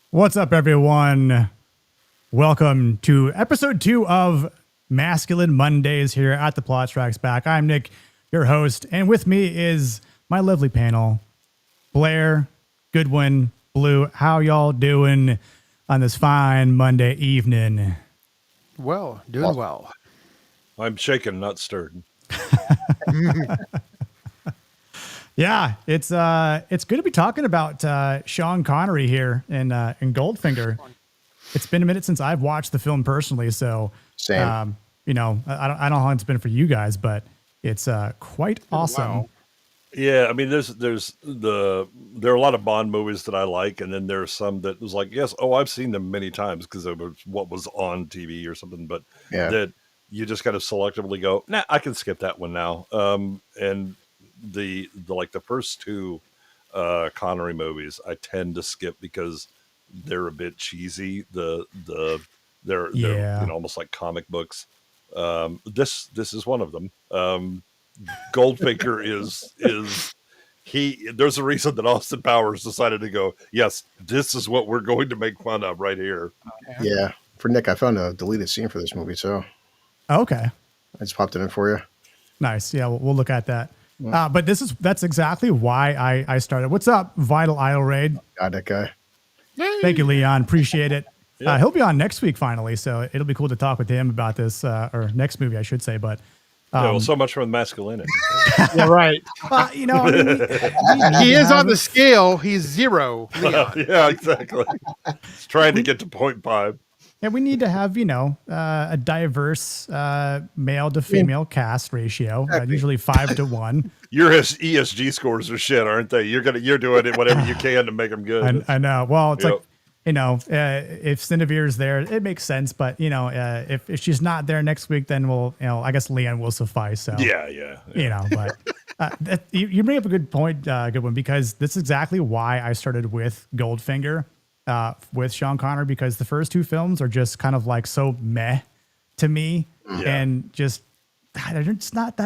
What's up, everyone? Welcome to episode 2 of Masculine Mondays here at the Plot Tracks Back. I'm Nick, your host, and with me is my lovely panel, Blair, Goodwin, Blue. How y'all doing on this fine Monday evening? Well, doing well. I'm shaken, not stirred. Yeah, it's good to be talking about Sean Connery here in Goldfinger. It's been a minute since I've watched the film personally, so same. I don't know how long it's been for you guys, but it's quite awesome. Wow. Yeah, I mean, there are a lot of Bond movies that I like, and then there are some that was like, yes, I've seen them many times because of what was on TV or something, but that you just kind of selectively go, nah, I can skip that one now. And the first two Connery movies I tend to skip because they're a bit cheesy. They're almost like comic books. This is one of them. Goldfinger is there's a reason that Austin Powers decided to go, yes, this is what we're going to make fun of right here. Yeah. For Nick, I found a deleted scene for this movie, so Okay, I just popped it in for you. nice. Yeah, we'll look at that. But that's exactly why I started. What's up, Vital Idol Raid? God, that guy. Thank you, Leon. Appreciate it. Yeah. He'll be on next week finally, so it'll be cool to talk with him about this, or next movie, I should say. But So much for masculinity. Yeah, right. you know, I mean, He is on the scale. He's 0. Leon. Yeah, exactly. It's trying to get to 0.5. Yeah, we need to have, a diverse male to female cast ratio, usually 5 to 1. Your ESG scores are shit, aren't they? You're doing it whatever you can to make them good. I know. Well, it's Yep. like, if Cinevere's there, it makes sense. But if she's not there next week, then I guess Leanne will suffice. So Yeah. But you bring up a good point, good one, because this is exactly why I started with Goldfinger, with Sean Connery, because the first two films are just kind of like so meh to me, and just they're not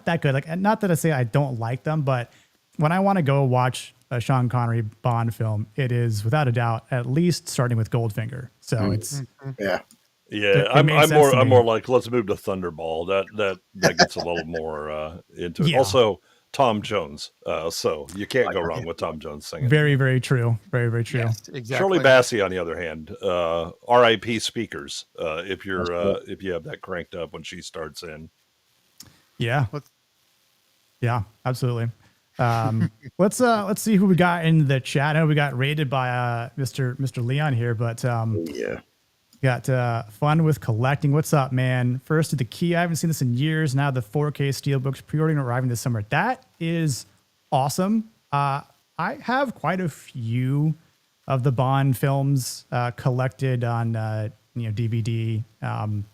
that good. Like, not that I say I don't like them, but when I want to go watch a Sean Connery Bond film, it is without a doubt at least starting with Goldfinger. So it's Yeah. I'm more like, let's move to Thunderball. That gets a little more into it. Yeah. Also, Tom Jones. So you can't go wrong with Tom Jones singing. very, very true. Very, very true. Yes, exactly. Shirley Bassey, on the other hand, R.I.P. speakers. If you have that cranked up when she starts in. Yeah. Yeah, absolutely. Let's see who we got in the chat. I know we got rated by Mr. Leon here, but got fun with collecting. What's up, man? First to the key. I haven't seen this in years. Now the 4K Steelbooks pre-ordering arriving this summer. That is awesome. I have quite a few of the Bond films collected on DVD.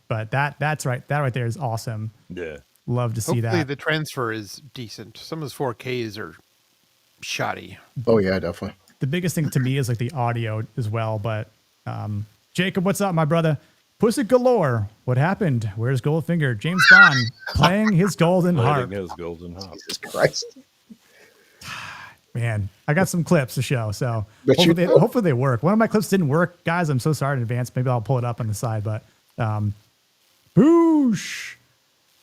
But that right there is awesome. Yeah. Love to see Hopefully that. the transfer is decent. Some of those 4Ks are shoddy. Oh, yeah, definitely. The biggest thing to me is like the audio as well. But Jacob, what's up, my brother? Pussy galore. What happened? Where's Goldfinger? James Bond playing his golden harp. His golden harp. Jesus Christ. Man, I got some clips to show, so But hopefully they work. One of my clips didn't work, guys. I'm so sorry in advance. Maybe I'll pull it up on the side. But boosh.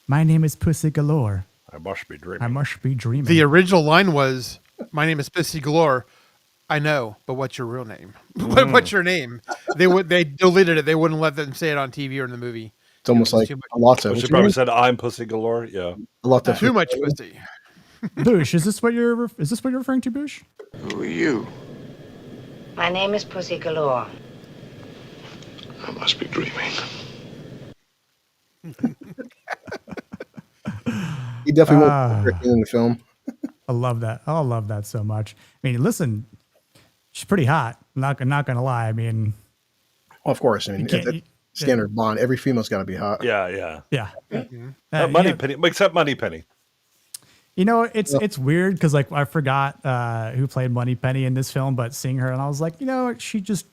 My name is Pussy Galore. I must be dreaming. I must be dreaming. The original line was, "My name is Pissy Galore. I know, but what's your real name? What's your name?" They deleted it. They wouldn't let them say it on TV or in the movie. It's almost like a lot of. She probably said, "I'm Pussy Galore." Yeah. A lot of Too much pussy. Boosh, is this what you're referring to, Boosh? Who are you? My name is Pussy Galore. I must be dreaming. He definitely won't in the film. I love that. I love that so much. I mean, listen, she's pretty hot. I'm not gonna lie. I mean, Well, of course. I mean, standard Bond. Every female's got to be hot. Yeah. yeah. Moneypenny, except Moneypenny. It's weird because like I forgot who played Moneypenny in this film, but seeing her and I was like, she just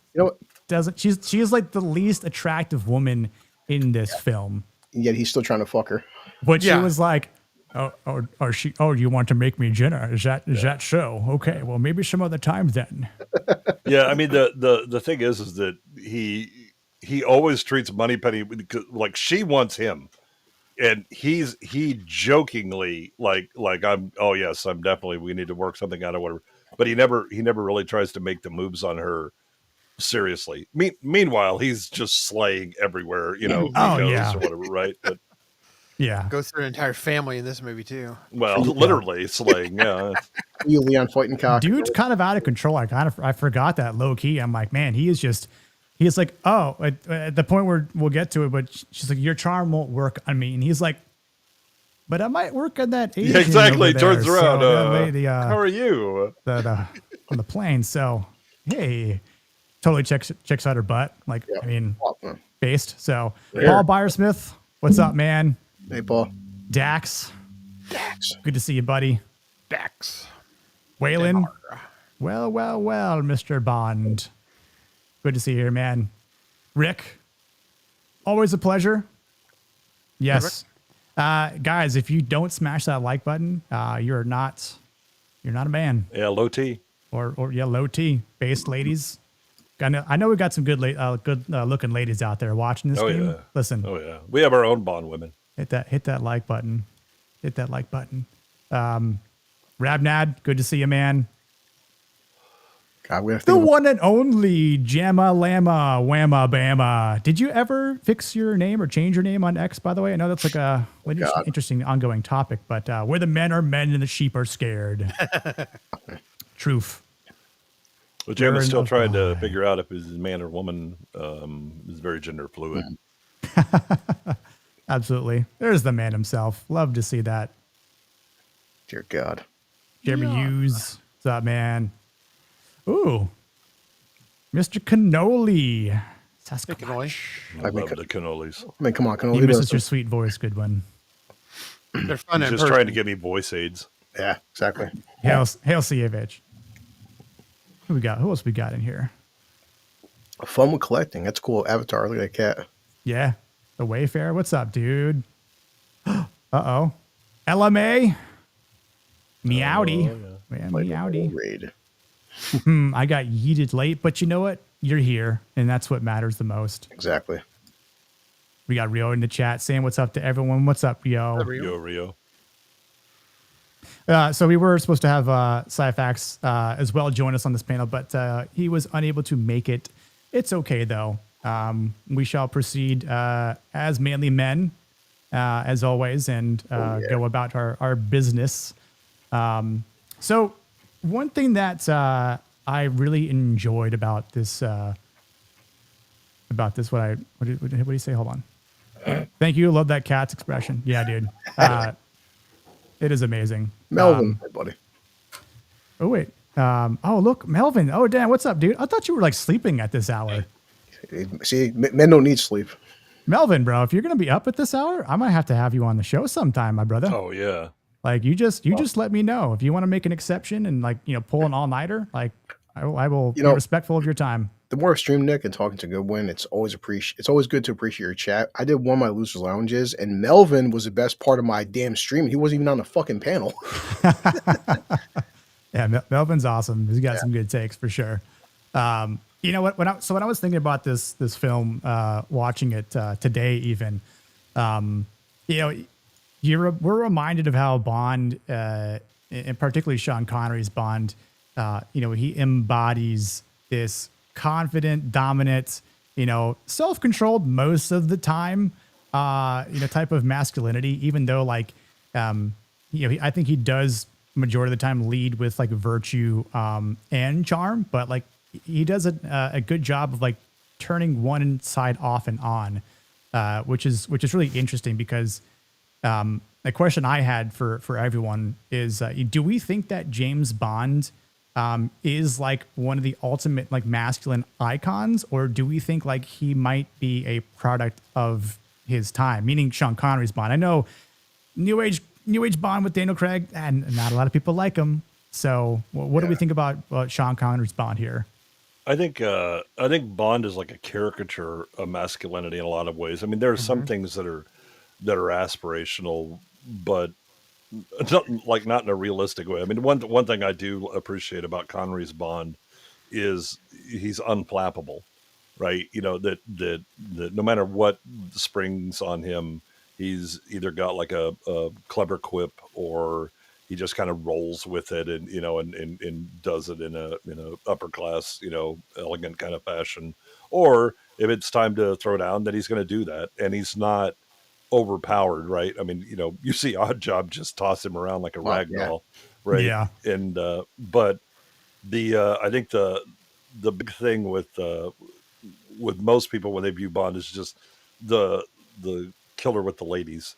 doesn't. She is like the least attractive woman in this film. Yet he's still trying to fuck her. But she was like, Oh, you want to make me dinner? Is that so? Okay, well, maybe some other time then. Yeah, I mean the thing is that he always treats Moneypenny like she wants him, and he jokingly like I'm oh yes I'm definitely we need to work something out or whatever, but he never really tries to make the moves on her seriously. Meanwhile, he's just slaying everywhere he goes or whatever, right? But yeah, goes through an entire family in this movie too. Well, literally slaying. Yeah, you Leon fighting cock. Dude's kind of out of control. I forgot that low key. I'm like, man, he's like, oh, at the point where we'll get to it, but she's like, your charm won't work on me, and he's like, but I might work on that Asian. Yeah, exactly. Over Turns there. around. So that lady, how are you? On the plane. So hey, totally checks out her butt. Like, I mean, based. So Paul Byersmith, what's up, man? Hey, Paul. Dax, good to see you, buddy. Dax. Waylon. Well, Mr. Bond. Good to see you here, man. Rick, always a pleasure. Yes. Guys, if you don't smash that like button, you're not a man. Yeah, low T. Or low T. Based ladies. I know we got some good looking ladies out there watching this game. Yeah. Listen. Oh yeah. We have our own Bond women. Hit that like button. Hit that like button. Rabnad, good to see you, man. God, we have the one and only Jamma Llama Whamma Bama. Did you ever fix your name or change your name on X, by the way? I know that's like a interesting ongoing topic, but where the men are men and the sheep are scared. Truth. Well, Jamma's still trying to figure out if he's man or woman. Is very gender fluid. Absolutely. There's the man himself. Love to see that. Dear God. Jeremy Hughes. What's up, man? Ooh. Mr. Cannoli. I love the cannolis. I mean, come on, cannoli. He misses your sweet voice, good one. They're fun. He's just trying to give me voice aids. Yeah, exactly. Hail Sievich. Who else we got in here? Fun with collecting. That's cool. Avatar. Look at that cat. Yeah. The Wayfarer. What's up, dude? Uh-oh. LMA. Meowdy. Yeah, meowdy. Raid. I got yeeted late, but you know what? You're here, and that's what matters the most. Exactly. We got Rio in the chat saying what's up to everyone. What's up, Rio? Yo, Rio. So we were supposed to have Syfax as well join us on this panel, but he was unable to make it. It's okay, though. We shall proceed as manly men, as always, and go about our business. So one thing that I really enjoyed about this, what do you say? Hold on. Thank you. Love that cat's expression. Yeah, dude. It is amazing. Melvin, my buddy. Oh, wait. Oh, look, Melvin. Oh, Dan, what's up, dude? I thought you were like sleeping at this hour. See, men don't need sleep. Melvin, bro, if you're going to be up at this hour, I might have to have you on the show sometime, my brother. Oh, yeah. Like you just let me know if you want to make an exception and pull an all-nighter. Like I will be respectful of your time. The more I stream, Nick, and talking to Goodwin, it's always good to appreciate your chat. I did one of my losers lounges, and Melvin was the best part of my damn stream. He wasn't even on the fucking panel. Yeah, Melvin's awesome. He's got some good takes for sure. You know what? When I was thinking about this film, watching it today, even, we're reminded of how Bond, and particularly Sean Connery's Bond, he embodies this confident, dominant, self-controlled most of the time, type of masculinity, even though I think he does majority of the time lead with like virtue, and charm, but he does a good job of turning one side off and on, which is really interesting because, the question I had for everyone is, do we think that James Bond is one of the ultimate masculine icons, or do we think he might be a product of his time, meaning Sean Connery's Bond? I know New Age Bond with Daniel Craig, and not a lot of people like him. So what do we think about Sean Connery's Bond here? I think Bond is like a caricature of masculinity in a lot of ways. I mean, there are some things that are aspirational, but not in a realistic way. I mean, one thing I do appreciate about Connery's Bond is he's unflappable, right? You know, that no matter what springs on him, he's either got like a clever quip, or he just kind of rolls with it, and and does it in a upper class, elegant kind of fashion. Or if it's time to throw down, that he's going to do that, and he's not overpowered, right? I mean, you see Odd Job just toss him around like a rag doll, right? Yeah. And but I think the big thing with most people when they view Bond is just the killer with the ladies.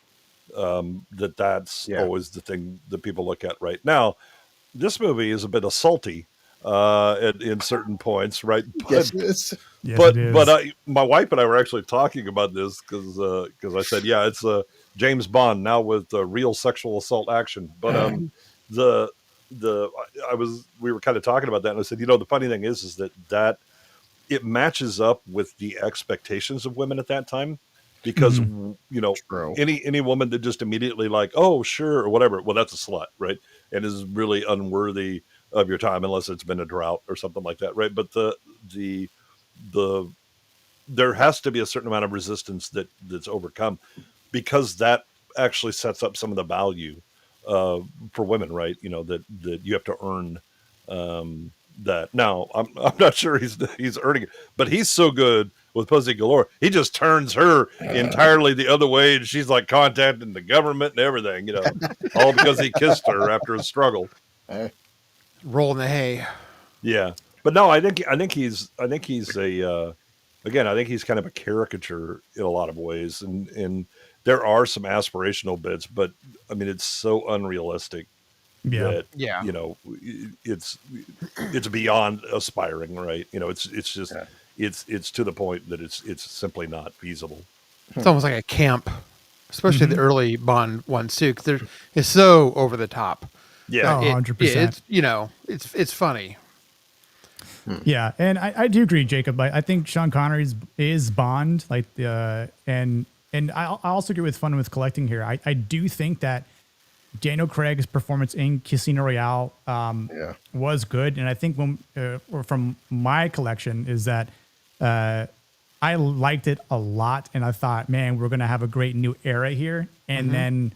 That's always the thing that people look at right now. This movie is a bit assaulty in certain points, right? Yes, it is. Yes, it is. But my wife and I were actually talking about this because I said, yeah, it's James Bond now with real sexual assault action. But we were kind of talking about that, and I said, the funny thing is that it matches up with the expectations of women at that time, because True. any woman that just immediately like, oh sure, or whatever, well, that's a slut, right? And is really unworthy of your time unless it's been a drought or something like that, right? But the there has to be a certain amount of resistance that's overcome, because that actually sets up some of the value for women, right? That you have to earn that. Now, I'm not sure he's earning it, but he's so good with Pussy Galore. He just turns her entirely the other way, and she's like contacting the government and everything, all because he kissed her after a struggle. Roll in the hay. Yeah, but no, I think he's again, I think he's kind of a caricature in a lot of ways, and there are some aspirational bits, but I mean, it's so unrealistic that it's beyond aspiring, right? It's just it's to the point that it's simply not feasible. It's almost like a camp, especially the early Bond ones too, because it's so over the top. Yeah, 100%. It's funny. Yeah, and I do agree, Jacob. I think Sean Connery is Bond, like and I also agree with fun with collecting here. I do think that Daniel Craig's performance in Casino Royale was good, and I think from my collection is that I liked it a lot, and I thought, man, we're gonna have a great new era here. And then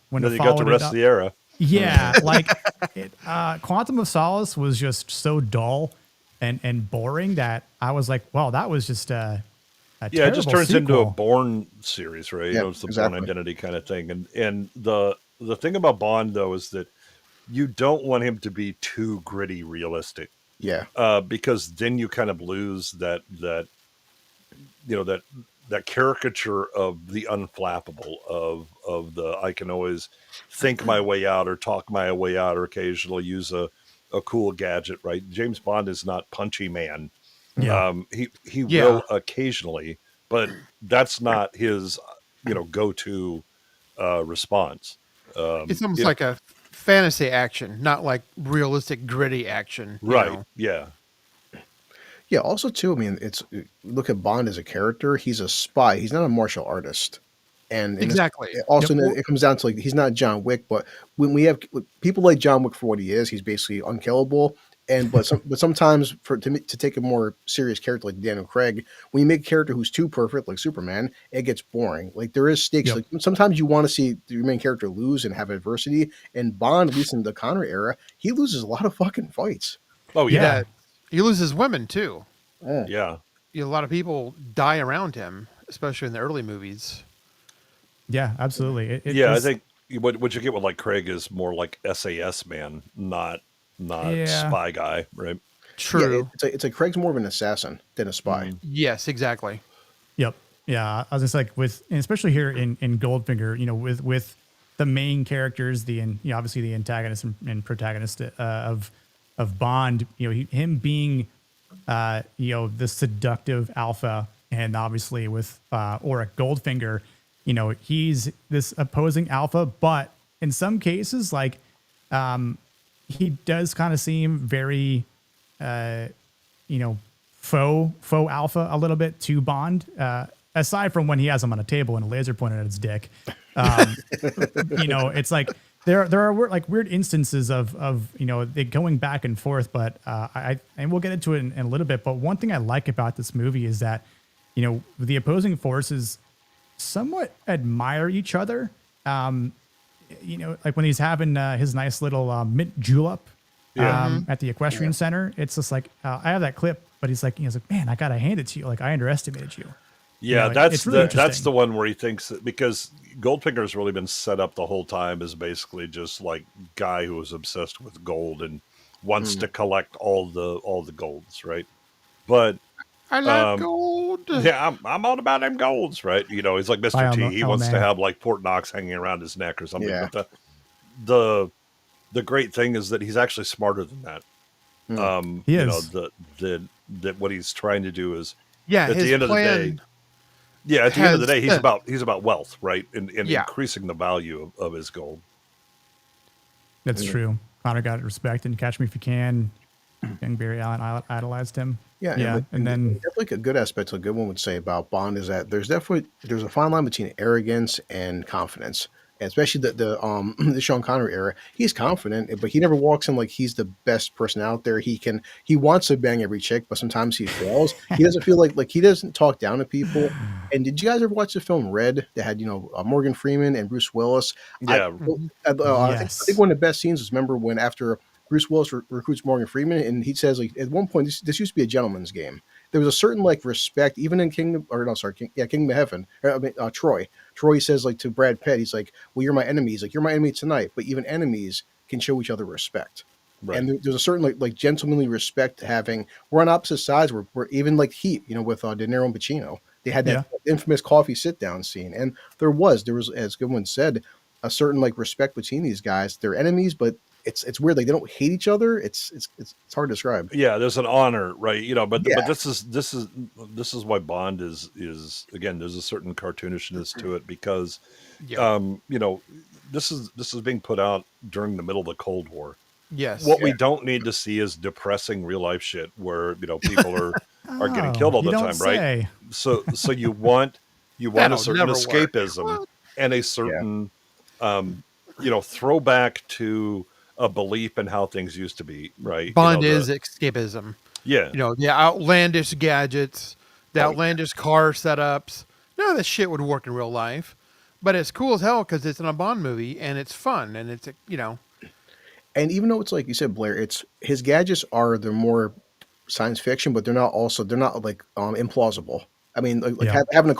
when you got the rest of the era. Yeah, like Quantum of Solace was just so dull and boring that I was like, well, that was just a it just turns sequel into a Bourne series, right? Yeah, It's the exactly. Bourne Identity kind of thing. And the thing about Bond though is that you don't want him to be too gritty realistic. Yeah. Because then you kind of lose that caricature of the unflappable of the I can always think my way out or talk my way out or occasionally use a cool gadget, right? James Bond is not Punchy Man. Yeah. He will occasionally, but that's not his go-to response. It's almost like a fantasy action, not like realistic gritty action. Right. Yeah. Yeah. Also, too, I mean, look at Bond as a character. He's a spy. He's not a martial artist. And Exactly. It comes down to like he's not John Wick, but when we have people like John Wick for what he is, he's basically unkillable. But sometimes to take a more serious character like Daniel Craig, when you make a character who's too perfect like Superman, it gets boring. Like there is stakes. Yep. Like sometimes you want to see the main character lose and have adversity. And Bond, at least in the Connery era, he loses a lot of fucking fights. Oh yeah. He loses women too. Yeah. A lot of people die around him, especially in the early movies. Yeah, absolutely. I think what you get with like Craig is more like SAS man, not spy guy, right? True. Yeah, it's like Craig's more of an assassin than a spy. Yes, exactly. Yep. Yeah, I was just like and especially here in Goldfinger, with the main characters, obviously the antagonist and protagonist of Bond, him being the seductive alpha, and obviously with Auric Goldfinger, he's this opposing alpha, but in some cases, like he does kind of seem very faux alpha a little bit to Bond, aside from when he has him on a table and a laser pointed at his dick. It's like there are like weird instances of they going back and forth, but and we'll get into it in a little bit. But one thing I like about this movie is that the opposing forces somewhat admire each other. Like when he's having his nice little mint julep at the equestrian center, it's just like I have that clip, but he's like, man, I gotta hand it to you. Like I underestimated you. Yeah, it's really that's the one where he thinks that, because Goldfinger's really been set up the whole time as basically just like guy who is obsessed with gold and wants to collect all the golds, right? But I love gold. yeah, I'm all about them golds, right? He's like Mr. T. He wants to have like Fort Knox hanging around his neck or something. Yeah. But the great thing is that he's actually smarter than that. He is. That what he's trying to do is At the end of the day. Yeah, at the end of the day, he's about wealth, right? And increasing the value of his gold. That's true. Connor got respect and Catch Me If You Can. Young Barry Allen idolized him. Yeah. And then definitely a good aspect, a good one would say about Bond is that there's a fine line between arrogance and confidence. And especially the Sean Connery era, he's confident, but he never walks in like he's the best person out there. He wants to bang every chick, but sometimes he fails. He doesn't feel like he doesn't talk down to people. And did you guys ever watch the film Red that had Morgan Freeman and Bruce Willis? Yeah. I think one of the best scenes was, remember when after Bruce Willis recruits Morgan Freeman, and he says like at one point this used to be a gentleman's game. There was a certain like respect, even in Kingdom of Heaven. Troy. Troy says like to Brad Pitt, he's like, "Well, you're my enemy." He's like, "You're my enemy tonight," but even enemies can show each other respect. Right. And there's a certain like gentlemanly respect to having. We're on opposite sides. We're even like Heat, with De Niro and Pacino. They had that infamous coffee sit down scene, and there was, as Goodwin said, a certain like respect between these guys. They're enemies, but it's weird. Like they don't hate each other. It's hard to describe. Yeah, there's an honor, right? But this is why Bond is again. There's a certain cartoonishness to it because, this is being put out during the middle of the Cold War. Yes. What we don't need to see is depressing real life shit where people are getting killed all the time, right? So you want a certain escapism and a certain throwback to a belief in how things used to be, right? Bond is escapism. Yeah. The outlandish gadgets, the outlandish car setups. None of this shit would work in real life, but it's cool as hell because it's in a Bond movie and it's fun and it's And even though it's like you said, Blair, his gadgets they're more science fiction, but they're not like implausible. I mean, having a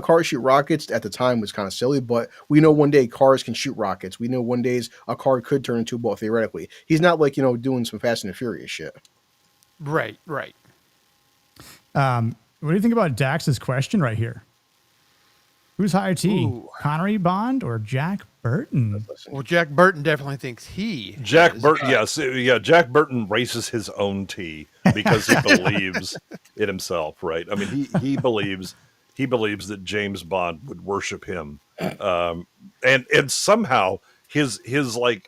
car shoot rockets at the time was kind of silly, but we know one day cars can shoot rockets. We know one day a car could turn into a ball theoretically. He's not like doing some Fast and the Furious shit. Right. What do you think about Dax's question right here? Who's higher T? Connery Bond or Jack Burton? Well, Jack Burton definitely thinks Jack Burton, yes. Yeah, Jack Burton races his own T because he believes in himself, right? I mean, he believes that James Bond would worship him. And somehow his like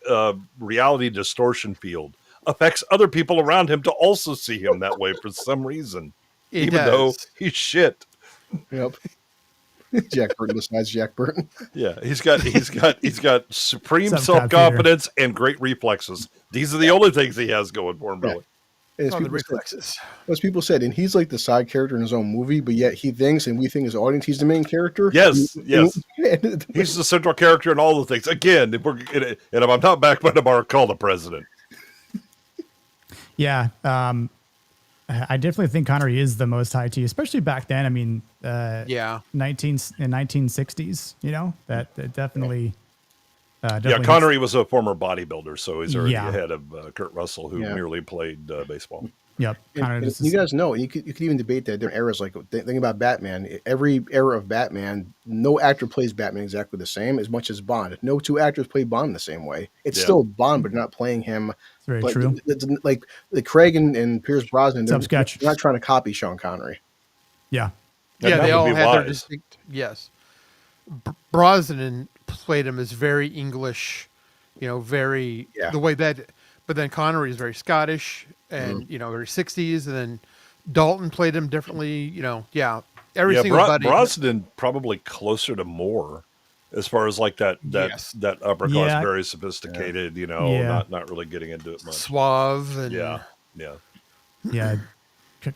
reality distortion field affects other people around him to also see him that way for some reason. Even though he's shit. Yep. Jack Burton besides Jack Burton. Yeah, he's got supreme self-confidence and great reflexes. These are the only things he has going for him, really. The reflexes. As people said, and he's like the side character in his own movie, but yet he thinks, and we think as an audience, he's the main character. Yes. He's the central character in all the things. Again, if I'm not back by tomorrow, call the president. Yeah. I definitely think Connery is the most high T, especially back then. I mean, 1960s, that definitely. Connery was a former bodybuilder, so he's already ahead of Kurt Russell, who merely played baseball. Yep. And you guys know, you could even debate that there are eras, like think about Batman. Every era of Batman, no actor plays Batman exactly the same as much as Bond. No two actors play Bond the same way. It's still Bond, but they're not playing him. That's very true. Like Craig and Pierce Brosnan, they're sketch. not trying to copy Sean Connery. Yeah. They all had their distinct. Yes. Brosnan played him as very English, very the way that. But then Connery is very Scottish and very 60s, and then Dalton played him differently. Every single buddy. Brosnan probably closer to Moore as far as like that upper class, very sophisticated, not really getting into it much. Suave and yeah.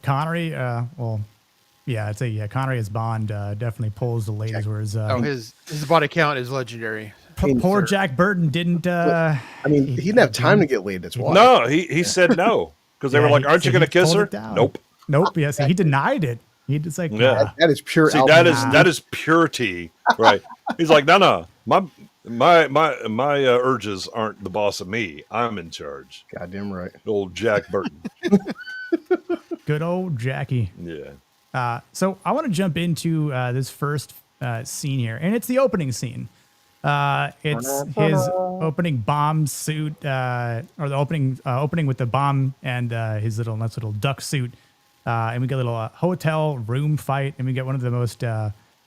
Connery, I'd say Connery as Bond definitely pulls the ladies. Whereas his body count is legendary. Poor Jack Burton didn't. He didn't have time to get laid. That's why. No, he said no because they were like, "Aren't you going to kiss her?" Nope. Yes, he denied it. He just like, that is pure. See, that is purity, right? He's like, no, my urges aren't the boss of me. I'm in charge. Goddamn right. Old Jack Burton. Good old Jackie. Yeah. So I want to jump into this first scene here, and it's the opening scene. It's his opening bomb suit, or the opening with the bomb and his nice little duck suit. And we get a little hotel room fight, and we get one of the most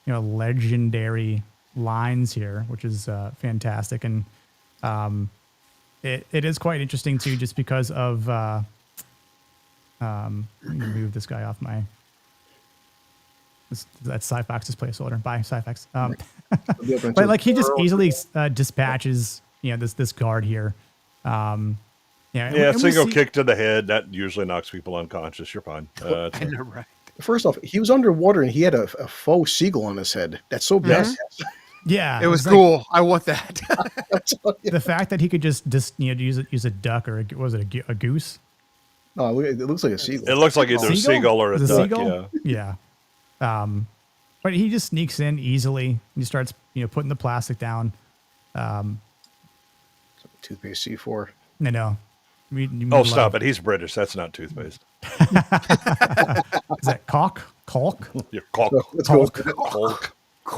legendary lines here, which is fantastic. And it is quite interesting too, just because of let me move this guy off my. That's Cyfax's placeholder. Bye, Cyfax. But like he just easily dispatches this guard here. Single kick to the head that usually knocks people unconscious. You're fine. I know, right? First off, he was underwater and he had a faux seagull on his head. That's so badass. Yeah, it was cool. I want that. The fact that he could just use a duck or was it a goose? No, it looks like a seagull. It looks like either a seagull or a duck. Seagull? Yeah. But he just sneaks in easily. He starts putting the plastic down. Toothpaste C4. I know. Stop it. He's British. That's not toothpaste. Is that caulk? Yeah, caulk.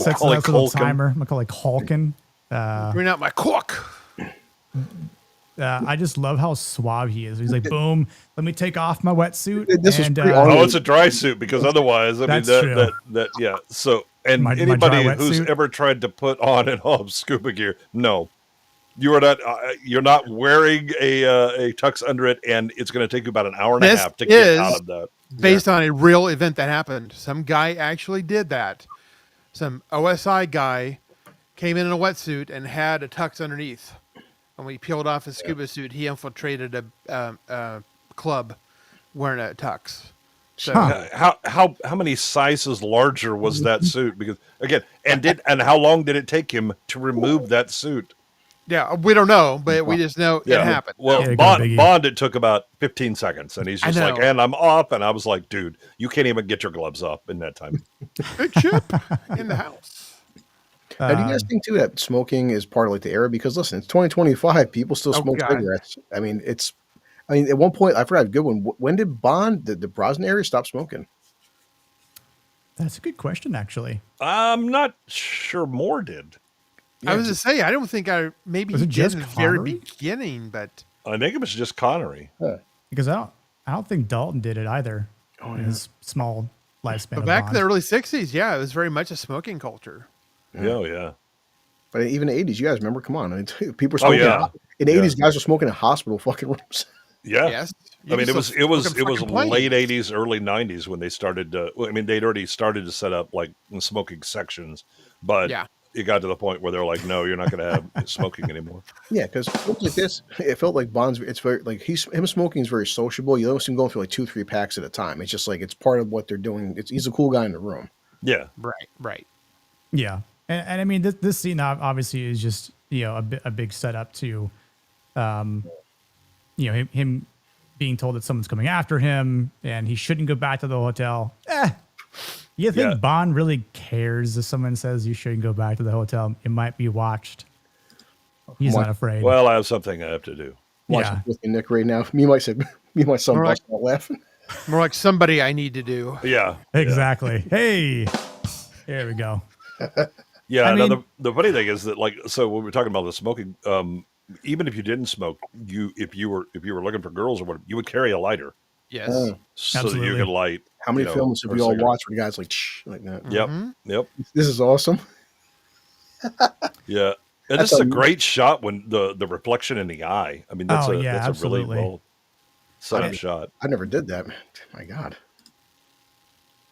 Sets a nice little timer. I'm going to call it Hulkin. Bring out my cork. I just love how suave he is. He's like, boom, let me take off my wetsuit. It's a dry suit because otherwise, yeah. So, and anybody who's ever tried to put on and off scuba gear, no. You're not wearing a tux under it, and it's going to take you about an hour and a half to get out of that. Based on a real event that happened. Some guy actually did that. Some OSI guy came in a wetsuit and had a tux underneath. And when he peeled off his scuba suit, he infiltrated a club wearing a tux. So how many sizes larger was that suit? Because again, and how long did it take him to remove that suit? Yeah, we don't know, but we just know it happened. Well, Bond, it took about 15 seconds, and he's just like, and I'm off, and I was like, dude, you can't even get your gloves up in that time. Good chip in the house. Do you guys think too that smoking is part of like the era? Because listen, it's 2025, people still smoke cigarettes. I mean, at one point, I forgot a good one. When did Bond, the Brosnan era, stop smoking? That's a good question, actually. I'm not sure Moore did. Yeah, I was to say, I don't think maybe he did in the very beginning, but I think it was just Connery. Because I don't think Dalton did it either. In his small lifespan. But back in the early 60s, it was very much a smoking culture. Yeah. But even the 80s, you guys remember? Come on, I mean, people were smoking. In the 80s, guys were smoking in hospital fucking rooms. Yeah. Yes. I mean, it was late 80s, early 90s when they started. They'd already started to set up like smoking sections, but it got to the point where they're like, no, you're not going to have smoking anymore. Yeah, because like this, it felt like Bond's. It's very like him smoking is very sociable. You don't see him going through like 2-3 packs at a time. It's just like it's part of what they're doing. He's a cool guy in the room. Yeah. Right. Yeah, and I mean this scene obviously is just a big setup to, him being told that someone's coming after him and he shouldn't go back to the hotel. You think Bond really cares if someone says you shouldn't go back to the hotel? It might be watched. He's not afraid. Well, I have something I have to do. Watching with Nick right now. Me and my son bust out laughing. More like somebody I need to do. Yeah. Exactly. Hey, there we go. The funny thing is that so when we're talking about the smoking, even if you didn't smoke, if you were looking for girls or whatever, you would carry a lighter. Yes. So that you could light. How many films have we all watched where the guys like that? Yep. Yep. This is awesome. Yeah. And this is a great shot when the reflection in the eye. I mean, that's a really well set up shot. I never did that, man. My God.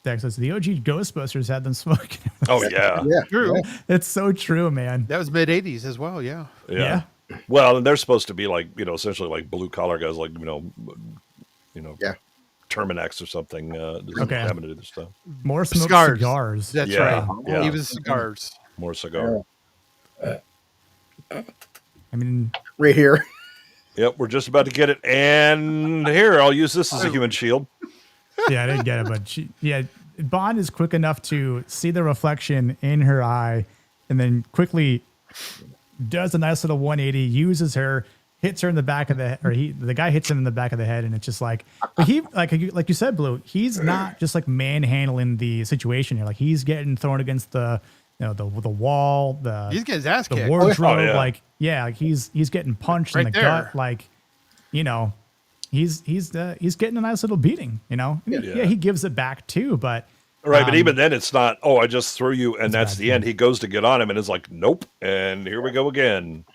Texas. The OG Ghostbusters had them smoking. Oh yeah, True. It's so true, man. That was mid '80s as well. Yeah. Yeah. Well, and they're supposed to be like, essentially like blue collar guys, like Terminex or something. Having to do this stuff. More smoked cigars. That's right. Yeah. Even cigars. More cigar. I mean, right here. Yep, we're just about to get it, and here I'll use this as a human shield. Yeah, I didn't get it, but Bond is quick enough to see the reflection in her eye, and then quickly does a nice little 180, uses her, hits her in the back of the head, or the guy hits him in the back of the head, and it's just like, but he like you said, Blue, he's not just like manhandling the situation here. Like he's getting thrown against the the wall, he's getting his ass kicked. The wardrobe, like he's getting punched in the gut, like he's getting a nice little beating, he gives it back too, but right, but even then it's not, I just threw you and that's the end. He goes to get on him and it's like, nope, and here we go again.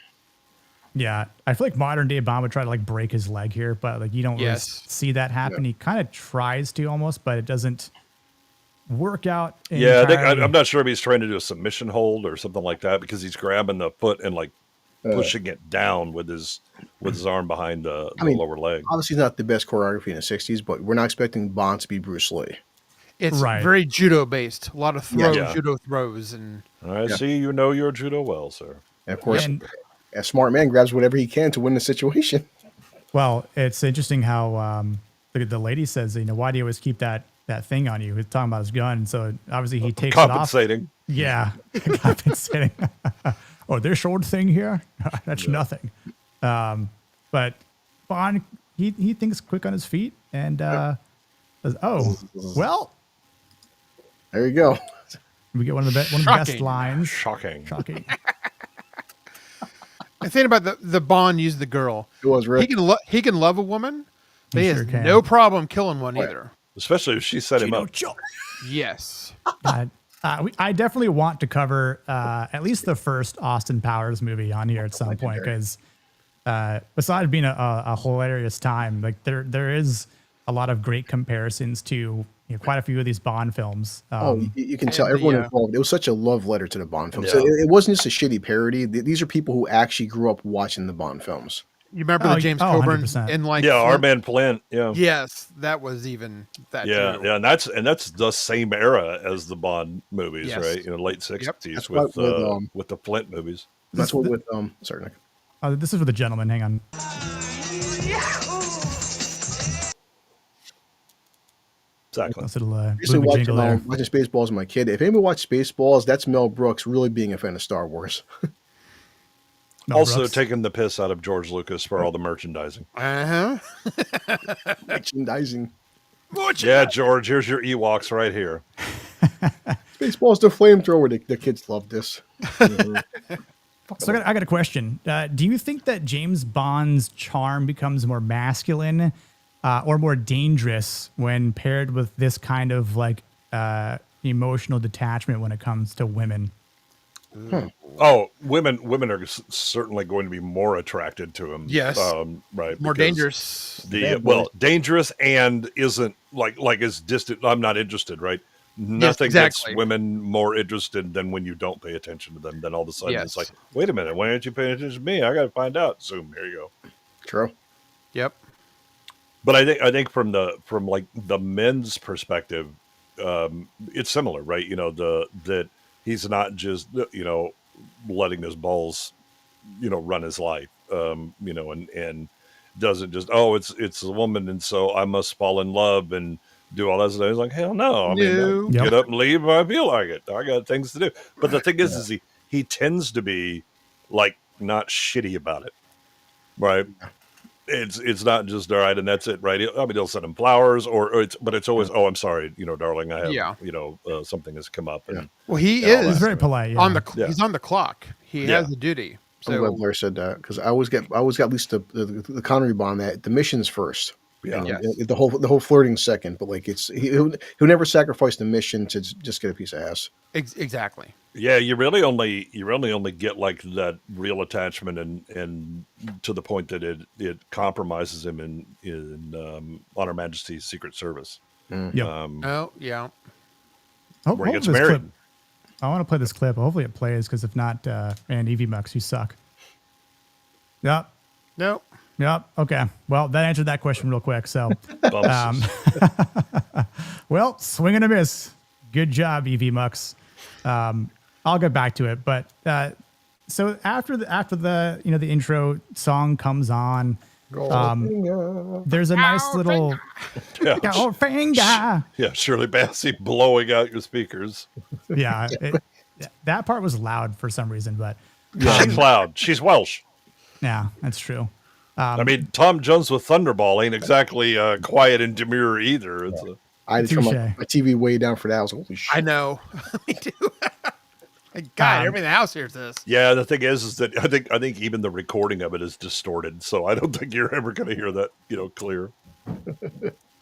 Yeah, I feel like modern day Bond would try to like break his leg here, but like you don't really see that happen. He kind of tries to almost, but it doesn't work out. Yeah, I'm not sure if he's trying to do a submission hold or something like that, because he's grabbing the foot and like pushing it down with his arm behind the lower leg. Obviously not the best choreography in the 60s, but we're not expecting Bond to be Bruce Lee. It's very judo based. A lot of throws, judo throws. And I see you know your judo well, sir. And of course, a smart man grabs whatever he can to win the situation. Well, it's interesting how the lady says, why do you always keep that thing on you? He's talking about his gun. So obviously he takes it off. Compensating. Yeah. Compensating. Oh, this old thing here? That's nothing. But Bond, he thinks quick on his feet and says, well. There you go. We get one of the best lines. Shocking. The thing about the Bond using the girl, it was really he can love a woman. He has no problem killing one either. Especially if she set him up. Yes. I definitely want to cover at least the first Austin Powers movie on here at some point, because besides being a hilarious time, like there is a lot of great comparisons to quite a few of these Bond films. You can tell everyone involved. It was such a love letter to the Bond films. So it wasn't just a shitty parody. These are people who actually grew up watching the Bond films. You remember the James Coburn 100%. in like Our Man Flint. Yeah. Yes, that was even that. Yeah, too. yeah, and that's the same era as the Bond movies, right? Late 60s with the Flint movies. That's what with sorry, Nick. This is for the gentleman. Hang on. Exactly. Watching Spaceballs with my kid. If anybody watched Spaceballs, that's Mel Brooks really being a fan of Star Wars. Also taking the piss out of George Lucas for all the merchandising. Merchandising. Yeah, George, here's your Ewoks right here. Spaceballs the flamethrower. The kids love this. So I got a question. Do you think that James Bond's charm becomes more masculine or more dangerous when paired with this kind of like emotional detachment when it comes to women? Oh, women are certainly going to be more attracted to him. Yes, right. More dangerous. Dangerous and isn't like is distant. I'm not interested. Right. Nothing gets women more interested than when you don't pay attention to them. Then all of a sudden it's like, wait a minute, why aren't you paying attention to me? I got to find out. Zoom. Here you go. True. Yep. But I think from like the men's perspective, it's similar, right? That he's not just letting his balls run his life, and doesn't just it's a woman and so I must fall in love and do all that stuff. He's like, hell no. I mean, get up and leave if I feel like it. I got things to do. But the thing is he tends to be like not shitty about it, right? It's not just all right and that's it, right? I mean, he'll send him flowers but it's always, I'm sorry, darling, I have something has come up. And, he is very polite. He's on the clock. He has a duty. So I'm glad Blair said that, because I always got at least the Connery Bond that the mission's first. Yeah, the whole flirting second, but like he'll never sacrifice the mission to just get a piece of ass. Exactly. Yeah, you really only get like that real attachment and to the point that it compromises him in On Her Majesty's Secret Service. Yep. where he gets married. I want to play this clip. Hopefully it plays, because if not, and Evie Mux, you suck. Yep. Nope. Yep. Okay. Well, that answered that question real quick. So, well, swing and a miss. Good job, Evie Mux. I'll get back to it, but so after the the intro song comes on, there's a nice little Goldfinger. Yeah, Shirley Bassey blowing out your speakers. Yeah, that part was loud for some reason, but she's loud. She's Welsh. Yeah, that's true. I mean, Tom Jones with Thunderball ain't exactly quiet and demure either. It's I had to turn my TV way down for that. I was like, holy shit. I know. Me too. God, everything in the house hears this. Yeah, the thing is that I think even the recording of it is distorted, so I don't think you're ever going to hear that, clear.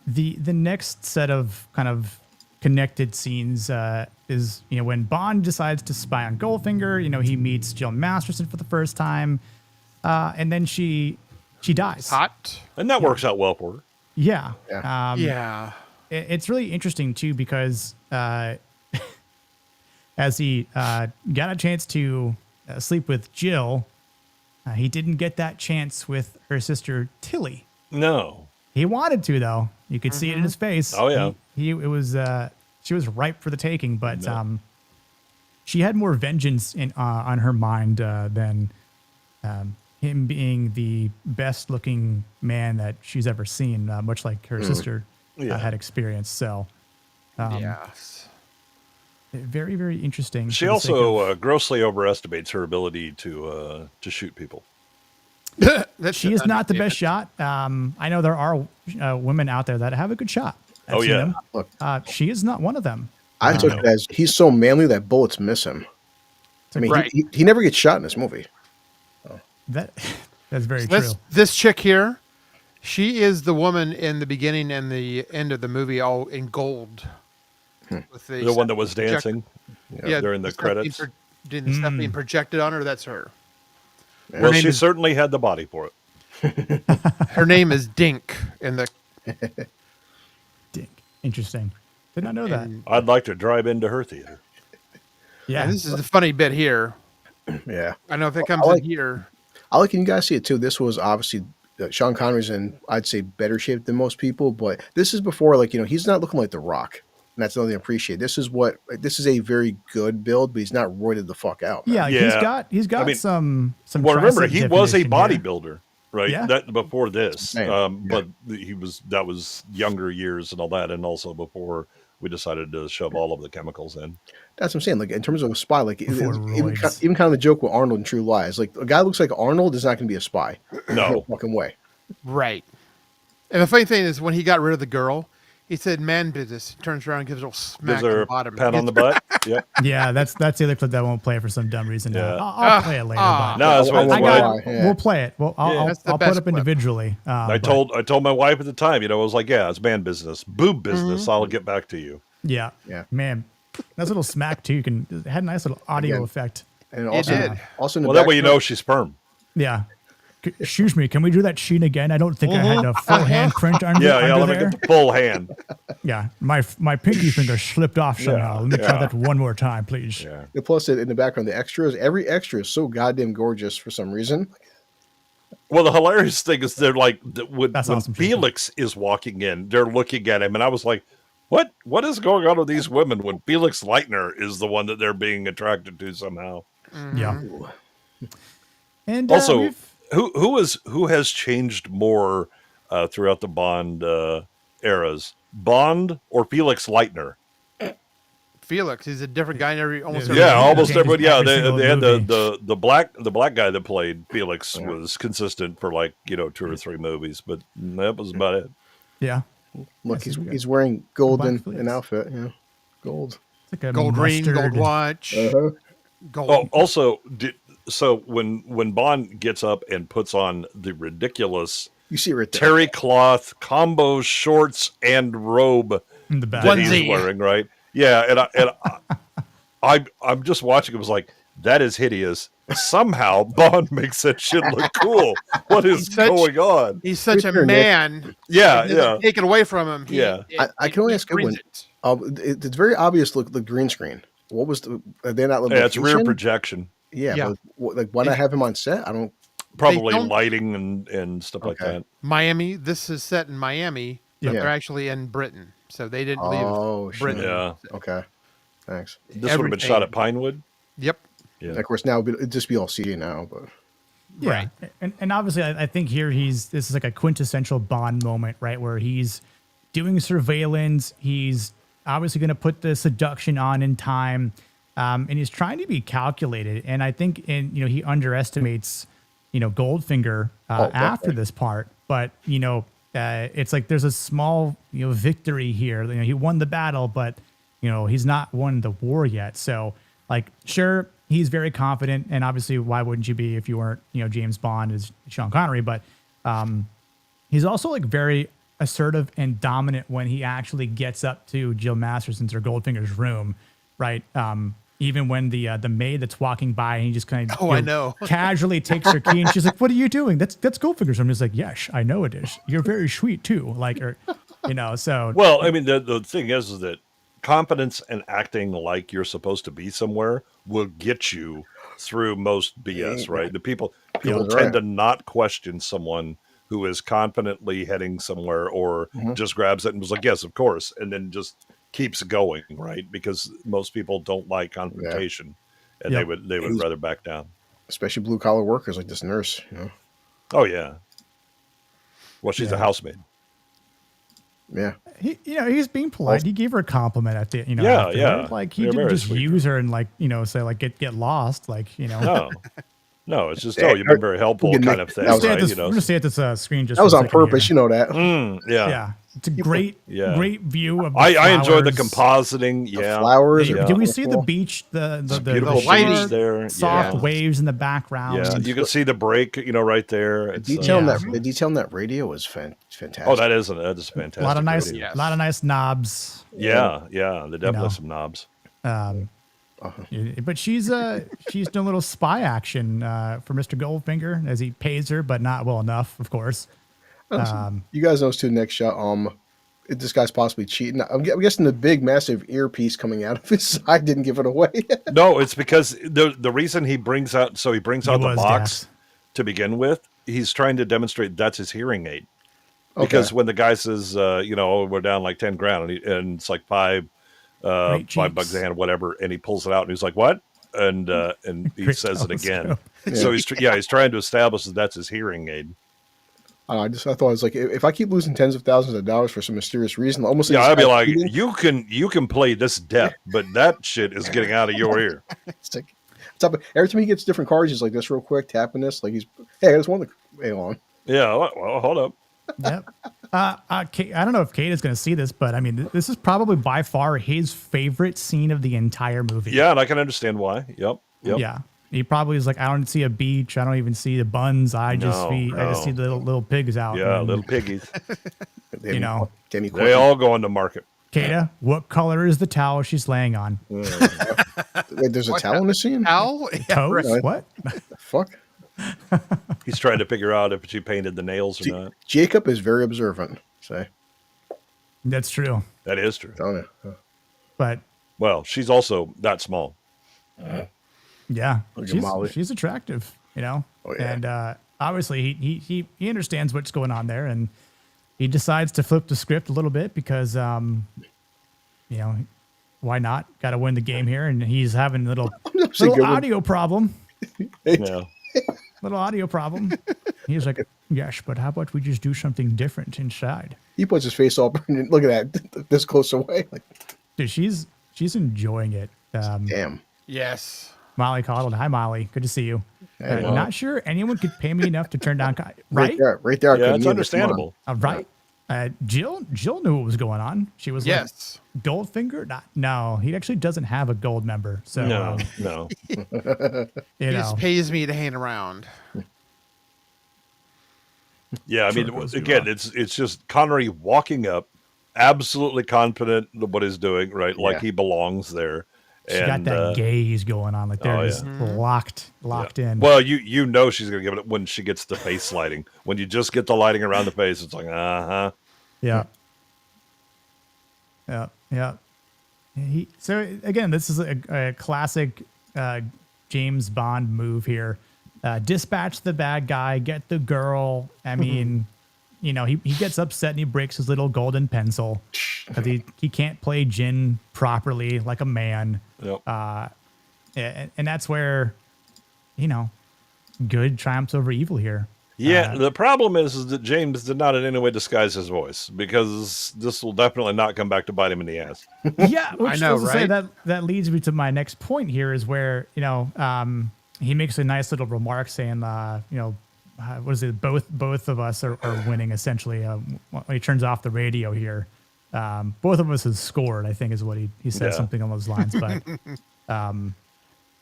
The next set of kind of connected scenes is when Bond decides to spy on Goldfinger. He meets Jill Masterson for the first time, and then she dies. Hot, and that works out well for her. Yeah. Yeah. It's really interesting too, because as he got a chance to sleep with Jill, he didn't get that chance with her sister Tilly. No, he wanted to, though. You could see it in his face. Oh yeah, she was ripe for the taking, but she had more vengeance on her mind than him being the best looking man that she's ever seen, much like her sister had experienced. So, yes. Very, very interesting. She also grossly overestimates her ability to shoot people. She is not the best shot. I know there are women out there that have a good shot. Oh yeah. Look, she is not one of them. I took it as he's so manly that bullets miss him. I mean, he never gets shot in this movie. That's very true. This chick here, she is the woman in the beginning and the end of the movie, all in gold. With the one that was dancing during the credits. Didn't stuff being projected on her? That's her. Well, she certainly had the body for it. Her name is Dink in the Dink. Interesting. Did not know that. I'd like to drive into her theater. Yeah. And this is the funny bit here. Yeah. I know if it comes in here. I like, and you guys see it too. This was obviously Sean Connery's in, I'd say, better shape than most people, but this is before, he's not looking like The Rock. And that's another thing I appreciate. This is a very good build, but he's not roided the fuck out. Man. Yeah. He's got some. Well, remember, he was a bodybuilder, right? Yeah. That before this, but that was younger years and all that, and also before we decided to shove all of the chemicals in. That's what I'm saying. Like, in terms of a spy, even kind of the joke with Arnold in True Lies, like a guy looks like Arnold is not going to be a spy. No fucking way. Right. And the funny thing is, when he got rid of the girl, he said, "Man business." He turns around and gives her a smack on the bottom. Pat on the butt. Yep. Yeah, that's the other clip that won't play for some dumb reason. Yeah. I'll play it later. No, that's why we'll play it. Well, I'll put up individually. I told my wife at the time, I was like, yeah, it's man business, boob business. I'll get back to you. Yeah. Man, that's a little smack too. It had a nice little audio effect. And also, it did. Also, that way you know she's sperm. Yeah. Excuse me, can we do that sheen again? I don't think I had a full hand print under let there. me get the full hand. Yeah, my pinky finger slipped off somehow. Let me try that one more time, please. Yeah. And plus, in the background, the extras, every extra is so goddamn gorgeous for some reason. Well, the hilarious thing is they're like, when awesome, Felix is walking in, they're looking at him, and I was like, what is going on with these women when Felix Leitner is the one that they're being attracted to somehow? Mm-hmm. Yeah. And also, who has changed more throughout the Bond eras, Bond or Felix Leitner? Felix, he's a different guy in almost everybody. Yeah, they had the black guy that played Felix was consistent for 2 or 3 movies, but that was about it. Yeah. Look, he's wearing gold in an outfit. Yeah, gold. It's like a gold ring, gold watch. Gold. Oh, also, so when Bond gets up and puts on the ridiculous terry cloth combo shorts and robe that he's wearing, right? Yeah, and I'm just watching. It was like, that is hideous. Somehow Bond makes that shit look cool. What is going on? He's such a man. Yeah. Take it away from him. I can only ask It's very obvious. Look, the green screen. What was they're not? Yeah, it's rear projection. Yeah. But like, why not have him on set? I don't. Probably lighting and stuff like that. Miami. This is set in Miami, but they're actually in Britain, so they didn't leave Britain. Yeah. Okay. Thanks. This would have been shot at Pinewood. Yep. Yeah. Of course, now it'd just be all CG now, but. Yeah. Right. And obviously, I think here this is like a quintessential Bond moment, right? Where he's doing surveillance. He's obviously going to put the seduction on in time. And he's trying to be calculated. And I think, he underestimates, Goldfinger after this part. But, it's like there's a small, victory here. He won the battle, but, he's not won the war yet. So, like, sure, he's very confident. And obviously, why wouldn't you be if you weren't, James Bond as Sean Connery? But he's also, like, very assertive and dominant when he actually gets up to Jill Masterson's or Goldfinger's room, right? Even when the maid that's walking by and he just kind of casually takes her key and she's like, "What are you doing? That's Goldfinger's room." He's like, "Yes, I know it is. You're very sweet too." Like, or so. Well, I mean, the thing is that confidence and acting like you're supposed to be somewhere will get you through most BS, right? The people tend to not question someone who is confidently heading somewhere or just grabs it and was like, "Yes, of course," and then just keeps going, right? Because most people don't like confrontation, and they would rather back down. Especially blue collar workers like this nurse. Oh yeah. Well, she's a housemaid. Yeah. He's being polite. He gave her a compliment at the, like he didn't just use her and like, say like get lost, like, No, it's just you've been very helpful kind of thing. We're gonna stay at this screen just. That was on purpose, here. That. Yeah. It's a great view of. I enjoy the compositing. The flowers. Do we see the beach? The beautiful beach there. Soft waves in the background. Yeah, you can see the break. Right there. The detail in that radio is fantastic. Oh, that is fantastic. A lot of nice knobs. Yeah. There definitely some knobs. But she's doing a little spy action for Mr. Goldfinger as he pays her, but not well enough, of course. You guys notice too. Next shot, this guy's possibly cheating. I'm guessing the big, massive earpiece coming out of his side didn't give it away. No, it's because the reason he brings out the box to begin with. He's trying to demonstrate that's his hearing aid. Because when the guy says, we're down like 10 grand, and it's like $5 bucks a hand, whatever, and he pulls it out and he's like, "What?" And he says it again. So he's trying to establish that that's his hearing aid. I thought it was like, if I keep losing tens of thousands of dollars for some mysterious reason, almost I'd be like, you can play this deaf, but that shit is getting out of your ear. It's like, every time he gets different cards, he's like this real quick, tapping this, like hey, I just want to hang on. Yeah, well, hold up. Yep. Kate, I don't know if Kate is going to see this, but I mean, this is probably by far his favorite scene of the entire movie. Yeah, and I can understand why. Yep. Yeah. He probably is like, I don't see a beach. I don't even see the buns. I just see the little pigs out. Yeah, little piggies. They all go into market. Kata, what color is the towel she's laying on? Wait, there's a towel in the scene? Towel? Toes? Right. What? Fuck? He's trying to figure out if she painted the nails or not. Jacob is very observant. Say. That's true. That is true. But she's also that small. Yeah, she's attractive, Oh, yeah. And obviously he understands what's going on there, and he decides to flip the script a little bit because why not? Got to win the game here, and he's having a little audio problem. Yeah. Little audio problem. He's like, yes, but how about we just do something different inside? He puts his face up and look at that this close away. Dude, she's enjoying it. Damn. Yes. Molly Coddled. Hi, Molly. Good to see you. Hey, not sure anyone could pay me enough to turn down. Right there. Yeah, it's understandable. Right. Jill knew what was going on. She was like, Goldfinger? No, he actually doesn't have a gold member. So no. He just pays me to hang around. Yeah, I mean, again, it's just Connery walking up, absolutely confident of what he's doing, right? Like he belongs there. She got that gaze going on, like they're just locked in. Well, you know she's gonna give it when she gets the face lighting. When you just get the lighting around the face, it's like Yeah. So again, this is a classic James Bond move here. Dispatch the bad guy, get the girl. I mean, you know, he gets upset and he breaks his little golden pencil because he can't play gin properly like a man. Yep. And that's where, you know, good triumphs over evil here. Yeah, the problem is that James did not in any way disguise his voice, because this will definitely not come back to bite him in the ass. Yeah, which I know, right? Say that leads me to my next point here is where, you know, he makes a nice little remark saying, you know, what is it? Both of us are winning essentially. When he turns off the radio here, both of us has scored, I think is what he said, something along those lines. But,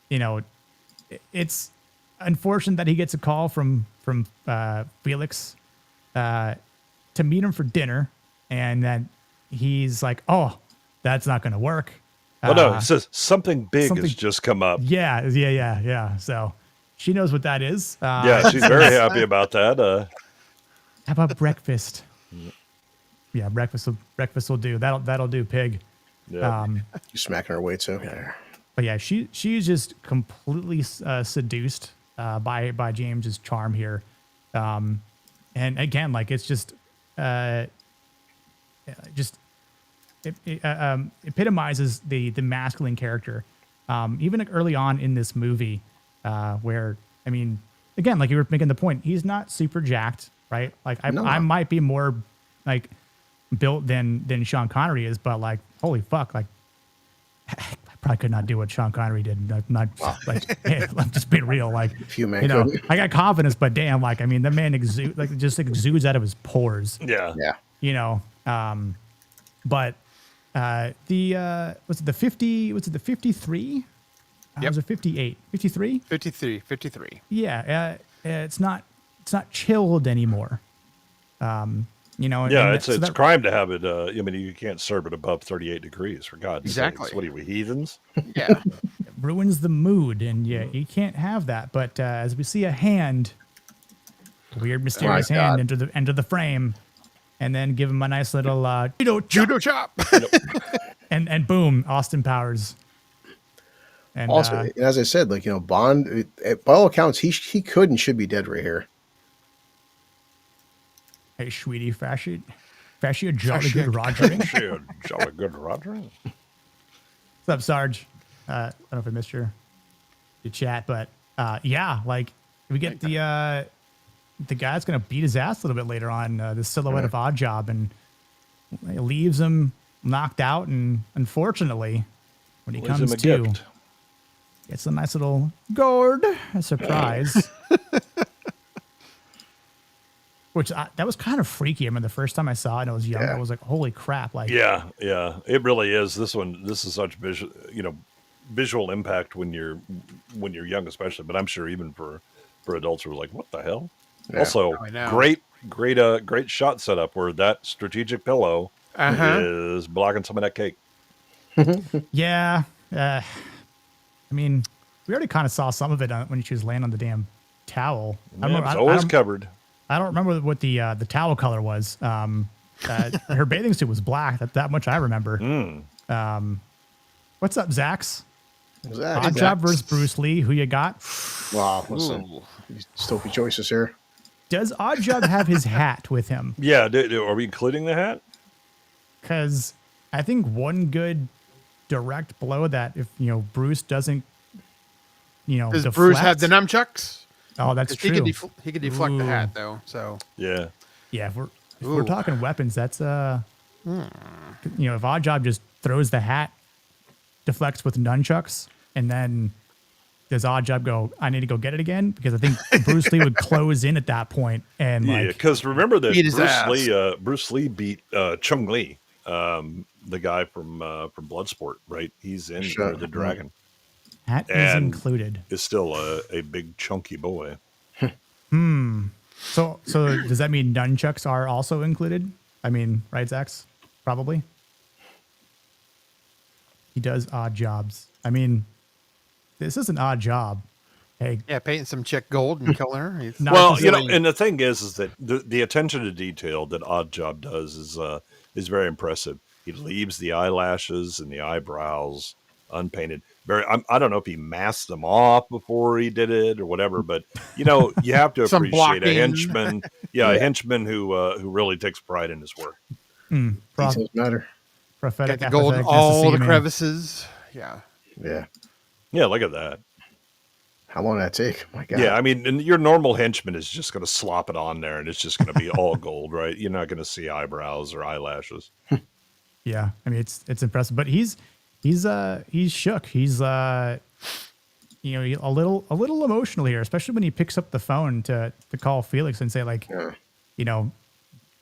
you know, it's unfortunate that he gets a call from Felix to meet him for dinner, and then he's like, "Oh, that's not going to work." Well, no, it says something big has just come up. Yeah. So she knows what that is. Yeah, she's very happy about that. How about breakfast? Yeah, breakfast will do. That'll do, pig. Yeah. You smacking her away too. Yeah. But yeah, she's just completely seduced by James's charm here, and again, like it's just epitomizes the masculine character, even early on in this movie, where I mean, again, like you were making the point, he's not super jacked, right? Like I might be more like built than Sean Connery is, but like holy fuck, like. I probably could not do what Sean Connery did. Hey, I'm just being real. Like, Few men you know, couldn't. I got confidence, but damn, like, I mean, the man exudes out of his pores. Yeah. You know, but was it the 50? Was it the 53? Yep. Was it 58? 53? 53. Yeah. It's not chilled anymore. You know, Yeah, and it's a crime to have it. I mean, you can't serve it above 38 degrees, for God's Exactly. sakes. What are we, heathens? Yeah. it ruins the mood, and you can't have that. But as we see a hand, weird, mysterious hand enter the frame, and then give him a nice little Judo chop. and boom, Austin Powers. And Also, as I said, like, you know, Bond, by all accounts, he could and should be dead right here. Hey, sweetie, fashion a jolly good Roger. Jolly good Roger. What's up, Sarge? I don't know if I missed your chat, but yeah, like we get the guy that's gonna beat his ass a little bit later on, the silhouette of Odd Job, and it leaves him knocked out, and unfortunately, when he comes to, gets a nice little gourd, a surprise. Which that was kind of freaky. I mean, the first time I saw it, and I was young. I was like, "Holy crap!" Like, yeah, it really is. This is such visual impact when you're young, especially. But I'm sure even for adults who are like, "What the hell?" Yeah. Also, great shot setup where that strategic pillow is blocking some of that cake. Yeah, I mean, we already kind of saw some of it when she was laying on the damn towel. It's always covered. I don't remember what the towel color was. Her bathing suit was black. That much I remember. What's up, Zax? Odd Job versus Bruce Lee. Who you got? Wow, listen, Stokey choices here. Does Odd Job have his hat with him? Yeah, are we including the hat? Because I think one good direct blow that if Bruce doesn't, does deflect, Bruce have the numchucks? Oh, that's true. He could deflect the hat though. So yeah. If we're talking weapons, that's if Odd Job just throws the hat, deflects with nunchucks, and then does Odd Job go, I need to go get it again? Because I think Bruce Lee would close in at that point, and because remember that Bruce Lee beat Chung Lee, the guy from Bloodsport, right? He's in the Dragon. Hat is included. Is still a big chunky boy. So does that mean nunchucks are also included? I mean, right, Zax? Probably. He does odd jobs. I mean, this is an odd job. Hey, yeah, painting some chick gold and killing her. And the thing is that the attention to detail that Odd Job does is very impressive. He leaves the eyelashes and the eyebrows unpainted. I don't know if he masked them off before he did it or whatever, but you have to Some appreciate a blocking. henchman. Yeah, a henchman who really takes pride in his work. Details matter. Prophetic, Got the gold, apathetic, all the man. crevices. Yeah. Yeah, look at that. How long did that take? My God. Yeah, I mean, and your normal henchman is just going to slop it on there, and it's just going to be all gold, right? You're not going to see eyebrows or eyelashes. Yeah, I mean it's impressive, but he's shook. He's a little emotional here, especially when he picks up the phone to call Felix and say like,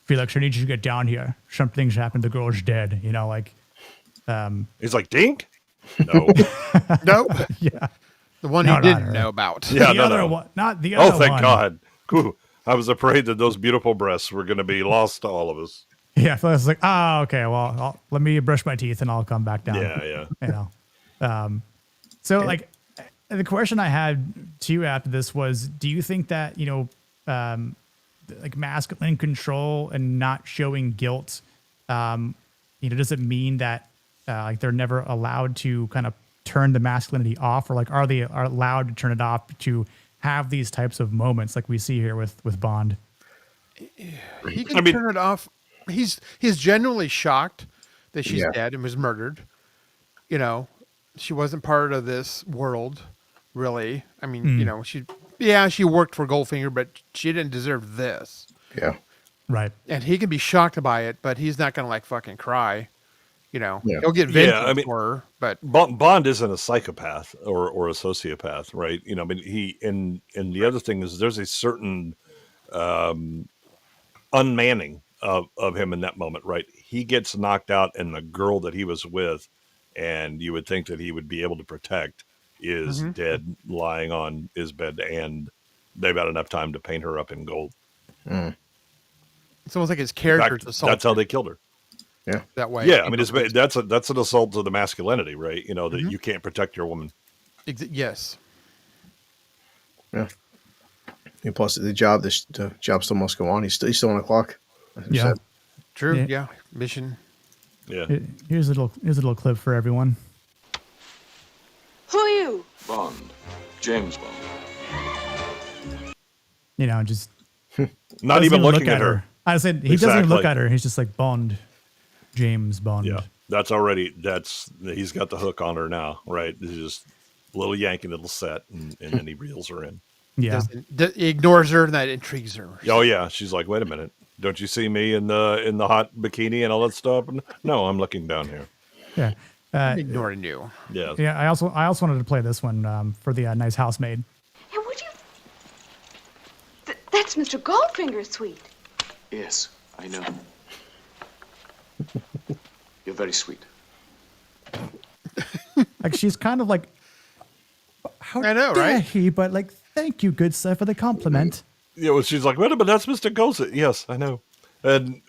Felix, I need you to get down here. Something's happened. The girl's dead. He's like, Dink? No. Nope. Yeah. The one he didn't know about. Yeah, the other one, not the other one. Oh, thank God. Whew. I was afraid that those beautiful breasts were going to be lost to all of us. Yeah, so I was like, okay, well, let me brush my teeth and I'll come back down. Yeah. So like, the question I had to you after this was, do you think that like masculine control and not showing guilt, does it mean that like they're never allowed to kind of turn the masculinity off, or like are allowed to turn it off to have these types of moments like we see here with Bond? He can turn it off. He's genuinely shocked that she's dead and was murdered. She wasn't part of this world, really. I mean, she worked for Goldfinger, but she didn't deserve this. Yeah. Right. And he can be shocked by it, but he's not going to like fucking cry. He'll get vengeance for her, but Bond isn't a psychopath or a sociopath, right? And the other thing is there's a certain unmanning of him in that moment, right? He gets knocked out, and the girl that he was with, and you would think that he would be able to protect, is dead, lying on his bed, and they've got enough time to paint her up in gold. It's almost like his character's assault. That's how they killed her. Yeah, that way. Yeah, I mean, that's an assault to the masculinity, right? That you can't protect your woman. Yes. Yeah. And plus, the job still must go on. He's still on the clock. Yeah. True. Yeah. Mission. Yeah. Here's a little clip for everyone. Who are you? Bond. James Bond. Just not even looking at her. I said he doesn't even look at her. He's just like Bond, James Bond. Yeah, he's got the hook on her now, right? He's just a little yanking, little set, and then he reels her in. Yeah, he ignores her, and that intrigues her. Oh yeah, she's like, wait a minute, don't you see me in the hot bikini and all that stuff? No, I'm looking down here. Yeah, I'm ignoring you. Yeah, yeah. I also wanted to play this one for the nice housemaid. Hey, would you? That's Mr. Goldfinger's suite. Yes, I know. You're very sweet. Like she's kind of like, how I know, dare right? he? But like, thank you, good sir, for the compliment. Yeah, well, she's like, wait a minute, that's Mr. Goldfinger. Yes, I know. And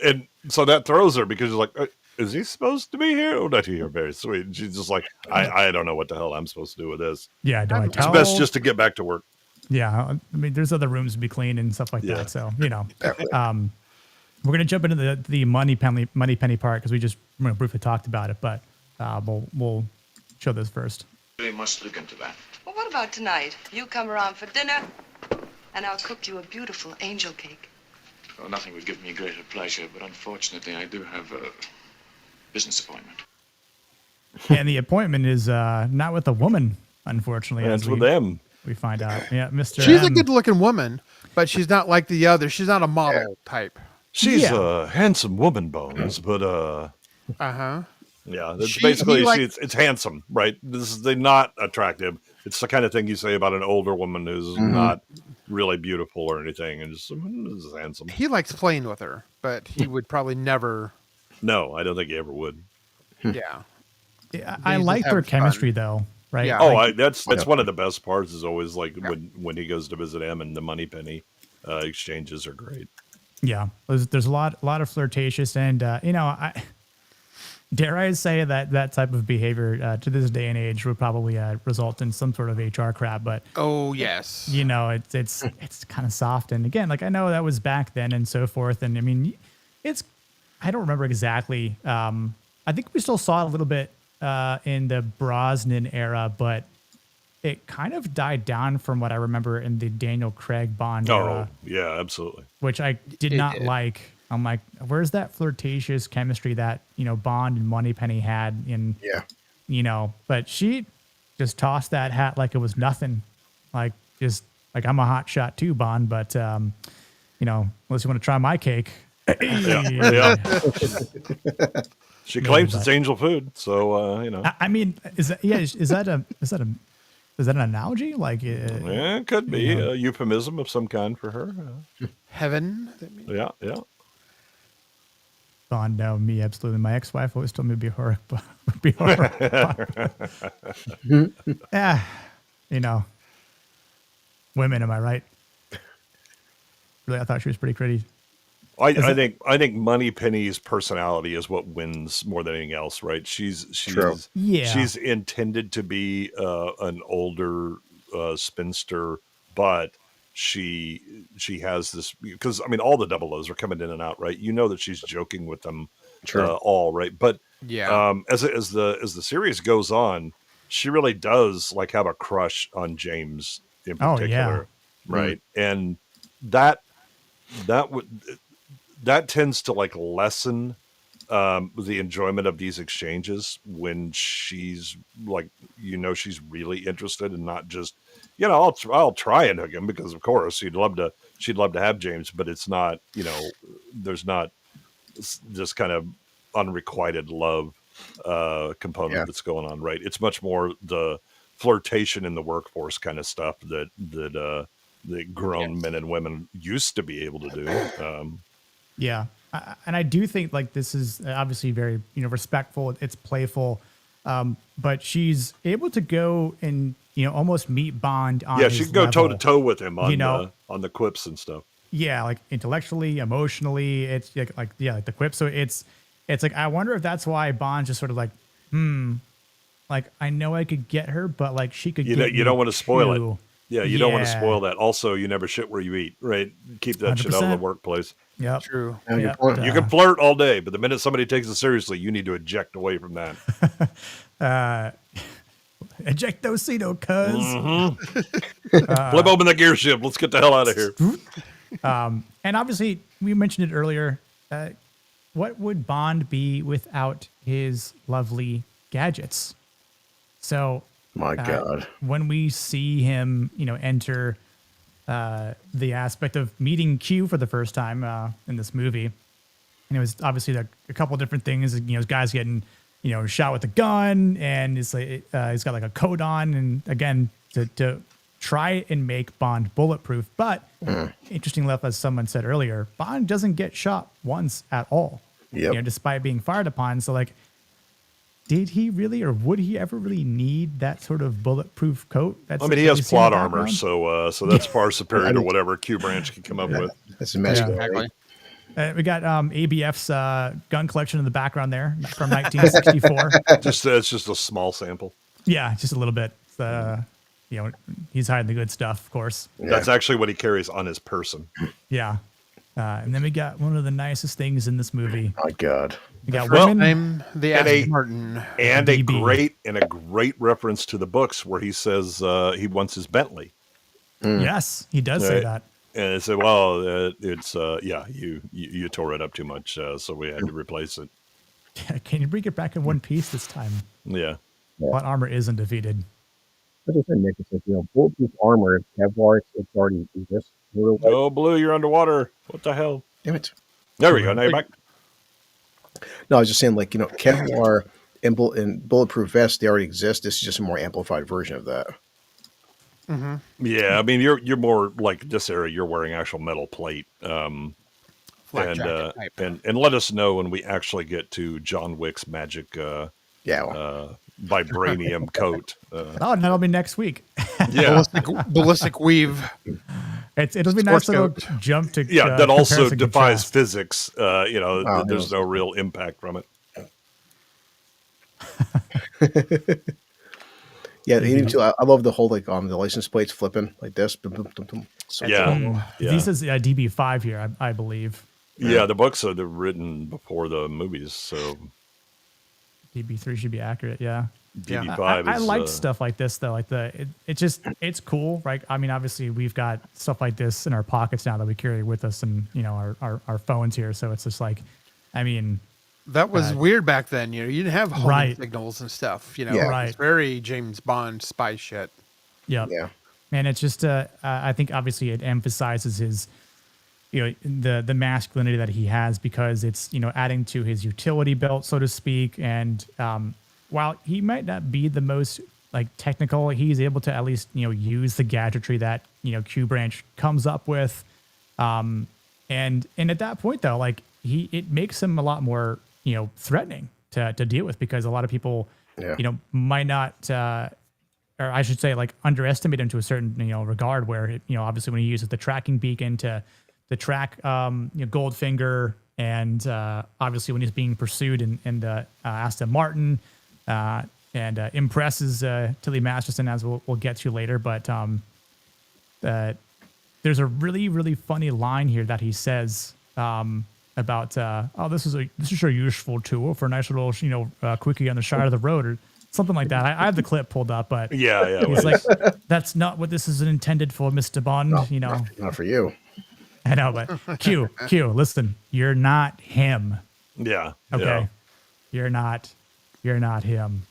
so that throws her because she's like, is he supposed to be here? Oh, not you're very sweet. And she's just like, I don't know what the hell I'm supposed to do with this. Yeah, do I tell? It's best just to get back to work. Yeah, I mean, there's other rooms to be cleaned and stuff like that. So we're gonna jump into the money penny part because we just briefly talked about it, but we'll show this first. We must look into that. Well, what about tonight? You come around for dinner, and I'll cook you a beautiful angel cake. Well, nothing would give me greater pleasure, but unfortunately, I do have a business appointment. And the appointment is not with a woman, unfortunately. It's with them. We find out. Yeah, Mr. She's M. a good-looking woman, but she's not like the other. She's not a model type. She's a handsome woman, Bones, but yeah, that's basically it's handsome, right? They're not attractive. It's the kind of thing you say about an older woman who's not really beautiful or anything, and just this is handsome. He likes playing with her, but he would probably never. No, I don't think he ever would. Yeah. I like their chemistry though, right? Yeah. Oh, that's one of the best parts. Is always like when he goes to visit M, and the moneypenny exchanges are great. Yeah, there's a lot of flirtatious, and dare I say that type of behavior to this day and age would probably result in some sort of HR crap. But oh yes, it's kind of soft, and again, like I know that was back then and so forth, and I mean, I don't remember exactly I think we still saw it a little bit in the Brosnan era, but it kind of died down from what I remember in the Daniel Craig Bond era. Oh, yeah, absolutely. Which I did not like. I'm like, where's that flirtatious chemistry that, Bond and Moneypenny had in, but she just tossed that hat like it was nothing. Like, I'm a hot shot too, Bond, but, unless you want to try my cake. Yeah. She claims it's angel food. So, I mean, is that an analogy? Like, yeah, it could be a euphemism of some kind for her. Heaven. Yeah. Bond, no, me, absolutely. My ex-wife always told me to be horror. Yeah, women, am I right? Really, I thought she was pretty pretty. I think Moneypenny's personality is what wins more than anything else, right? She's intended to be an older spinster, but she has this, because I mean all the double O's are coming in and out, right? That she's joking with them all, right? But as the series goes on, she really does like have a crush on James in particular, right? And that tends to like lessen the enjoyment of these exchanges when she's like, she's really interested and not just, I'll try and hook him because of course she'd love to have James, but it's not, there's not this kind of unrequited love component that's going on, right? It's much more the flirtation in the workforce kind of stuff that grown men and women used to be able to do. Yeah. And I do think like this is obviously very, respectful. It's playful. But she's able to go and, almost meet Bond on his she can go toe to toe with him on the quips and stuff. Yeah. Like intellectually, emotionally, it's like the quips. So it's like, I wonder if that's why Bond's just sort of like, like I know I could get her, but like she could get you don't want to spoil too. it. Yeah, you don't want to spoil that. Also, you never shit where you eat, right? Keep that 100%. Shit out of the workplace. Yep. True. Yep. You can flirt all day, but the minute somebody takes it seriously, you need to eject away from that. Ejectocito, cuz. Flip open the gear shift. Let's get the hell out of here. And obviously, we mentioned it earlier. What would Bond be without his lovely gadgets? So, my God, when we see him, enter the aspect of meeting Q for the first time in this movie, and it was obviously a couple different things. His guy's getting, shot with a gun, and it's like he's got like a coat on, and again to try and make Bond bulletproof. But interesting enough, as someone said earlier, Bond doesn't get shot once at all. Despite being fired upon. So like, did he really, or would he ever really need that sort of bulletproof coat? He has plot armor, so that's far superior to whatever Q Branch can come up with. That's a mess. Exactly. We got ABF's gun collection in the background there from 1964. It's just a small sample. Yeah, just a little bit. He's hiding the good stuff, of course. Yeah. That's actually what he carries on his person. Yeah. And then we got one of the nicest things in this movie. My God. We got women. The Aston Martin. And a great reference to the books where he says he wants his Bentley. Yes, he does say that. And I said, well, it's you tore it up too much, so we had to replace it. Can you bring it back in one piece this time? Yeah. Plot armor is undefeated. As I said, Nick, it's like, bulletproof armor, Kevlar, it's already exists. Oh, Blue, you're underwater. What the hell? Damn it. There we go. Now you're back. No, I was just saying, like, Kevlar and bulletproof vests, they already exist. This is just a more amplified version of that. Mm-hmm. Yeah, I mean, you're more like this area. You're wearing actual metal plate. And let us know when we actually get to John Wick's magic vibranium coat. That'll be next week. Yeah, ballistic weave. It'll be nice to jump to. Yeah, that also defies physics. There's no real impact from it. Yeah, too, I love the whole the license plates flipping like this. So This is DB5 here, I believe. Yeah, the books are written before the movies, so DB3 should be accurate. Yeah. DB5 I liked stuff like this though. Like it's cool, right? I mean, obviously we've got stuff like this in our pockets now that we carry with us, and our phones here. So it's just like, I mean, that was weird back then. You didn't have homing signals and stuff. It's very James Bond spy shit. Yep. Yeah. And it's just, I think obviously it emphasizes his, the masculinity that he has, because it's, adding to his utility belt, so to speak. And while he might not be the most like technical, he's able to at least, use the gadgetry that, Q Branch comes up with. And at that point though, like it makes him a lot more, threatening to deal with, because a lot of people, might not, or I should say, like underestimate him to a certain, regard, where, obviously when he uses the tracking beacon to track, Goldfinger, and obviously when he's being pursued in Aston Martin, and impresses Tilly Masterson, as we'll get to later. But there's a really, really funny line here that he says about, this is a useful tool for a nice little, quickie on the side of the road, or something like that. I have the clip pulled up, but he's like, that's not what this is intended for, Mr. Bond. No, not for you. I know, but Q, listen, you're not him. Yeah. Okay. You're not him.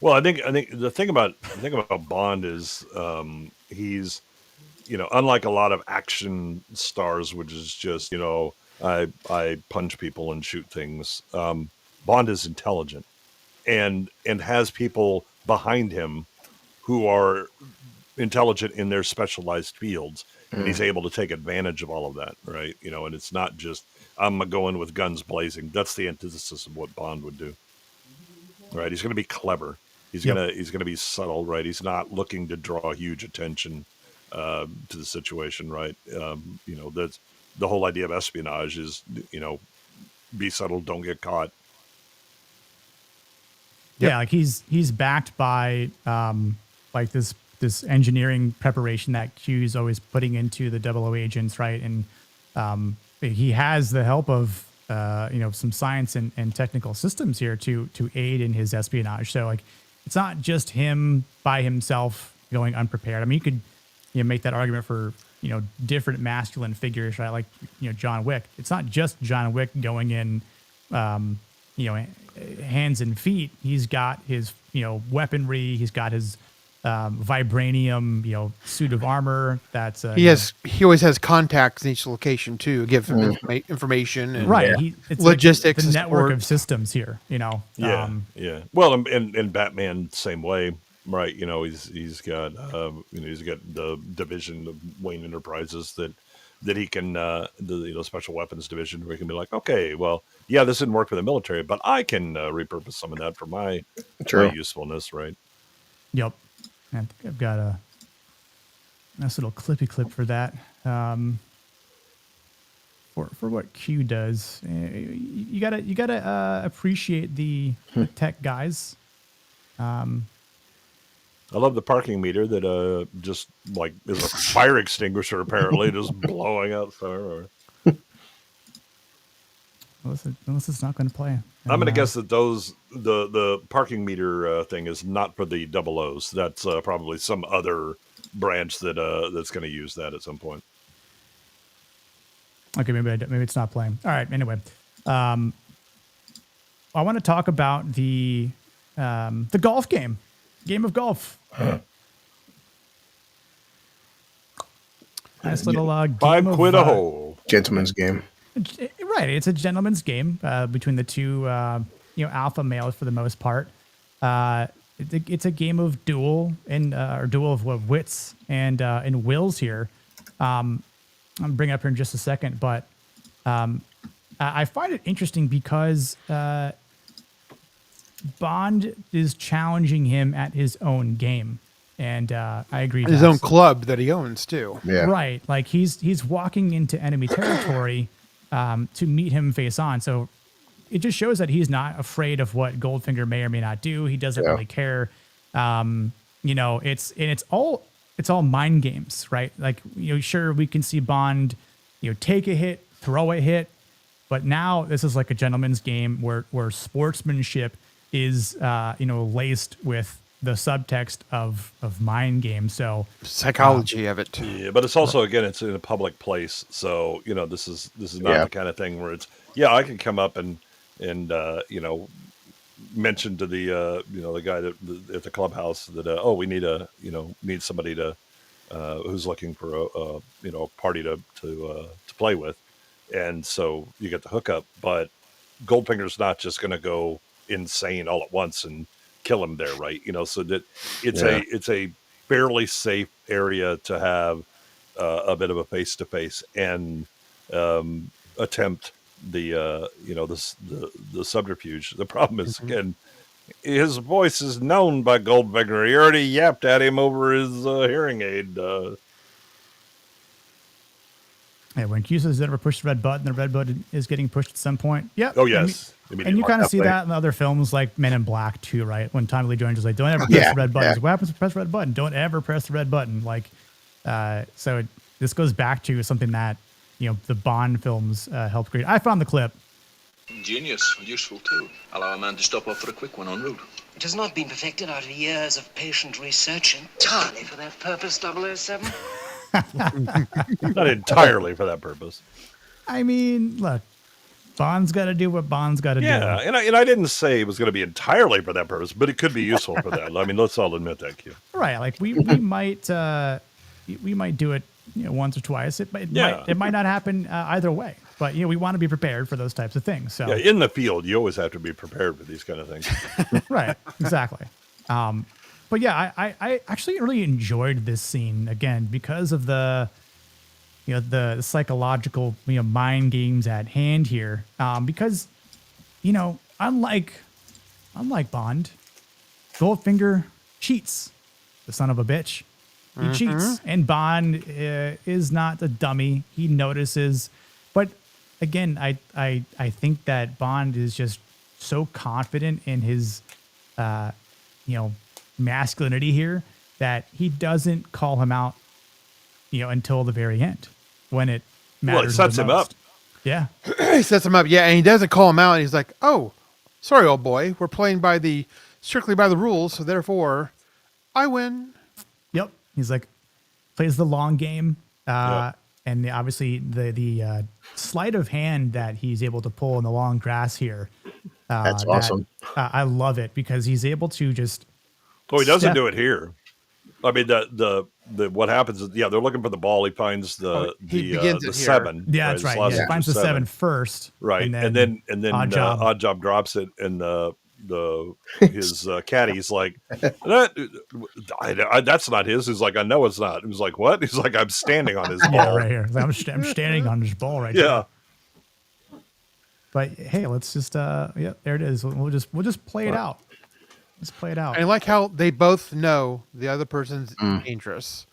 Well, I think the thing about Bond is he's, unlike a lot of action stars, which is just, I punch people and shoot things. Bond is intelligent and has people behind him who are intelligent in their specialized fields. And he's able to take advantage of all of that, right? And it's not just, I'm going with guns blazing. That's the antithesis of what Bond would do, right? He's going to be clever. He's going to be subtle, right? He's not looking to draw huge attention to the situation, right? That's the whole idea of espionage is, be subtle, don't get caught. Yeah, like he's backed by like this engineering preparation that Q's always putting into the 00 agents, right? And he has the help of some science and technical systems here to aid in his espionage. So like it's not just him by himself going unprepared. I mean, you could make that argument for different masculine figures, right? Like John Wick. It's not just John Wick going in hands and feet. He's got his weaponry. He's got his vibranium suit of armor. That's he always has contacts in each location too, give him information and it's logistics, like the network of systems here. Yeah. Well, and Batman same way, right? He's got he's got the division of Wayne Enterprises that he can the special weapons division, where he can be like, okay, well, yeah, this didn't work for the military, but I can repurpose some of that for my usefulness, right? Yep. I think I've got a nice little clippy clip for that. For what Q does, you gotta appreciate the tech guys. I love the parking meter that just like is a fire extinguisher, apparently just blowing out somewhere. Unless it's not going to play. I'm going to guess that the parking meter thing is not for the 00s. That's probably some other branch that's going to use that at some point. Okay, maybe it's not playing. All right. Anyway, I want to talk about the golf game of golf. Nice little game £5 a hole. Gentleman's game. Right, it's a gentleman's game between the two, alpha males for the most part. It's a game of duel of wits and wills here. I'm gonna bring it up here in just a second, but I find it interesting because Bond is challenging him at his own game, and I agree. His own club that he owns too. Yeah, right. Like he's walking into enemy territory. To meet him face on. So it just shows that he's not afraid of what Goldfinger may or may not do. He doesn't really care. It's all mind games, right? Like, sure, we can see Bond, take a hit, throw a hit, but now this is like a gentleman's game where sportsmanship is laced with the subtext of mind games. So psychology of it. Yeah, but it's also again, it's in a public place, so this is not the kind of thing where it's I can come up and mention to the the guy at the clubhouse that we need somebody to who's looking for a party to play with, and so you get the hookup. But Goldfinger's not just going to go insane all at once and kill him there, right? So that it's a fairly safe area to have a bit of a face to face and attempt the subterfuge. The problem is again, his voice is known by Goldfinger. He already yapped at him over his hearing aid. Yeah, when Q says never push the red button is getting pushed at some point. Yep. Oh yes. And you kind of see that in other films like Men in Black too, right? When Tommy Lee Jones is like, "Don't ever press the red button." What happens if you press the red button? Don't ever press the red button. This goes back to something that the Bond films helped create. I found the clip. Ingenious, useful too. Allow a man to stop off for a quick one en route. It has not been perfected out of years of patient research entirely for that purpose, 007. Not entirely for that purpose. I mean, look, Bond's got to do what Bond's got to do. Yeah, and I didn't say it was going to be entirely for that purpose, but it could be useful for that. I mean, let's all admit that, Q. Right, like we might do it once or twice. It might not happen either way. But we want to be prepared for those types of things. So in the field, you always have to be prepared for these kind of things. Right, exactly. But yeah, I actually really enjoyed this scene again because of the the psychological mind games at hand here. Because unlike Bond, Goldfinger cheats. The son of a bitch. He cheats, and Bond is not a dummy. He notices, but again, I think that Bond is just so confident in his masculinity here that he doesn't call him out until the very end when it matters. Well, it sets him up. Yeah. He sets him up, and he doesn't call him out, and he's like, "Oh, sorry, old boy, we're playing strictly by the rules, so therefore I win." Yep. He's like, plays the long game. And obviously the sleight of hand that he's able to pull in the long grass here. That's awesome. I love it because he's able to just. Oh, he doesn't do it here. I mean, the what happens is, they're looking for the ball. He finds the 7. Yeah, that's right. Yeah, he finds the 7 first. Right. And then Odd Job drops it, and his caddy's like, that's not his. He's like, I know it's not. He was like, what? He's like, I'm standing on his ball. Yeah, right here. I'm standing on his ball right here. But hey, let's just there it is. We'll just play it out. Let's play it out. And I like how they both know the other person's dangerous.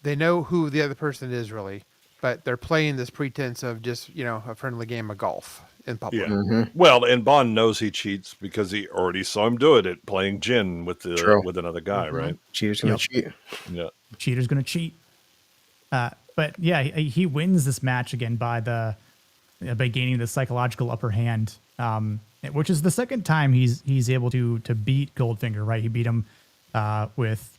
They know who the other person is really, but they're playing this pretense of just a friendly game of golf in public. Yeah. Well, and Bond knows he cheats because he already saw him do it playing gin with another guy, right? Cheater's gonna cheat. Yeah. Cheater's gonna cheat. But yeah, he wins this match again by gaining the psychological upper hand, which is the second time he's able to beat Goldfinger. Right, he beat him with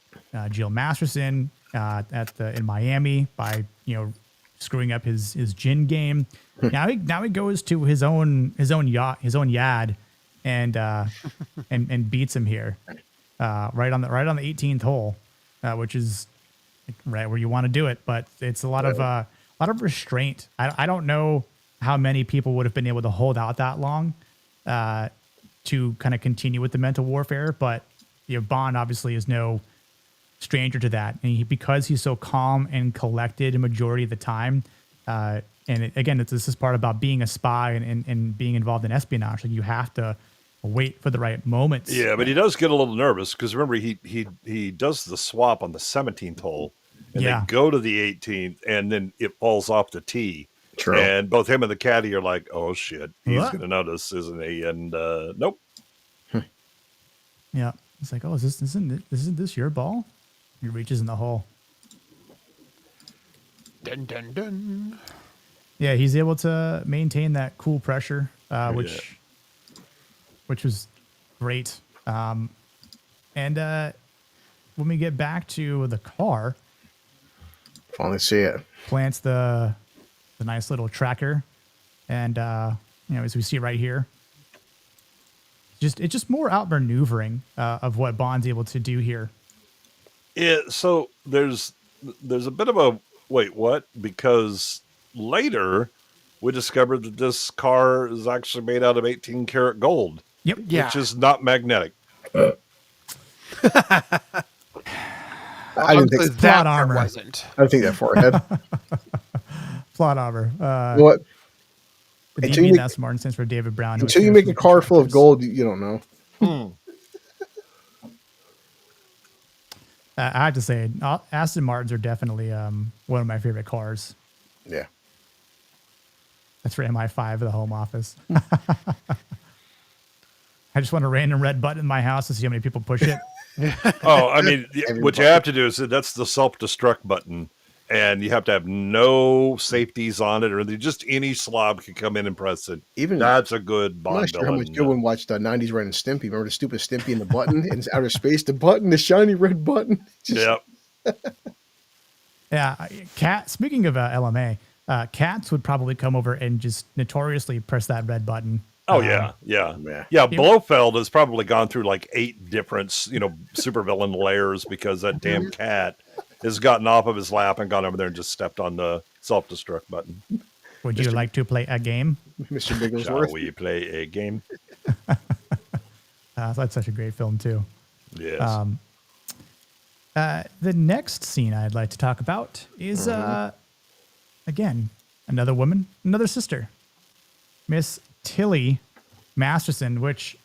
Jill Masterson in Miami by screwing up his gin game. Now he goes to his own yad and beats him here right on the 18th hole, which is right where you want to do it. But it's a lot of restraint. I don't know how many people would have been able to hold out that long to kind of continue with the mental warfare. But Bond obviously is no stranger to that, and because he's so calm and collected a majority of the time. This is part about being a spy and being involved in espionage. Like you have to wait for the right moments. Yeah, but he does get a little nervous because remember he does the swap on the 17th hole, and they go to the 18th, and then it falls off the tee. True. And both him and the caddy are like, "Oh shit, he's going to notice, isn't he?" And nope. Yeah, it's like, "Oh, isn't this your ball?" He reaches in the hole. Dun dun dun. Yeah, he's able to maintain that cool pressure, which was great. And when we get back to the car, finally see it. Plants the nice little tracker, and as we see right here, it's just more outmaneuvering of what Bond's able to do here. Yeah. So there's a bit of a wait, what? Because later we discovered that this car is actually made out of 18 karat gold. Yep. Yeah. Which is not magnetic. I didn't think plot armor wasn't. I think that far ahead. Plot armor. You know what? DBS Martin stands for David Brown. Until you make a car full of gold, you don't know. I have to say, Aston Martins are definitely one of my favorite cars. Yeah. That's for MI5 of the home office. I just want a random red button in my house to see how many people push it. Oh, I mean, what you have to do is that's the self-destruct button, and you have to have no safeties on it, or just any slob can come in and press it. Even that's a good Bond I'm not sure how villain. much good one watched the 90s Ren and Stimpy. Remember the stupid Stimpy and the button in outer space? The button, the shiny red button. Yep. Yeah. Speaking of LMA, cats would probably come over and just notoriously press that red button. Oh yeah. Blofeld has probably gone through like 8 different, supervillain layers because that damn cat has gotten off of his lap and gone over there and just stepped on the self-destruct button. Would you like to play a game, Mr. Bigglesworth? Shall we play a game? That's such a great film too. Yes. The next scene I'd like to talk about is again another woman, another sister, Miss Tilly Masterson, which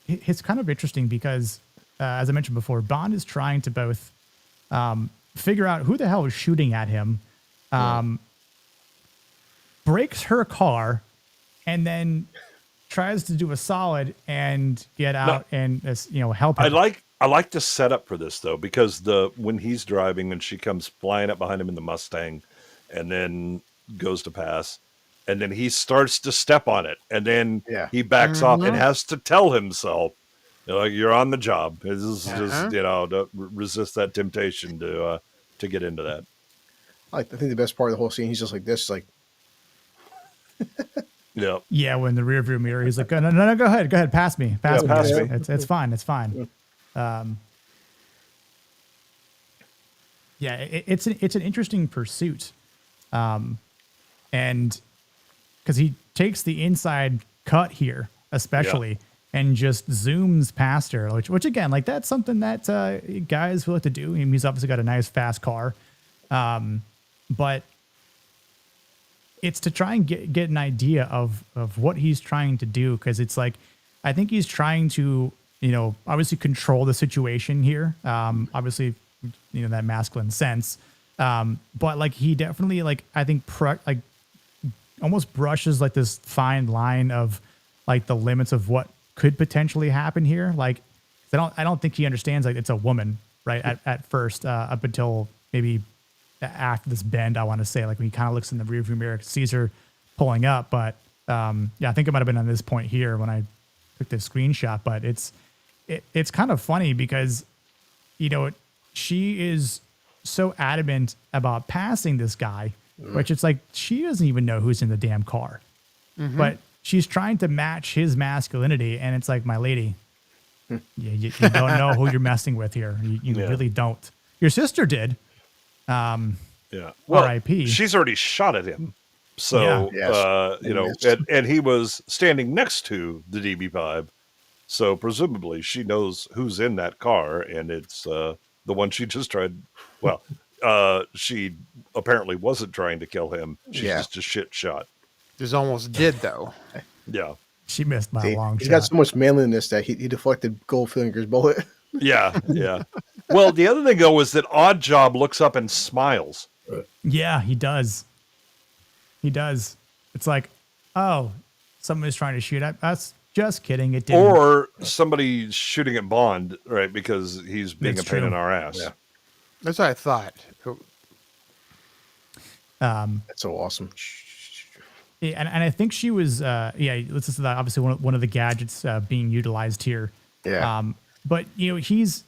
it's kind of interesting because, as I mentioned before, Bond is trying to both figure out who the hell is shooting at him, breaks her car, and then tries to do a solid and get out and help him. I like the setup for this though, because when he's driving and she comes flying up behind him in the Mustang, and then goes to pass. And then he starts to step on it, and then he backs off and has to tell himself, "You're on the job. This is just to resist that temptation to get into that." I think the best part of the whole scene, he's just like this, like, yeah. When the rear view mirror, he's like, "No, go ahead, pass me. It's fine. It's an interesting pursuit, and. Because he takes the inside cut here, especially, and just zooms past her, which again, like that's something that guys will like to do. I mean, he's obviously got a nice fast car, but it's to try and get an idea of what he's trying to do. Because it's like, I think he's trying to, obviously control the situation here. Obviously, that masculine sense, but like he definitely I think almost brushes like this fine line of like the limits of what could potentially happen here. Like, I don't think he understands like it's a woman, right? At first, up until maybe after this bend, I want to say, like when he kind of looks in the rearview mirror, sees her pulling up. But I think it might have been on this point here when I took this screenshot. But it's kind of funny because, she is so adamant about passing this guy. Which it's like she doesn't even know who's in the damn car, but she's trying to match his masculinity, and it's like, my lady, you don't know who you're messing with here. You really don't. Your sister did. Well, R.I.P. She's already shot at him, so and he was standing next to the DB5, so presumably she knows who's in that car, and it's the one she just tried. Well. She apparently wasn't trying to kill him. She's just a shit shot. Just almost did though. Yeah. She missed by a long shot. He's got so much manliness that he deflected Goldfinger's bullet. Yeah. Well, the other thing though is that Oddjob looks up and smiles. Yeah, he does. It's like, oh, somebody's trying to shoot at us. Just kidding. It didn't. Or somebody's shooting at Bond, right? Because he's being a pain in our ass. Yeah. That's what I thought. That's so awesome. And I think she was, this is obviously one of the gadgets being utilized here. Yeah. But he's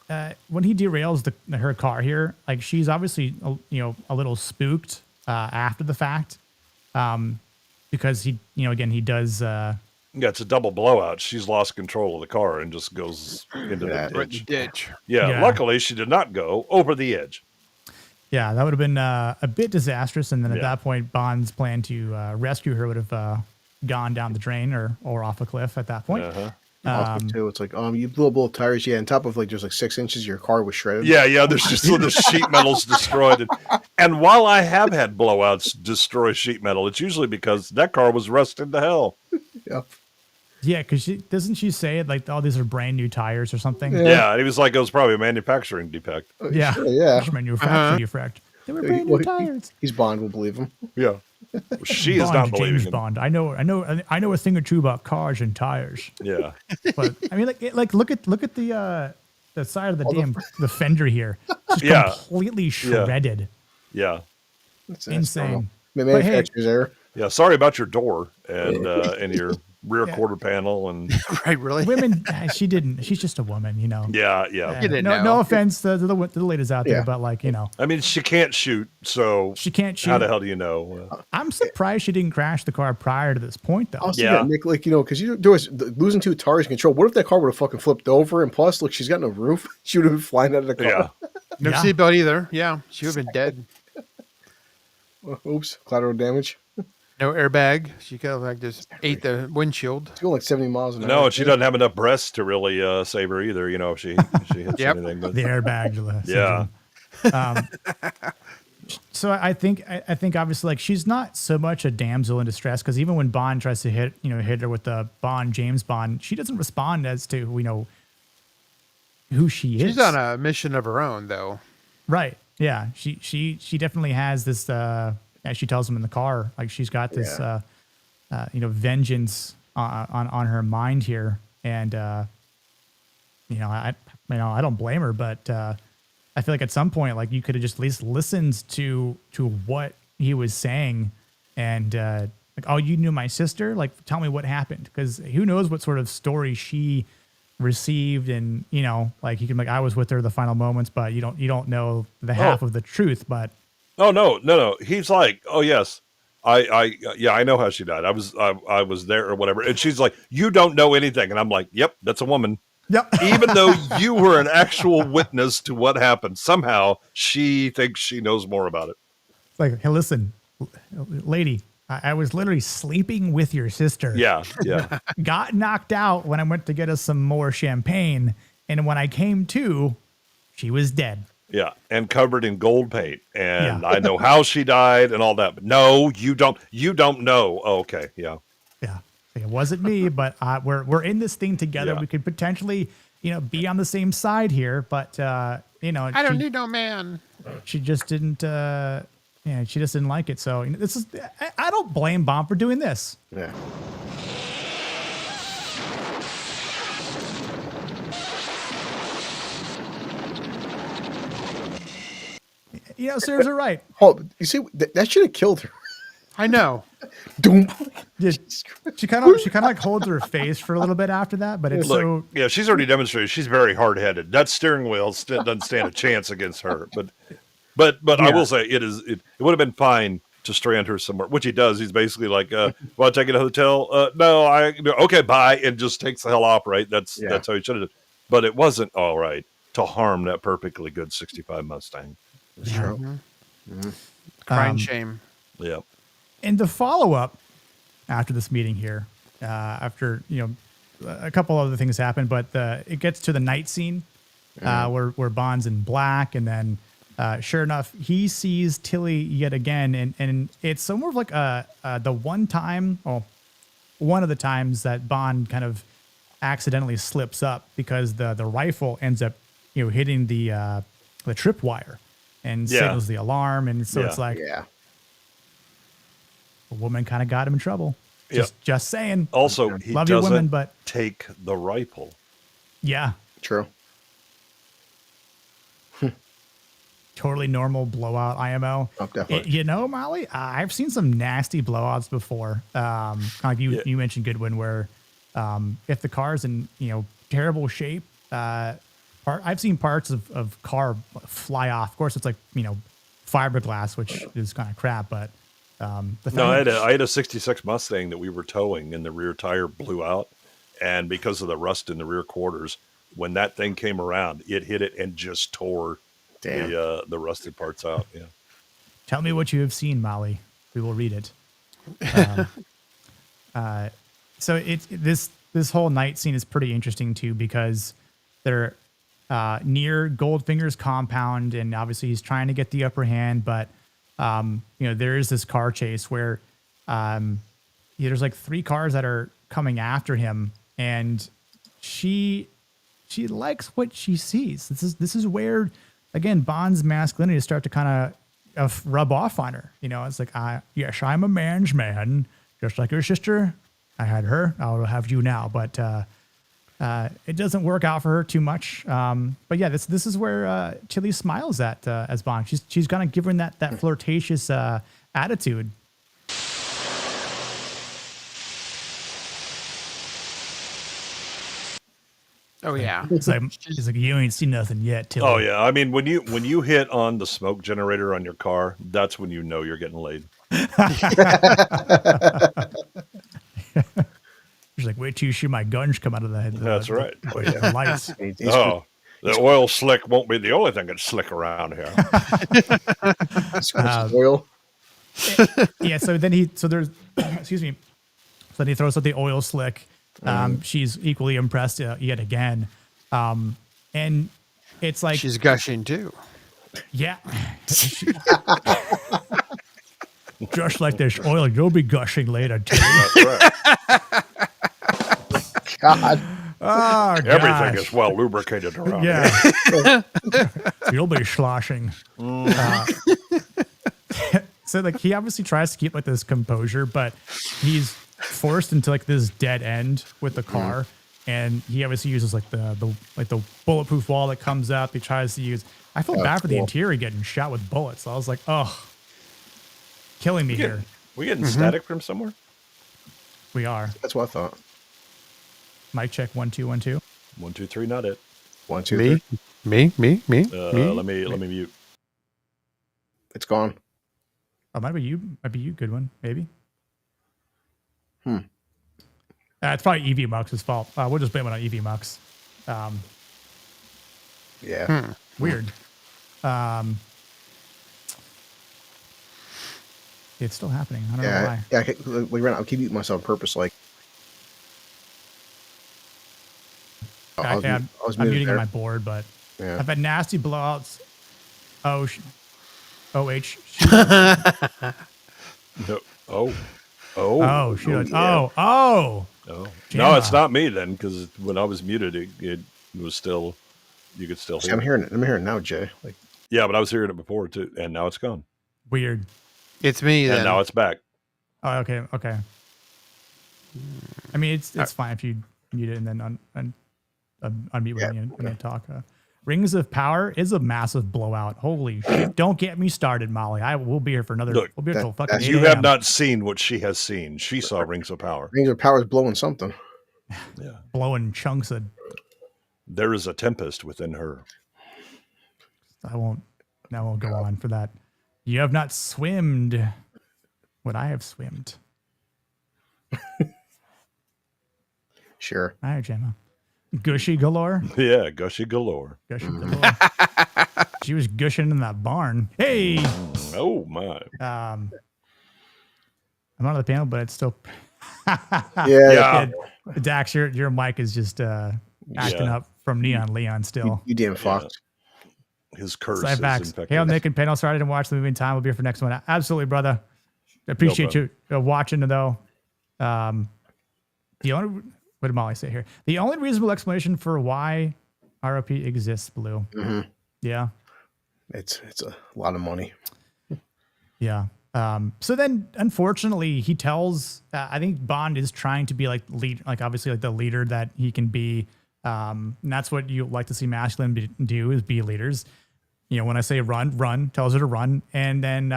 when he derails her car here, like she's obviously a little spooked after the fact, because he does. Yeah, it's a double blowout. She's lost control of the car and just goes into the ditch. Yeah, luckily she did not go over the edge. Yeah, that would have been a bit disastrous. And then at that point, Bond's plan to rescue her would have gone down the drain or off a cliff at that point. Too. It's like, you blew up both tires. Yeah, on top of like just like 6 inches, your car was shredded. Yeah. There's just the sheet metal's destroyed. And while I have had blowouts destroy sheet metal, it's usually because that car was rusted to hell. Yep. Yeah, because doesn't she say it like, oh, these are brand new tires or something? Yeah, and he was like, it was probably a manufacturing defect. Yeah, sure, yeah. Manufacturing defect. They were brand new tires. He's Bond. We'll believe him. Yeah, she is not believing James him. Bond. I know a thing or two about cars and tires. Yeah, but I mean, look at the side of the fender here. It's completely shredded. Yeah, insane. Manufacturer's error. Yeah, sorry about your door and your rear quarter panel and right. Really, women. She didn't. She's just a woman, Yeah. No offense to the ladies out there, but I mean, she can't shoot, so she can't shoot. How the hell do you know? I'm surprised she didn't crash the car prior to this point, though. Nick, because there was losing 2 tires in control. What if that car would have fucking flipped over? And plus, look, she's got no roof. She would have been flying out of the car. Yeah. No seatbelt either. Yeah, she would have been dead. Oops, collateral damage. No airbag. She could have like just ate the windshield. It's going like 70 miles an hour. No, and she doesn't have enough breasts to really save her either. If she hits anything. But, the airbag. Yeah. So I think obviously like she's not so much a damsel in distress, because even when Bond tries to hit her with the James Bond, she doesn't respond as to who she is. She's on a mission of her own, though. Right. Yeah. She definitely has this. As she tells him in the car, like she's got this, vengeance on her mind here, and I don't blame her, but I feel like at some point, like you could have just at least listened to what he was saying, and like, oh, you knew my sister, like tell me what happened, because who knows what sort of story she received, and like you can like I was with her the final moments, but you don't know the half of the truth, but. Oh no. He's like, oh yes, I know how she died. I was there or whatever. And she's like, you don't know anything. And I'm like, yep, that's a woman. Yep. Even though you were an actual witness to what happened, somehow she thinks she knows more about it. It's like, hey, listen, lady, I was literally sleeping with your sister. Yeah. Got knocked out when I went to get us some more champagne, and when I came to, she was dead. Yeah, and covered in gold paint, and I know how she died and all that. But no, you don't. You don't know. Oh, okay, yeah. It wasn't me, but we're in this thing together. We could potentially, be on the same side here, but I don't need no man. She just didn't. She just didn't like it. So this is. I don't blame Bond for doing this. Yeah. Serves her right. Oh, you see, that should have killed her. I know. Yeah, she kind of like holds her face for a little bit after that, but it's yeah, she's already demonstrated she's very hard headed. That steering wheel doesn't stand a chance against her. But I will say it would have been fine to strand her somewhere, which he does. He's basically like, "Want to take you to a hotel? No, okay, bye," and just takes the hell off. Right? That's how he should have done. But it wasn't all right to harm that perfectly good '65 Mustang. Sure. Crying shame. Yeah. And the follow-up after this meeting here, after a couple other things happen, but it gets to the night scene where Bond's in black, and then sure enough, he sees Tilly yet again, and it's somewhere like the one of the times that Bond kind of accidentally slips up, because the rifle ends up hitting the tripwire and signals the alarm, and so it's like a woman kind of got him in trouble. Just saying. Also, he love doesn't you, woman, but take the rifle. Yeah, true. totally normal blowout IMO. Oh, definitely. You know, Molly, I've seen some nasty blowouts before. Like you mentioned Goodwin, where if the car's in terrible shape, I've seen parts of car fly off. Of course, it's like fiberglass, which is kind of crap. But I had a '66 Mustang that we were towing, and the rear tire blew out, and because of the rust in the rear quarters, when that thing came around, it hit it and just tore the rusted parts out. Yeah. Tell me what you have seen, Molly. We will read it. So this whole night scene is pretty interesting too, because they're near Goldfinger's compound, and obviously he's trying to get the upper hand, but there is this car chase where there's like 3 cars that are coming after him, and she likes what she sees. This is where, again, Bond's masculinity start to kind of rub off on her. It's like, yes, I'm a man's man, just like your sister. I had her, I'll have you now. But it doesn't work out for her too much. But yeah, this is where Chili smiles at as Bond. She's gonna give him that flirtatious attitude. Oh yeah. He's like, you ain't seen nothing yet, Tilly. Oh yeah. I mean, when you hit on the smoke generator on your car, that's when you know you're getting laid. She's like, wait till you see my guns come out of the head. That's right. The lights. The oil slick won't be the only thing that's slick around here. Oil. Yeah. So there's, excuse me. So then he throws out the oil slick. She's equally impressed yet again. And it's like, she's gushing too. Yeah. Just like this oil, you'll be gushing later too. That's right. God. Oh, everything is well lubricated around here. You'll be sloshing. So like he obviously tries to keep like this composure, but he's forced into like this dead end with the car, and he obviously uses like the bulletproof wall that comes up. He tries to use. I feel bad for the interior getting shot with bullets. So I was like, oh, killing me here. We getting static from somewhere? We are. That's what I thought. Mic check 1 2 1 2. 1 2 3. Not it. 1 2 3. Me. Let me mute. It's gone. Oh, might be you. Good one. Maybe. It's probably EV Mux's fault. We'll just blame it on EV Mux. Yeah. Weird. It's still happening. I don't know why. Yeah, I'll keep muting myself on purpose. Like, I'm muting on my board, but I've had nasty blowouts. No, it's not me then, because when I was muted, it was still, you could still hear. I'm hearing it now, Jay. Like, yeah, but I was hearing it before too, and now it's gone. Weird. It's me then. And now it's back. Oh, okay. I mean, it's fine if you mute it and then unmute when you talk. Rings of Power is a massive blowout. Holy shit. Don't get me started, Molly. We'll be here for another. We'll be here till fucking 8 You a.m. have not seen what she has seen. She saw Rings of Power. Rings of Power is blowing something. Yeah. Blowing chunks of. There is a tempest within her. I won't go on for that. You have not swimmed what I have swimmed. Sure. All right, Gemma. Gushy galore? Yeah, gushy galore. Gushy galore. She was gushing in that barn. Hey! Oh, my. I'm on the panel, but it's still... Yeah. Dax, your mic is just acting up from Neon Leon still. You damn fucked. His curse is infected. Hail, Nick and Penn. I'll start and watch the movie in time. We'll be here for next one. Absolutely, brother. I appreciate you watching, though. What did Molly say here? The only reasonable explanation for why ROP exists, Blue. Mm-hmm. Yeah. It's a lot of money. Yeah. So then, unfortunately, he tells. I think Bond is trying to be like obviously like the leader that he can be. And that's what you like to see masculine do, is be leaders. when I say run, tells her to run. And then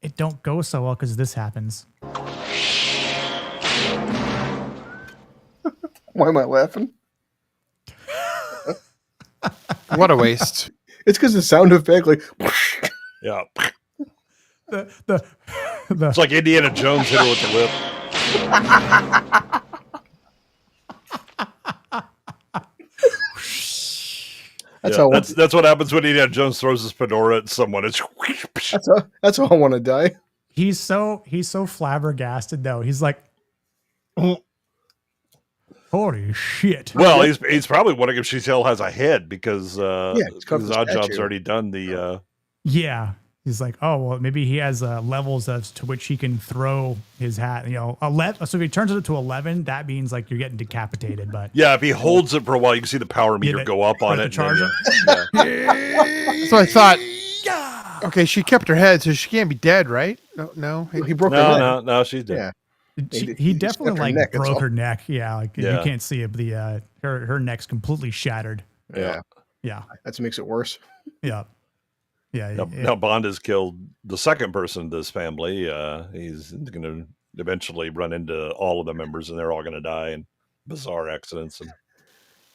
it don't go so well because this happens. Why am I laughing? What a waste. It's because the sound effect, like, Yeah. It's like Indiana Jones hit her with the whip. That's what happens when Indiana Jones throws his fedora at someone. It's that's how I want to die. He's so flabbergasted though. He's like, holy shit. Well, he's probably wondering if she still has a head because Oddjob's already done the. He's like, oh well, maybe he has levels as to which he can throw his hat. 11. So if he turns it to 11, that means like you're getting decapitated. But if he holds it for a while, you can see the power meter go up on it. Charge him. So I thought, okay, she kept her head, so she can't be dead, right? No, he broke her neck. No, she's dead. Yeah. He definitely broke her neck. Yeah, you can't see it. But her neck's completely shattered. Yeah. That makes it worse. Yeah. Now Bond has killed the second person in this family. He's going to eventually run into all of the members, and they're all going to die in bizarre accidents. And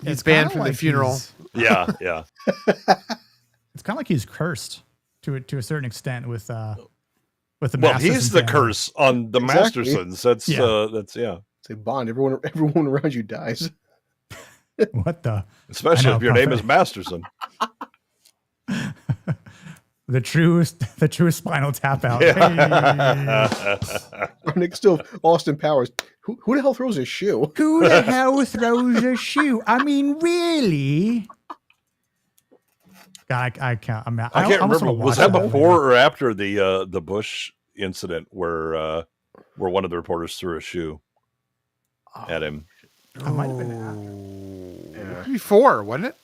he's banned from the funeral. Yeah. It's kind of like he's cursed to a certain extent with the. Well, he's the curse on the Mastersons. That's Say Bond. Everyone around you dies. What the? Especially if your name is Masterson. The truest Spinal Tap out. Yeah. Nick still Austin Powers. Who the hell throws a shoe? Who the hell throws a shoe? I mean, really? God, I can't. I can't remember. Was that before or after the Bush incident where one of the reporters threw a shoe at him? I might have been before, wasn't it?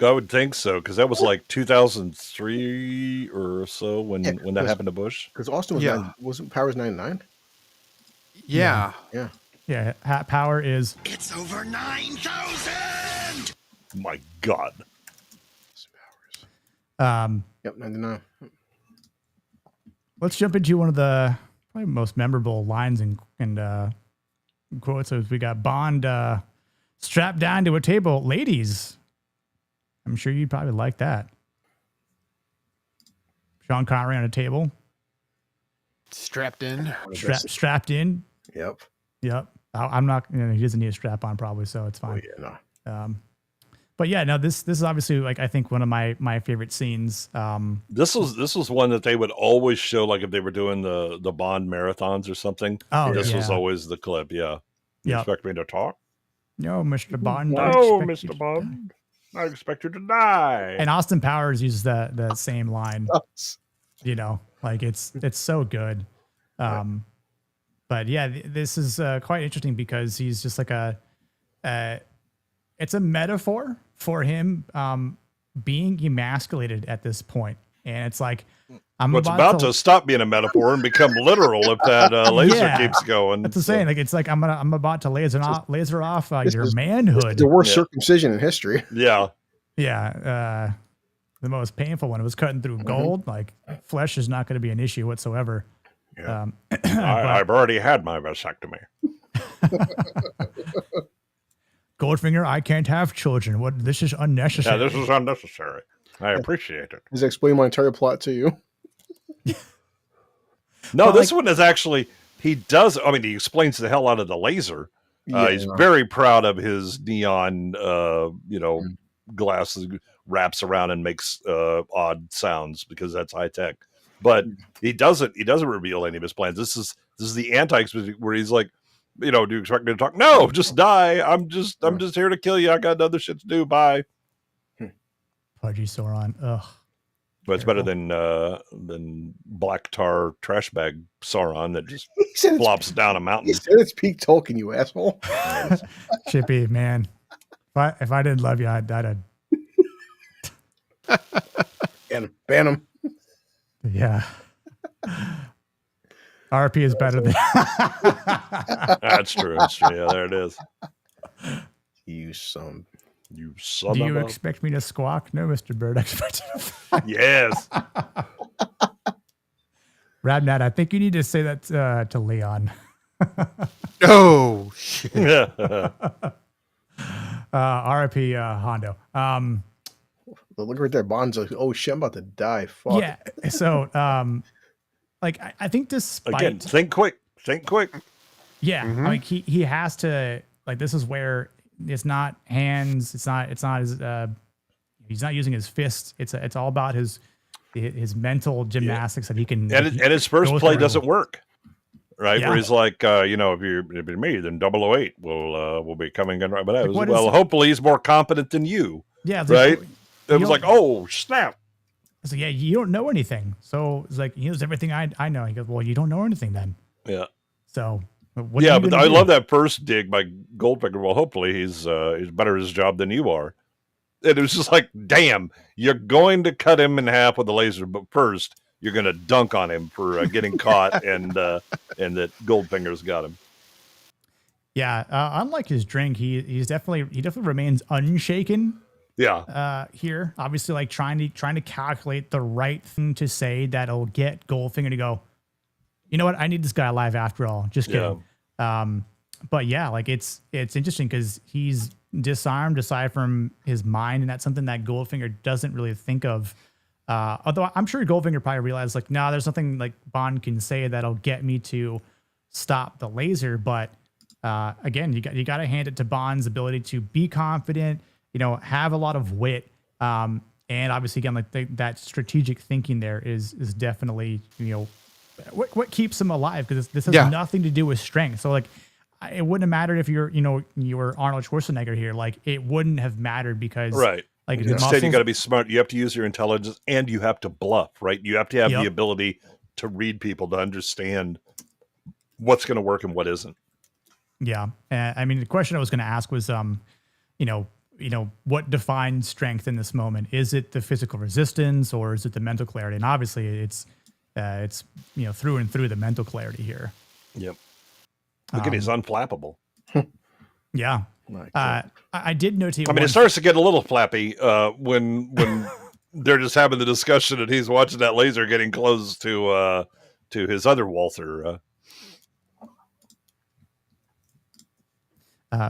I would think so, because that was like 2003 or so when that happened to Bush. Because Austin wasn't Powers 99? Yeah. Power is. It's over 9,000. My God. Yep, 99. Let's jump into one of the probably most memorable lines and quotes. So we got Bond strapped down to a table. Ladies, I'm sure you'd probably like that. Sean Connery on a table. Strapped in. Strapped in. Yep. I'm not, he doesn't need a strap on probably, so it's fine. But yeah, no, this is obviously like I think one of my favorite scenes. This was one that they would always show, like if they were doing the Bond marathons or something. Oh, this was always the clip. Yeah. You expect me to talk? No, Mr. Bond. No, Mr. Bond. I expect you to die. And Austin Powers used the same line. Like it's so good. But yeah, this is quite interesting because he's just like it's a metaphor for him being emasculated at this point. And it's like, I'm about to stop being a metaphor and become literal if that laser keeps going. That's the saying. Like it's like I'm about to laser off your manhood. The worst circumcision in history. Yeah. Yeah. The most painful one. It was cutting through gold. Like flesh is not going to be an issue whatsoever. Yeah. I've already had my vasectomy. Goldfinger, I can't have children. This is unnecessary. Yeah, this is unnecessary. I appreciate it. Does that explain my entire plot to you? No, this one is actually, he explains the hell out of the laser. He's very proud of his neon, glasses, wraps around and makes odd sounds because that's high tech. But he doesn't reveal any of his plans. This is the anti where he's like, do you expect me to talk? No, just die. I'm just here to kill you. I got other shit to do. Bye. Pudgy Sauron. Ugh. But it's better than black tar trash bag Sauron that just flops down a mountain. He said it's peak Tolkien, you asshole. Chippy, man. If I didn't love you, I'd ban him. Yeah. RP is better than. That's true. Yeah, there it is. You some You son Do of you a... expect me to squawk? No, Mr. Bird, I expect you to fight. Yes. Radnat, I think you need to say that to Leon. Oh, shit. RIP Hondo. Look right there. Bond's like, oh shit, I'm about to die. Fuck. Yeah. So, like, I think despite... Again, think quick. Yeah. Mm-hmm. I mean, he has to, like, this is where it's not hands. It's not his, he's not using his fists. It's all about his mental gymnastics that he can... And his first play doesn't work. Right, Yeah. where he's like, if you're me, then 008 will be coming in right. But Like, hopefully he's more competent than you. Yeah, right. Like, it was like, oh snap. So yeah, you don't know anything. So it's like, he knows everything I know. He goes, well, you don't know anything then. Yeah. So but I love that first dig by Goldfinger. Well, hopefully he's better at his job than you are. And it was just like, damn, you're going to cut him in half with a laser, but first you're going to dunk on him for getting caught, and that Goldfinger's got him. Yeah, unlike his drink, he definitely remains unshaken. Yeah. Here, obviously, like trying to calculate the right thing to say that'll get Goldfinger to go, you know what, I need this guy alive after all. Just kidding. Yeah. But yeah, like it's interesting because he's disarmed aside from his mind, and that's something that Goldfinger doesn't really think of. Although I'm sure Goldfinger probably realized, like, no, there's nothing like Bond can say that'll get me to stop the laser. But again, you got to hand it to Bond's ability to be confident, have a lot of wit, and obviously again, like that strategic thinking there is definitely what keeps him alive, because this has nothing to do with strength. So like, it wouldn't have mattered if you were Arnold Schwarzenegger here. Like, it wouldn't have mattered because right. Like, instead, you got to be smart. You have to use your intelligence, and you have to bluff, right? You have to have the ability to read people, to understand what's going to work and what isn't. Yeah. I mean, the question I was going to ask was, what defines strength in this moment? Is it the physical resistance, or is it the mental clarity? And obviously it's through and through the mental clarity here. Yep. Look at he's unflappable. Yeah. I did notate. I mean, it starts to get a little flappy when they're just having the discussion and he's watching that laser getting close to his other Walther.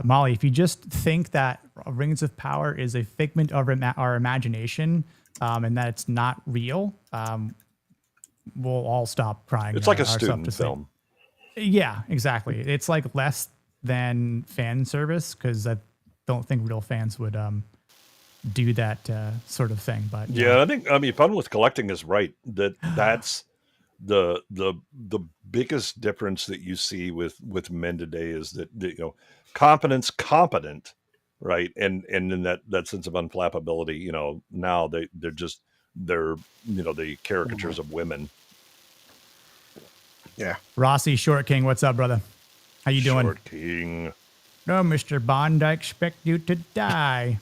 Molly, if you just think that Rings of Power is a figment of our imagination, and that it's not real, we'll all stop crying. It's like a student film. Yeah, exactly. It's like less than fan service, because I don't think real fans would do that sort of thing. But yeah, I mean, Fun with Collecting is right. That's the biggest difference that you see with men today is that competence, competent, right, and in that sense of unflappability. Now they're the caricatures of women. Yeah. Rossi, Short King, what's up, brother? How you doing? Short King. No, Mr. Bond, I expect you to die.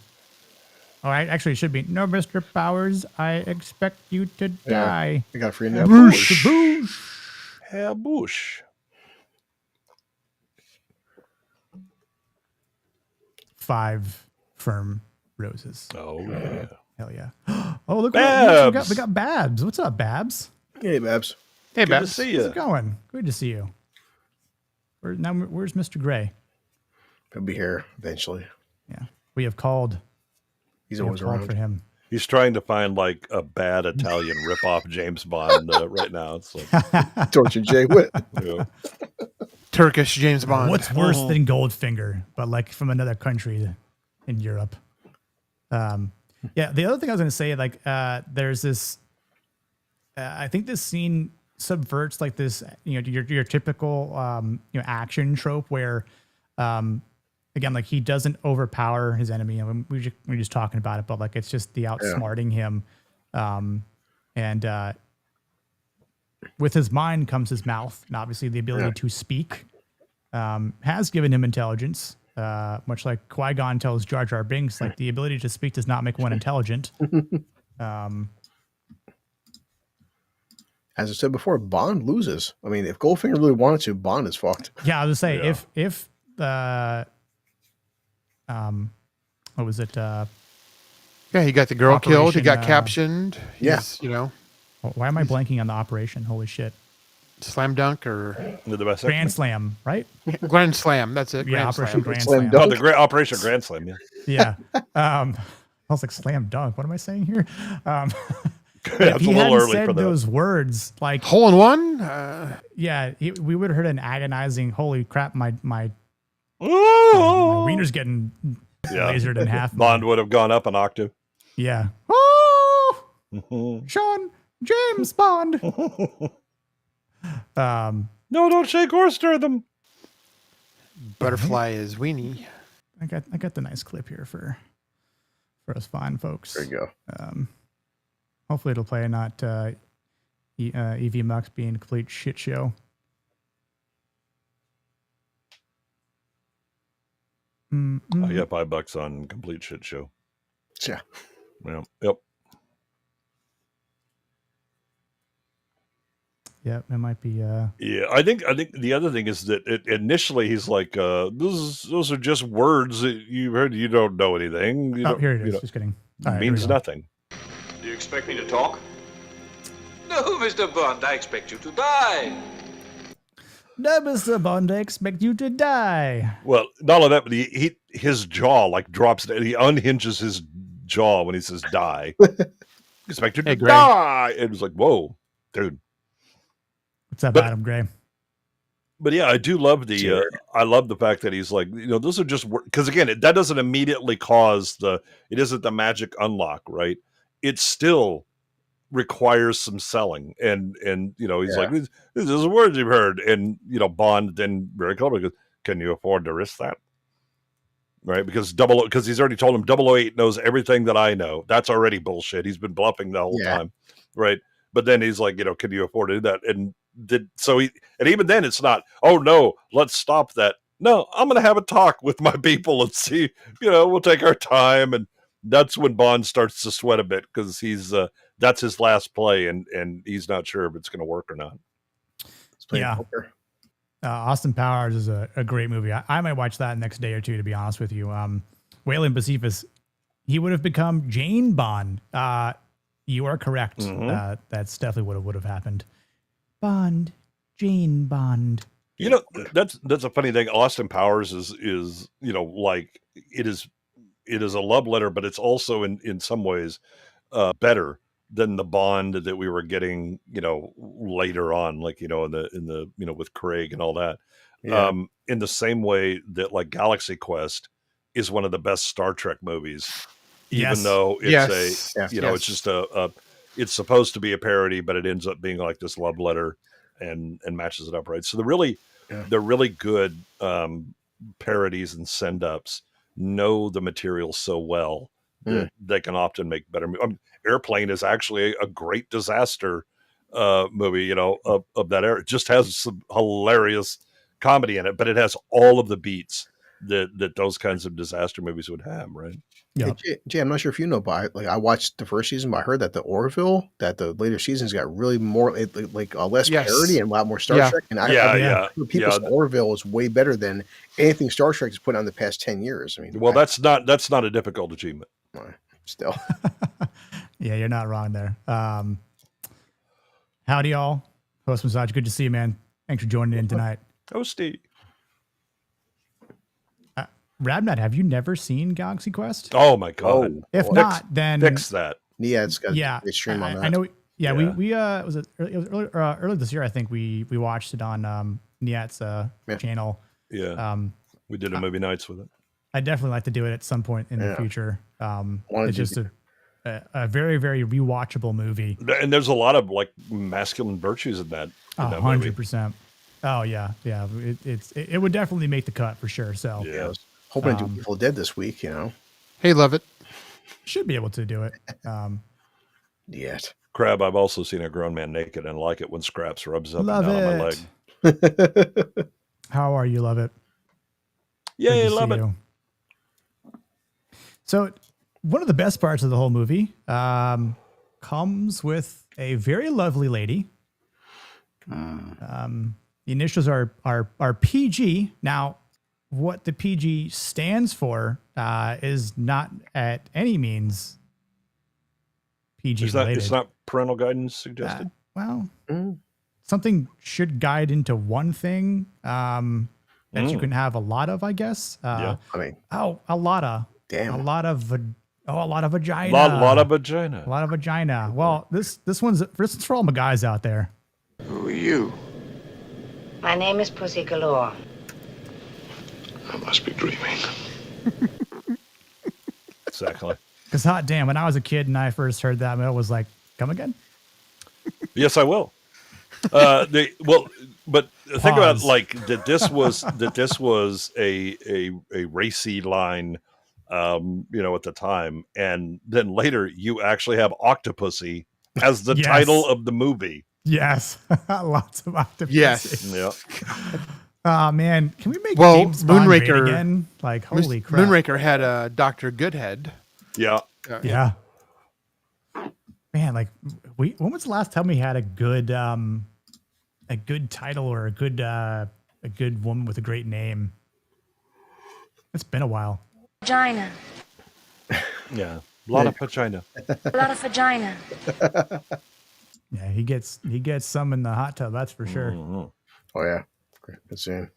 All right, actually, it should be, no, Mr. Powers, I expect you to die. I got free now. Boosh, boosh. Herr Bush. 5 firm roses. Oh, yeah. Hell yeah. Oh, look, we got Babs. What's up, Babs? Hey, Babs. Hey, Good Babs. to see you. How's it going? Good to see you. Where's Mr. Gray? He'll be here eventually. Yeah. We have called. He's always around for him. He's trying to find like a bad Italian ripoff James Bond right now. It's like Torture Jay Witt. Yeah. Turkish James Bond. What's worse than Goldfinger, but like from another country in Europe? Yeah. The other thing I was going to say, like, there's this. I think this scene subverts like this, your typical action trope where, again, like, he doesn't overpower his enemy. I mean, we're just talking about it, but like, it's just the outsmarting him, and with his mind comes his mouth, and obviously the ability to speak has given him intelligence. Much like Qui-Gon tells Jar Jar Binks, like, the ability to speak does not make one intelligent. As I said before, Bond loses. I mean, if Goldfinger really wanted to, Bond is fucked. Yeah, I was gonna say, if what was it? Yeah, he got the girl killed. He got captioned. Yes, you know. Why am I blanking on the operation? Holy shit! Slam dunk or Grand Slam, right? Grand Slam. That's it. Yeah, Operation Grand Slam. Oh, the Operation Grand Slam. Yeah. Yeah. I was like slam dunk. What am I saying here? It's if he hadn't said those words, like hole in one. We would have heard an agonizing. Holy crap! My wiener's getting lasered in half. Bond would have gone up an octave. Yeah. Oh, Sean James Bond. No, don't shake or stir them. Butterfly is weenie. I got the nice clip here for us fine folks. There you go. Hopefully it'll play, not EV Mux being a complete shit show. Oh, yeah, $5 on complete shit show. Yeah. Yeah. Yep. Yeah, it might be. Yeah, I think the other thing is that initially he's like, "Those are just words that you heard. You don't know anything." Here it is. Just kidding. It means nothing. Do you expect me to talk? No, Mr. Bond. I expect you to die. No, Mr. Bond, I expect you to die. Well, not only that, but his jaw like drops. He unhinges his jaw when he says "die." Expect you to die. It was like, whoa, dude. What's up, Adam Gray? But yeah, I do love I love the fact that he's like, those are just because again, that doesn't immediately cause it isn't the magic unlock, right? It still requires some selling, and he's like, this is words you've heard, and Bond then very cleverly goes, can you afford to risk that? Right, because he's already told him 008 knows everything that I know. That's already bullshit. He's been bluffing the whole time, right? But then he's like, can you afford to do that? And even then it's not, oh no, let's stop that. No, I'm going to have a talk with my people and see, we'll take our time. And that's when Bond starts to sweat a bit because that's his last play and he's not sure if it's going to work or not. Yeah. Austin Powers is a great movie. I might watch that next day or two, to be honest with you. Waylon Pacephus, he would have become Jane Bond. You are correct. Mm-hmm. That's definitely what would have happened. Bond, Jane Bond. That's a funny thing. Austin Powers is like it is a love letter, but it's also in some ways better than the Bond that we were getting later on, like in the with Craig and all that. Yeah. In the same way that like Galaxy Quest is one of the best Star Trek movies, even though it's it's just it's supposed to be a parody, but it ends up being like this love letter and matches it up right. So the really good parodies and send ups know the material so well that they can often make better. Airplane is actually a great disaster movie, of that era. It just has some hilarious comedy in it, but it has all of the beats that those kinds of disaster movies would have, right? Yeah, Jay, I'm not sure if you know, but I watched the first season, but I heard that the Orville, that the later seasons got really more less parody and a lot more Star Trek. And people say Orville is way better than anything Star Trek has put on the past 10 years. I mean, well, that's not a difficult achievement. Still, yeah, you're not wrong there. Howdy, y'all. Host Massage, good to see you, man. Thanks for joining in tonight. Hosty. Rabnat, have you never seen Galaxy Quest? Oh my god! If not, then fix that. Yeah, it's got a stream on that. I know. Yeah, we was it early this year? I think we watched it on Niat's channel. Yeah, we did a movie nights with it. I'd definitely like to do it at some point in the future. It's just a very, very rewatchable movie. And there's a lot of like masculine virtues in that. 100%. Oh yeah. It would definitely make the cut for sure. So yeah. Hoping to do Evil Dead this week, Hey, love it. Should be able to do it. Yet. Crab, I've also seen a grown man naked and like it when Scraps rubs up love and down it. on my leg. How are you? Love it. Yay, love it. You. So one of the best parts of the whole movie comes with a very lovely lady. The initials are PG. Now, what the PG stands for is not at any means PG related. It's not parental guidance suggested. Something should guide into one thing that you can have a lot of, I guess. I mean, a lot of. Damn. A lot of vagina. A lot of vagina. A lot of vagina. Well, this one's for all my guys out there. Who are you? My name is Pussy Galore. I must be dreaming. Exactly. Because hot damn, when I was a kid and I first heard that, I was like, come again? Yes, I will. But think about like that. This was a racy line, at the time, and then later you actually have Octopussy as the title of the movie. Yes, lots of Octopussy. Yes. Yeah. Oh man, can we make James Bond Moonraker again? Like holy crap! Moonraker had a Dr. Goodhead. Yeah. Yeah. Man, like when was the last time we had a good title or a good woman with a great name? It's been a while. Vagina. Yeah. A lot of vagina. A lot of vagina. Yeah, he gets some in the hot tub, that's for sure. Mm-hmm. Oh yeah. Great. Good scene.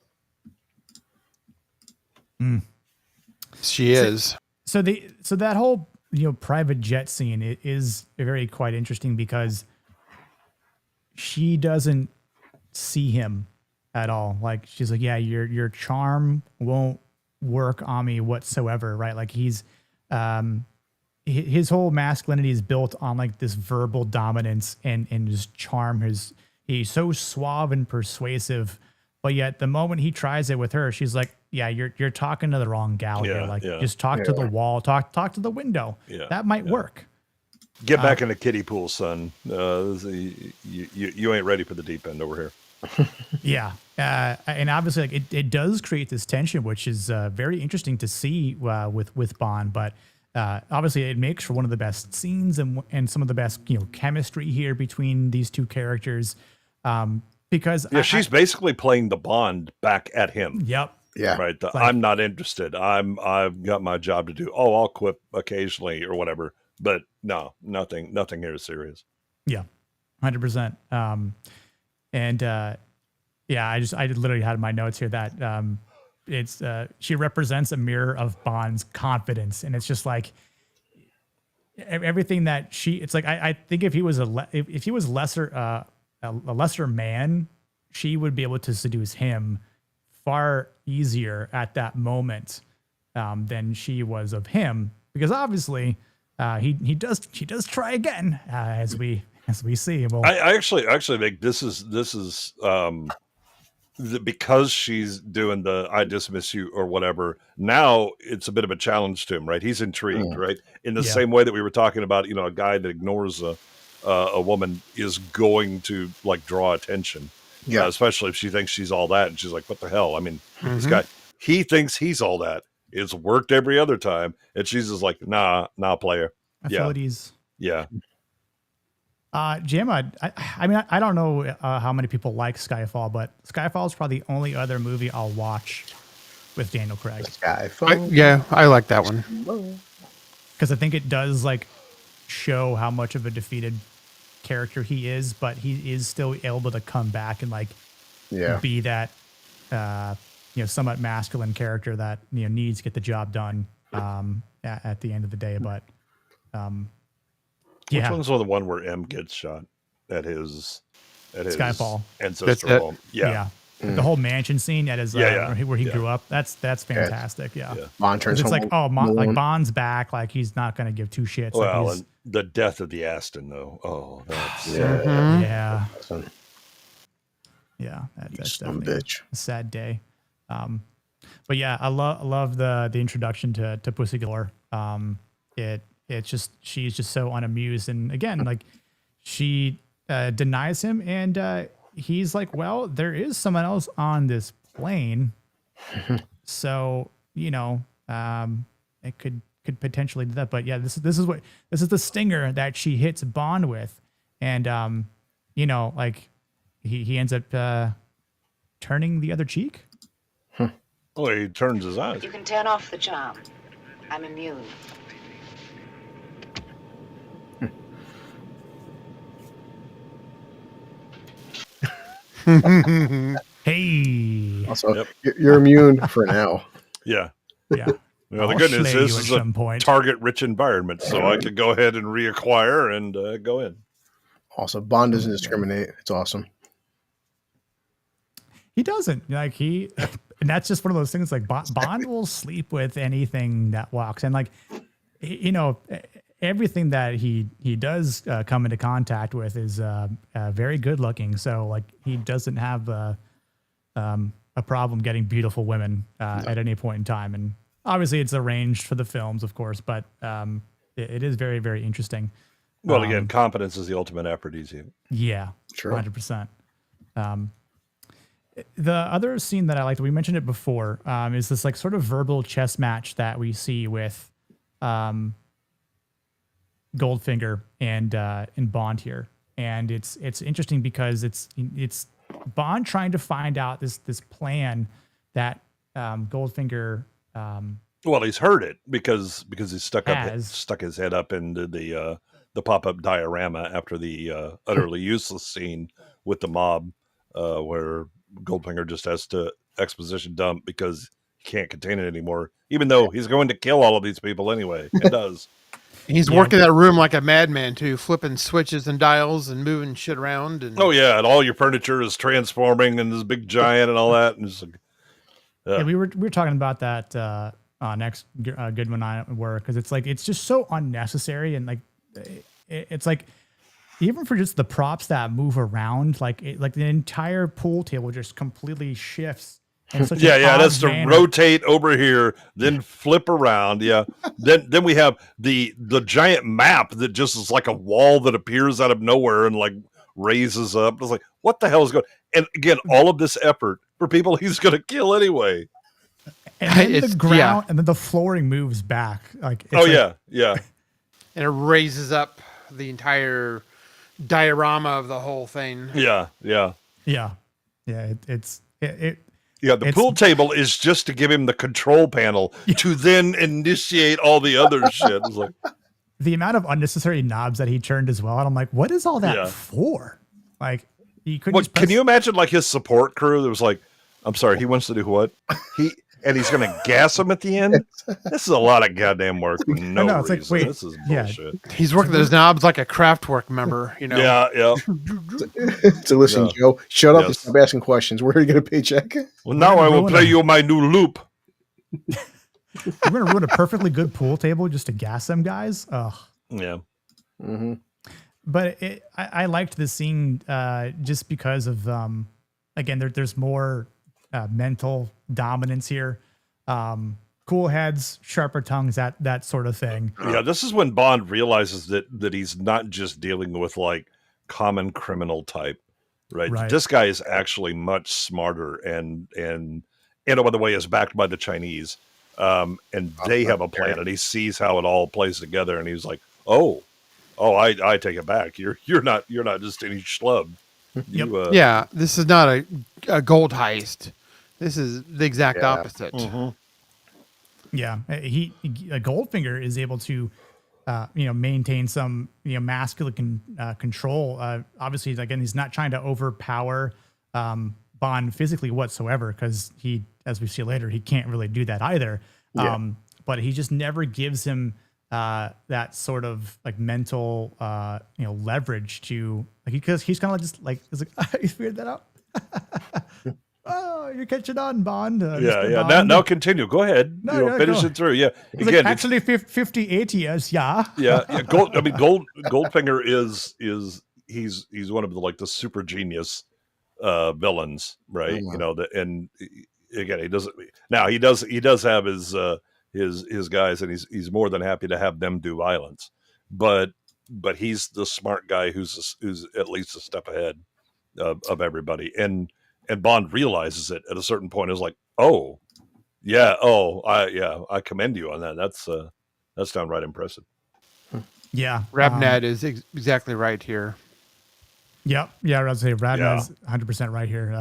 She is. So that whole private jet scene is very quite interesting because she doesn't see him at all. Like she's like, yeah, your charm won't work on me whatsoever, right? Like he's his whole masculinity is built on like this verbal dominance and his charm. He's so suave and persuasive, but yet the moment he tries it with her, she's like, yeah, you're talking to the wrong gal here. Like just talk to the wall, talk to the window. Yeah, that might work. Get back in the kiddie pool, son. You ain't ready for the deep end over here. Yeah. And obviously like it does create this tension, which is very interesting to see with Bond, but obviously it makes for one of the best scenes and some of the best, chemistry here between these two characters. Because she's basically playing the Bond back at him. Yep. Yeah. Right. I'm not interested. I've got my job to do. Oh, I'll quip occasionally or whatever. But no, nothing here is serious. Yeah. 100%. I literally had in my notes here that it's she represents a mirror of Bond's confidence, and it's just like everything that it's like I think if he was if he was a lesser man, she would be able to seduce him far easier at that moment than she was of him, because obviously he does try again as we see. Well, I actually think this is because she's doing the I dismiss you or whatever. Now it's a bit of a challenge to him, right? He's intrigued, right? In the same way that we were talking about, a guy that ignores a woman is going to like draw attention. Yeah, especially if she thinks she's all that, and she's like, "What the hell?" I mean, this guy, he thinks he's all that. It's worked every other time, and she's just like, "Nah, player." I feel it is. Yeah. Jim, I mean, I don't know how many people like Skyfall, but Skyfall is probably the only other movie I'll watch with Daniel Craig. Skyfall. I like that one because I think it does like show how much of a defeated character he is, but he is still able to come back and like be that somewhat masculine character that needs to get the job done at the end of the day. But which one's the one where M gets shot at his Skyfall ancestral home? Yeah. The whole mansion scene at his where he grew up. That's fantastic. Yeah. Bond turns it's like like Bond's back. Like he's not going to give two shits. Well, like and the death of the Aston though. Oh, that's yeah. That's definitely bitch. A sad day. But yeah, I love the introduction to Pussy Galore. It's just she's just so unamused, and again, like she denies him, and he's like, well, there is someone else on this plane, so it could potentially do that. But yeah, this is the stinger that she hits Bond with, and like he ends up turning the other cheek. Oh, he turns his eyes. You can turn off the charm. I'm immune. Hey. Also, you're immune for now. Yeah. Yeah. Well, the good news is it's a target-rich environment, so I could go ahead and reacquire and go in. Also, Bond doesn't discriminate. It's awesome. He doesn't. Like and that's just one of those things. Like Bond will sleep with anything that walks, and like, you know, everything that he does come into contact with is very good looking. So like, he doesn't have a problem getting beautiful women at any point in time, and obviously it's arranged for the films, of course, but it is very, very interesting. Well, again, competence is the ultimate aphrodisiac. Yeah, sure. 100%. The other scene that I liked, we mentioned it before, is this like sort of verbal chess match that we see with Goldfinger and Bond here. And it's interesting because it's Bond trying to find out this plan that Goldfinger well, he's heard it because he's stuck his head up into the pop-up diorama after the utterly useless scene with the mob where Goldfinger just has to exposition dump because he can't contain it anymore, even though he's going to kill all of these people anyway. It does. He's working that room like a madman too, flipping switches and dials and moving shit around. And oh yeah, and all your furniture is transforming and this big giant and all that. And just like, yeah, we were talking about that next good one I were, because it's like it's just so unnecessary, and like it's like, even for just the props that move around, like the entire pool table just completely shifts. Yeah, that's to rotate over here, then flip around. Yeah, then we have the giant map that just is like a wall that appears out of nowhere and like raises up. It's like, what the hell is going? And again, all of this effort for people he's going to kill anyway. And then the ground, and then the flooring moves back. Like, yeah, and it raises up the entire diorama of the whole thing. Yeah. The pool table is just to give him the control panel to then initiate all the other shit. It's like the amount of unnecessary knobs that he turned as well. And I'm like, what is all that for? Like, he couldn't. Can you imagine like his support crew that was like, I'm sorry, he wants to do what? And he's going to gas him at the end. This is a lot of goddamn work for no reason. Like, wait, this is bullshit. He's working those knobs like a Kraftwerk member, you know. Yeah. So listen, Joe, shut up and stop asking questions. We're going to get a paycheck. Well, now I will play you my new loop. We're going to ruin a perfectly good pool table just to gas them guys. Ugh. Yeah. Mm-hmm. But I liked this scene just because of, again, there's more mental dominance here. Cool heads, sharper tongues, that sort of thing. Yeah, this is when Bond realizes that he's not just dealing with like common criminal type, right? This guy is actually much smarter and by the way is backed by the Chinese. And they have a plan and he sees how it all plays together and he's like, oh, I take it back. You're not just any schlub. Yeah, this is not a gold heist. This is the exact opposite. Mm-hmm. Yeah, Goldfinger is able to, maintain some masculine control. Obviously, again, he's not trying to overpower Bond physically whatsoever, because he, as we see later, he can't really do that either. Yeah. But he just never gives him that sort of like mental, leverage to because he's kind of just like, you figured that out. Oh, you're catching on, Bond. Bond. Now continue. Go ahead. Finish it through. Yeah. Again, like, actually, 58 years. Yeah. Goldfinger is he's one of the super genius villains, right? Mm-hmm. And again, he does have his guys, and he's more than happy to have them do violence, but he's the smart guy who's at least a step ahead of everybody, and Bond realizes it at a certain point. Is like, I commend you on that. That's downright impressive. Yeah, Rabnad is exactly right here. Yep. Yeah, I was say Rabnad's 100% right here.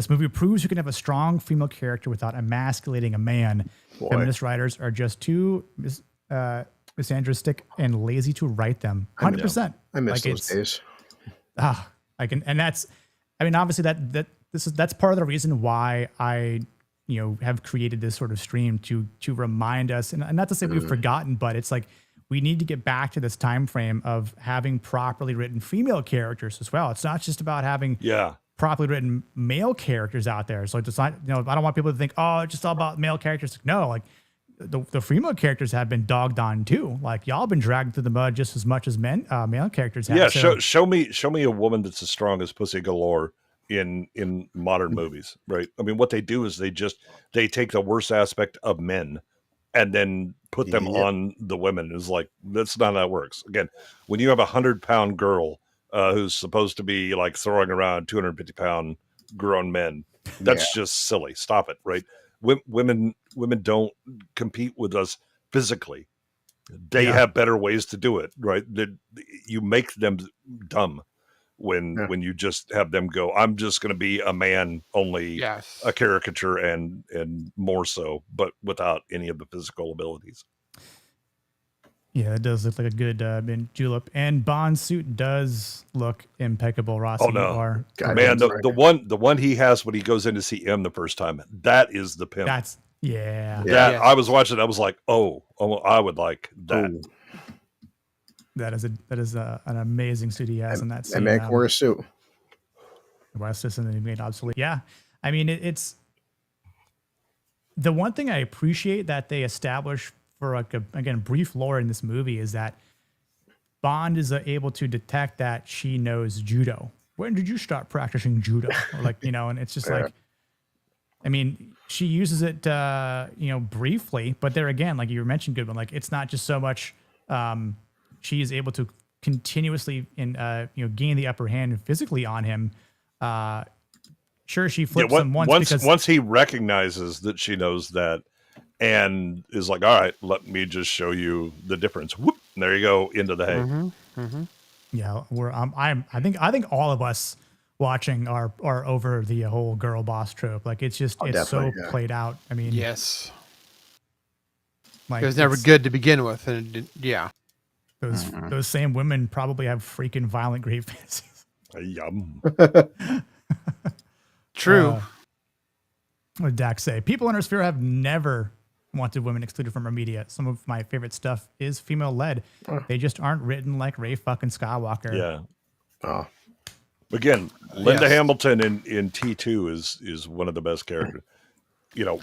This movie proves you can have a strong female character without emasculating a man. Feminist writers are just too misandristic and lazy to write them. 100%. I miss those days. Obviously that's part of the reason why I, have created this sort of stream to remind us, and not to say we've forgotten, but it's like we need to get back to this time frame of having properly written female characters as well. It's not just about having properly written male characters out there. So it's not, I don't want people to think, oh, it's just all about male characters. No, like the female characters have been dogged on too. Like y'all been dragged through the mud just as much as male characters have. Yeah, show me a woman that's as strong as Pussy Galore in modern movies, right? I mean, what they do is they take the worst aspect of men and then put them on the women. It's like, that's not how it works. Again, when you have 100-pound girl who's supposed to be like throwing around 250-pound grown men, that's just silly. Stop it, right? Women don't compete with us physically. They have better ways to do it, right? You make them dumb when you just have them go, I'm just going to be a man, only a caricature and more so, but without any of the physical abilities. Yeah, it does look like a good mint julep, and Bond's suit does look impeccable. Ross, man, the one he has when he goes in to see M the first time, that is the pimp. I was watching it, I was like, oh, I would like that. Ooh. That is an amazing suit he has in that scene. And man wore a suit. West is something he made obsolete. Yeah, I mean it's the one thing I appreciate that they establish for again brief lore in this movie is that Bond is able to detect that she knows judo. When did you start practicing judo? Or and it's just like, I mean, she uses it briefly, but there again, like you mentioned, Goodwin, like it's not just so much. She is able to continuously gain the upper hand physically on him. Sure, she flips him once he recognizes that she knows that and is like, all right, let me just show you the difference. Whoop, and there you go, into the hay. Mm-hmm. Mm-hmm. Yeah, I think all of us watching are over the whole girl boss trope. Like it's so played out. I mean, yes, like it was never good to begin with, and those same women probably have freaking violent great fantasies. Yum. True. What did Dak say? People in our sphere have never wanted women excluded from our media. Some of my favorite stuff is female led. They just aren't written like Ray fucking Skywalker. Yeah. Oh. Again, Linda Hamilton in T2 is one of the best characters.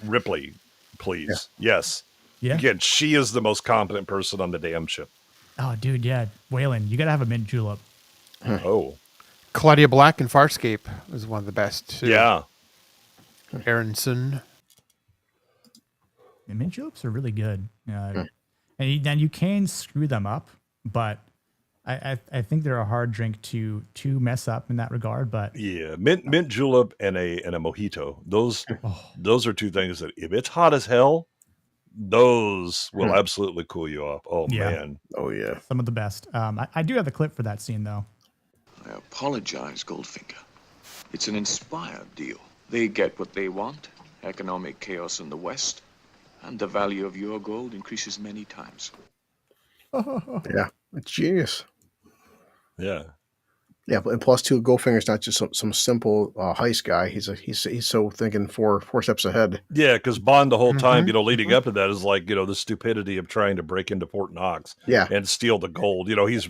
Ripley, please. Yeah. Yes. Yeah. Again, she is the most competent person on the damn ship. Oh, dude, yeah. Waylon, you got to have a mint julep. Oh. Claudia Black in Farscape was one of the best, too. Yeah. Aronson. The mint juleps are really good. And you can screw them up, but I think they're a hard drink to mess up in that regard. But yeah, mint julep and a mojito. Those are two things that if it's hot as hell, those will absolutely cool you off. Oh man. Oh yeah. Some of the best. I do have the clip for that scene though. I apologize, Goldfinger. It's an inspired deal. They get what they want, economic chaos in the West, and the value of your gold increases many times. Yeah, it's genius. Yeah. Yeah, and plus too, Goldfinger's not just some simple heist guy. He's so thinking four steps ahead. Yeah, because Bond the whole time, leading up to that is like, the stupidity of trying to break into Fort Knox, and steal the gold. He's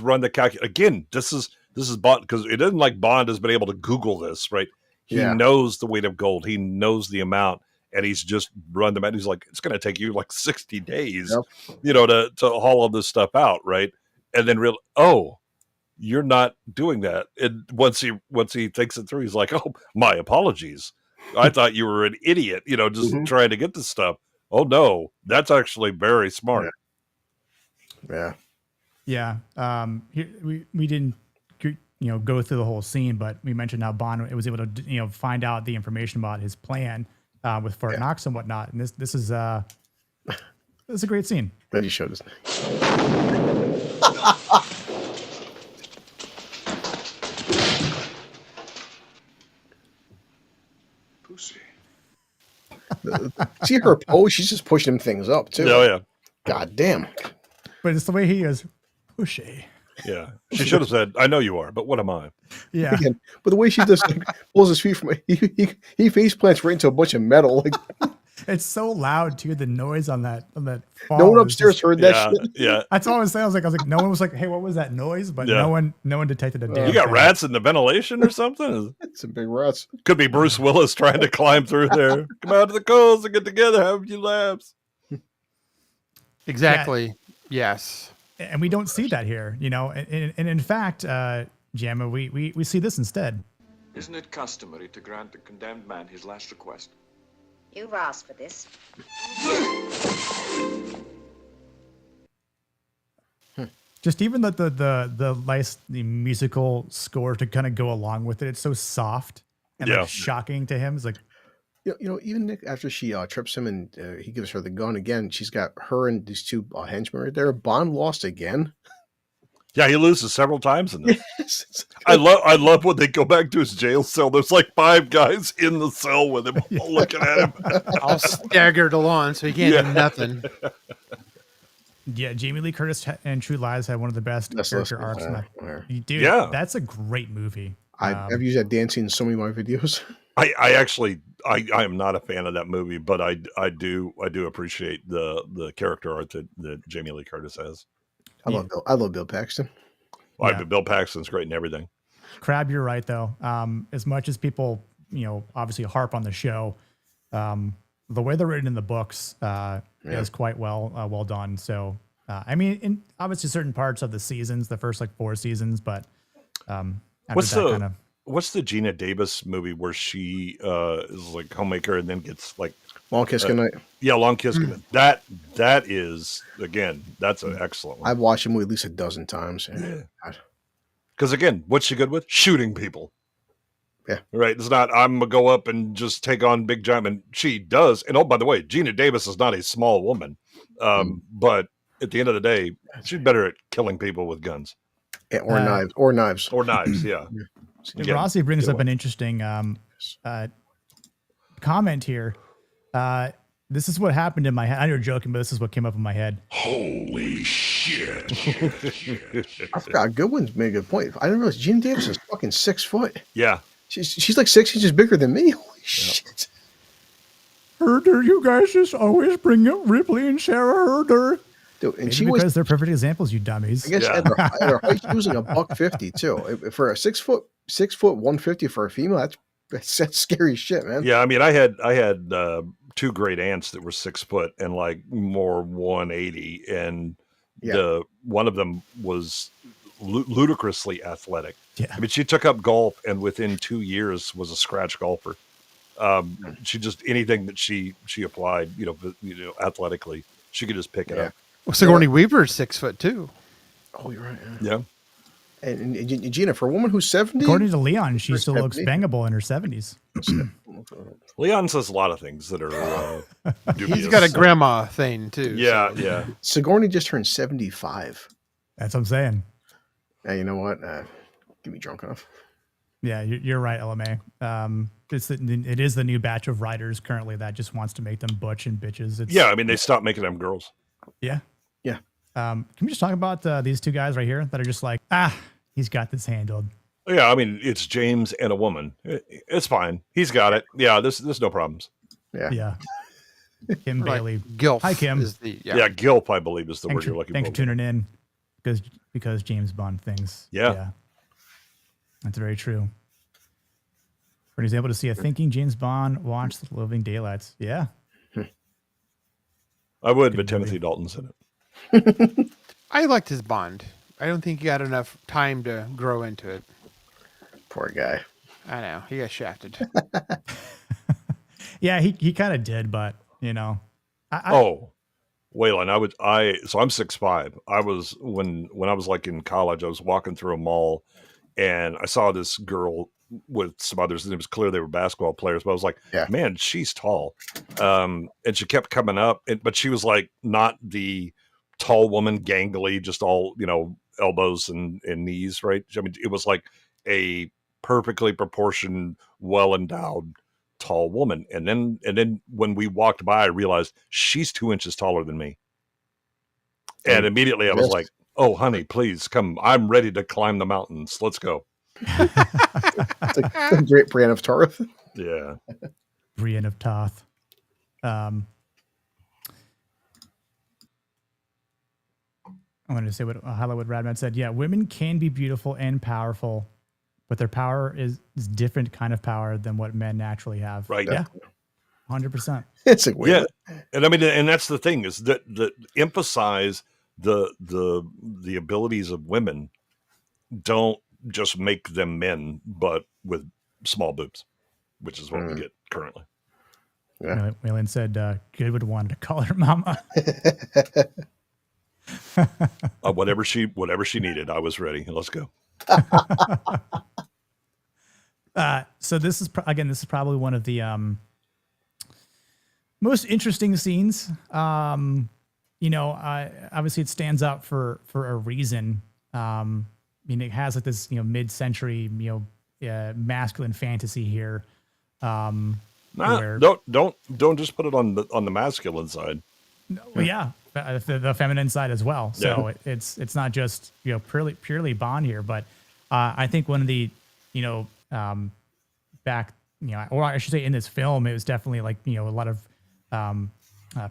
run the calculation. Again, this is Bond, because it isn't like Bond has been able to Google this, right? He knows the weight of gold. He knows the amount, and he's just run them out. He's like, it's going to take you like 60 days, to haul all this stuff out, right? And then you're not doing that. And once he thinks it through, he's like, oh, my apologies. I thought you were an idiot, just trying to get this stuff. Oh no, that's actually very smart. Yeah. Yeah. Here, we didn't, go through the whole scene, but we mentioned how Bond was able to, find out the information about his plan with Fort Knox and whatnot. And this is a great scene. Then he showed us. pussy. See her pose? She's just pushing things up too. Oh yeah. God damn. But it's the way he is pushy. Yeah. She should have said, "I know you are, but what am I?" Yeah. Again, but the way she just like, pulls his feet from he face plants right into a bunch of metal. Like, it's so loud too. The noise on that fall. No one upstairs heard that shit. Yeah. That's all I was saying. I was like, no one was like, hey, what was that noise? But no one detected a damn You got thing. rats in the ventilation or something? Some big rats. Could be Bruce Willis trying to climb through there. Come out to the coast and get together, have a few laughs. Exactly. Yeah. Yes. And we don't see that here, And in fact, Jamma, we see this instead. Isn't it customary to grant the condemned man his last request? You've asked for this. Just even the musical score to kind of go along with it. It's so soft and like shocking to him. It's like, even Nick, after she trips him and he gives her the gun again, she's got her and these two henchmen right there. Bond lost again. Yeah, he loses several times in this. Yes, I love when they go back to his jail cell. There's like 5 guys in the cell with him, all looking at him, all staggered along, so he can't do nothing. Yeah, Jamie Lee Curtis and True Lies had one of the best character arcs. Dude, that's a great movie. I've used that dancing in so many of my videos. I actually am not a fan of that movie, but I do appreciate the character art that Jamie Lee Curtis has. I love Bill Paxton. Well, Bill Paxton's great in everything. Crab, you're right though. As much as people, obviously harp on the show, the way they're written in the books is quite well done. So, I mean, in obviously certain parts of the seasons, the first like 4 seasons, but what's the Gina Davis movie where she is like homemaker and then gets like Long Kiss Goodnight? Yeah, Long Kiss Goodnight. That is, again, that's an excellent one. I've watched the movie at least a dozen times. Because again, what's she good with? Shooting people. Yeah. Right. It's not, I'm going to go up and just take on big giant. And she does. And oh, by the way, Gina Davis is not a small woman. But at the end of the day, she's better at killing people with guns. Yeah, or knives. Yeah. Rossi brings up an interesting comment here. This is what happened in my head. I know you're joking, but this is what came up in my head. Holy shit. I forgot. Goodwin's made a good point. I didn't realize Gina Davis is fucking 6 foot. Yeah. She's like 6 inches bigger than me. Holy shit. Herder, you guys just always bring up Ripley and Sarah Herder. Dude, and Maybe because they're perfect examples, you dummies. I guess at her height, she was like $150 too. For a 6 foot 150 for a female, that's scary shit, man. Yeah, I mean, I had 2 great aunts that were 6 foot and like more 180, and one of them was ludicrously athletic. Yeah, I mean, she took up golf and within 2 years was a scratch golfer. She just anything that she applied, athletically, she could just pick it up. Well, Sigourney Weaver's 6 foot too. Oh, you're right. Yeah. And Gina, for a woman who's 70, according to Leon, she still looks bangable in her 70s. Leon says a lot of things that are dubious. He's got a grandma thing too. Yeah, so. yeah. Sigourney just turned 75. That's what I'm saying. You know what? Get me drunk enough. Yeah, you're right, LMA. It is the new batch of writers currently that just wants to make them butch and bitches. I mean, they stopped making them girls. Yeah. Yeah. Can we just talk about these 2 guys right here that are just like, he's got this handled. Yeah, I mean, it's James and a woman. It's fine. He's got it. Yeah, there's no problems. Yeah. Kim Bailey. Gilf. Hi, Kim. Gilf, I believe, is the word you're looking for. Thanks for tuning in because James Bond things. Yeah. That's very true. When he's able to see a thinking James Bond watch the living daylights. Yeah. I would, but Timothy Dalton's in it. I liked his Bond. I don't think he got enough time to grow into it. Poor guy. I know. He got shafted. Yeah, he kind of did, but Waylon, so I'm 6'5". I was when I was like in college, I was walking through a mall and I saw this girl with some others, and it was clear they were basketball players, but I was like, man, she's tall. And she kept coming up, but she was like not the tall woman, gangly, just all, elbows and knees, right? I mean, it was like a perfectly proportioned, well-endowed tall woman. And then when we walked by, I realized she's 2 inches taller than me. And immediately I was like, oh, honey, please come. I'm ready to climb the mountains. Let's go. It's like great Brienne of Tarth. Yeah. Brienne of Tarth. I wanted to say what Hollywood Radman said. Yeah, women can be beautiful and powerful, but their power is different kind of power than what men naturally have. Right. Yeah. 100%. It's like, yeah. And I mean, and that's the thing is that emphasize the abilities of women. Don't just make them men, but with small boobs, which is what we get currently. Yeah. Waylon said Goodwood wanted to call her mama. Whatever she needed, I was ready. Let's go. So this is this is probably one of the most interesting scenes. Obviously it stands out for a reason. I mean, it has like this mid-century masculine fantasy here. Don't just put it on the masculine side. Well, yeah, the feminine side as well. So it's not just purely Bond here, but I think one of the or I should say in this film, it was definitely like a lot of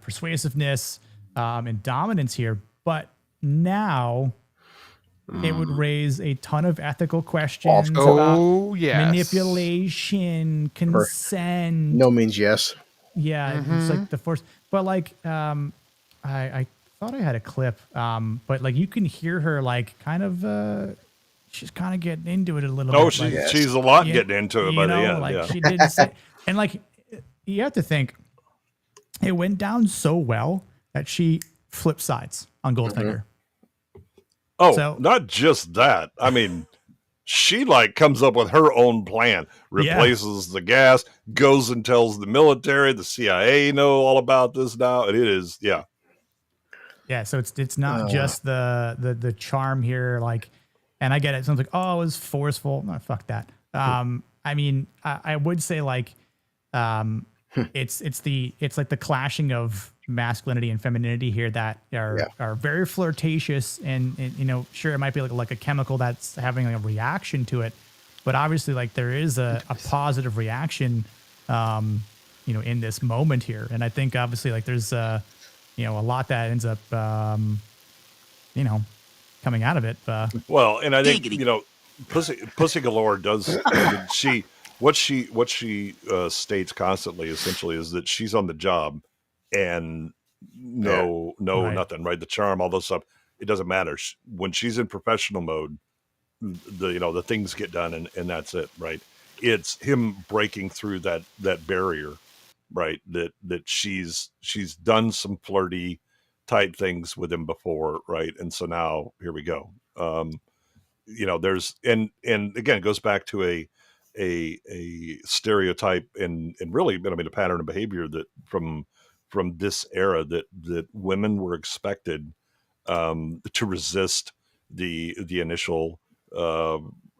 persuasiveness and dominance here. But now it would raise a ton of ethical questions about manipulation, consent. No means yes. Yeah, it's like the force. But like, I thought I had a clip, but like you can hear her like kind of, she's kind of getting into it a little bit. Oh, she's a lot getting into it by the end. Like she didn't say, and like you have to think, it went down so well that she flipped sides on Goldfinger. Oh, so, not just that. I mean, she like comes up with her own plan, replaces the gas, goes and tells the military, the CIA know all about this now, and it is, yeah. So it's not just the charm here, like, and I get it. Someone's like, oh, it was forceful. No, fuck that. I mean, I would say like, it's like the clashing of masculinity and femininity here that are very flirtatious and sure, it might be like a chemical that's having like a reaction to it, but obviously like there is a positive reaction in this moment here. And I think obviously like there's a lot that ends up coming out of it. Well, and I think Pussy Galore does what she states constantly essentially is that she's on the job and nothing, right? The charm, all those stuff, it doesn't matter. When she's in professional mode, the things get done and that's it, right? It's him breaking through that barrier, right? That she's done some flirty type things with him before, right? And so now here we go. There's and again, it goes back to a stereotype and really, I mean, a pattern of behavior that from this era that women were expected to resist the initial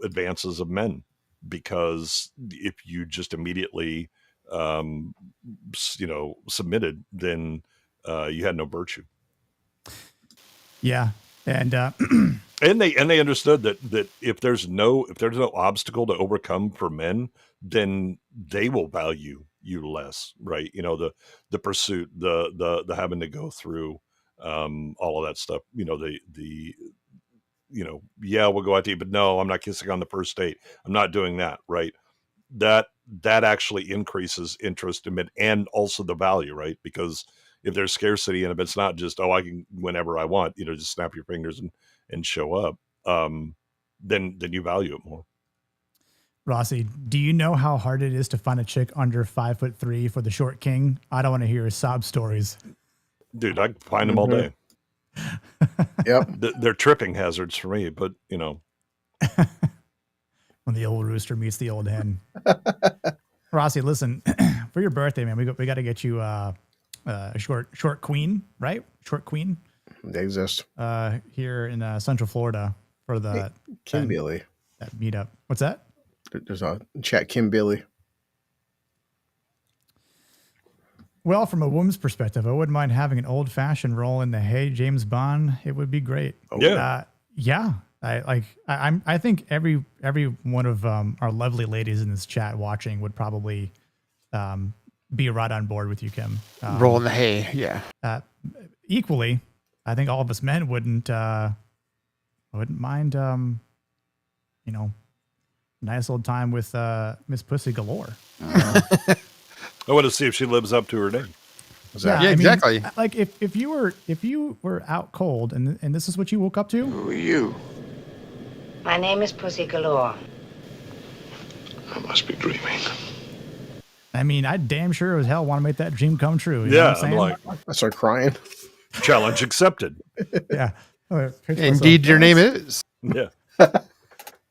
advances of men, because if you just immediately submitted, then you had no virtue. Yeah, and and they understood that if there's no obstacle to overcome for men, then they will value you less, right? The pursuit, the having to go through all of that stuff. We'll go out to eat, but no, I'm not kissing on the first date. I'm not doing that, right? That actually increases interest in men and also the value, right? Because if there's scarcity and if it's not just, I can whenever I want, just snap your fingers and show up, then you value it more. Rossi, do you know how hard it is to find a chick under 5'3" for the short king? I don't want to hear his sob stories. Dude, I can find them all day. Yep. They're tripping hazards for me, but when the old rooster meets the old hen. Rossi, listen, for your birthday, man, we got to get you a short queen, right? Short queen. They exist here in Central Florida for the Kim Billy that meetup. What's that? There's a chat Kim Billy. Well, from a woman's perspective, I wouldn't mind having an old-fashioned role in the Hey James Bond. It would be great. Yeah. I think every one of our lovely ladies in this chat watching would probably be right on board with you, Kim. Roll in the hay, yeah. Equally, I think all of us men wouldn't mind, nice old time with Miss Pussy Galore. I want to see if she lives up to her name. Yeah, exactly. Like if you were out cold and this is what you woke up to. Who are you? My name is Pussy Galore. I must be dreaming. I mean, I damn sure as hell want to make that dream come true. You know Yeah, what I'm I'm like, I start crying. challenge accepted. Yeah. Indeed, your name is. Yeah.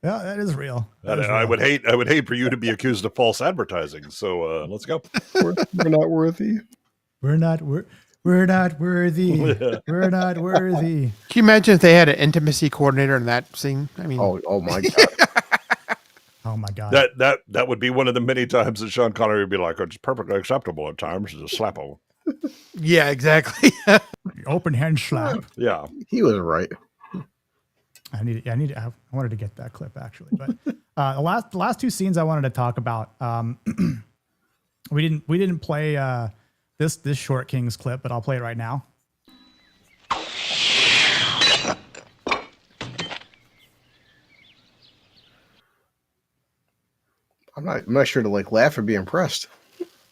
Yeah, that is real. I would hate for you to be accused of false advertising. So let's go. We're not worthy. We're not worthy. We're not worthy. Can you imagine if they had an intimacy coordinator in that scene? I mean, oh my god. Oh my god. That would be one of the many times that Sean Connery would be like, it's perfectly acceptable at times to slap him. Yeah, exactly. Open hand slap. Yeah. He was right. I wanted to get that clip actually, but the last two scenes I wanted to talk about. We didn't play this Short Kings clip, but I'll play it right now. I'm not sure to like laugh or be impressed.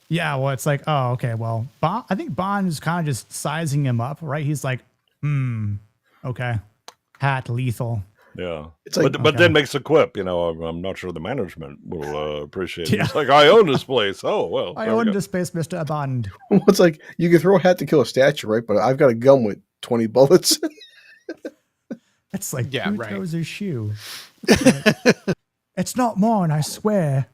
Yeah, well, it's like, oh, okay, well, I think Bond is kind of just sizing him up, right? He's like, okay, hat lethal. Yeah, it's like, but then makes a quip. I'm not sure the management will appreciate it. It's like, I own this place. Oh well, I own this place, Mr. Bond. It's like you can throw a hat to kill a statue, right? But I've got a gun with 20 bullets. It's like, yeah, who right. throws his shoe? It's not mine, I swear.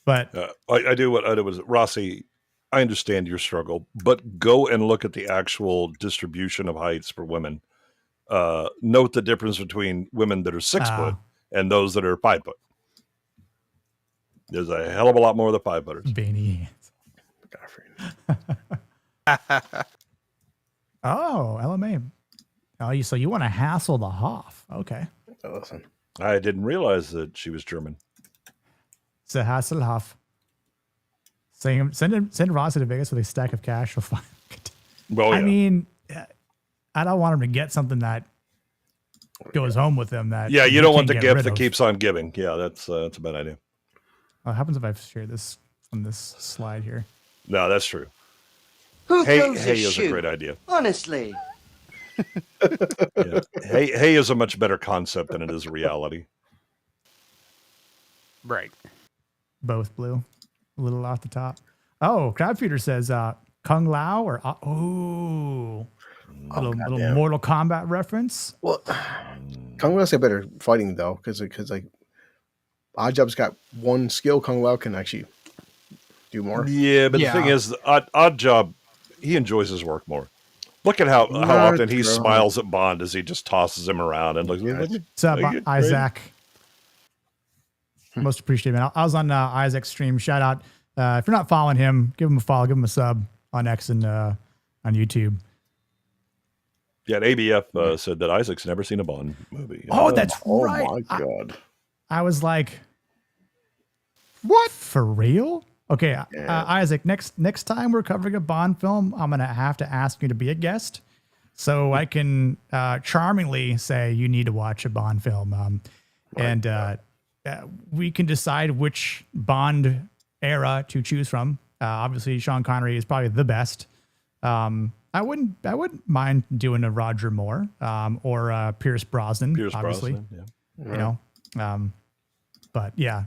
But I do what I do was Rossi. I understand your struggle, but go and look at the actual distribution of heights for women. Note the difference between women that are 6 foot and those that are 5 foot. There's a hell of a lot more of the 5-footers. Beanie Oh, LMA. Oh, so you want to hassle the Hoff? Okay. Listen, I didn't realize that she was German. It's a Hasselhoff. Send Rossi to Vegas with a stack of cash. He'll find. Well, I mean, I don't want him to get something that goes home with him. That you don't want the gift that keeps on giving. Yeah, that's a bad idea. What happens if I share this on this slide here? No, that's true. Who throws hay a is shoe? a great idea. Honestly. Yeah. Hay is a much better concept than it is a reality. Right. Both blue. A little off the top. Oh, Crabfeeder says Kung Lao or little Mortal Kombat reference. Well, Kung Lao's got better fighting though, because like Oddjob's got one skill. Kung Lao can actually do more. Yeah, but the thing is, Oddjob, he enjoys his work more. Look at how often he smiles at Bond as he just tosses him around and looks. What's up, Isaac? Most appreciated, man. I was on Isaac's stream. Shout out. If you're not following him, give him a follow, give him a sub on X and on YouTube. Yeah, and ABF said that Isaac's never seen a Bond movie. Oh, that's right. Oh my god. I was like, what? For real? Okay, Isaac, next time we're covering a Bond film, I'm going to have to ask you to be a guest so I can charmingly say you need to watch a Bond film. And we can decide which Bond era to choose from. Obviously, Sean Connery is probably the best. I wouldn't mind doing a Roger Moore or Pierce Brosnan. Obviously, yeah. But yeah,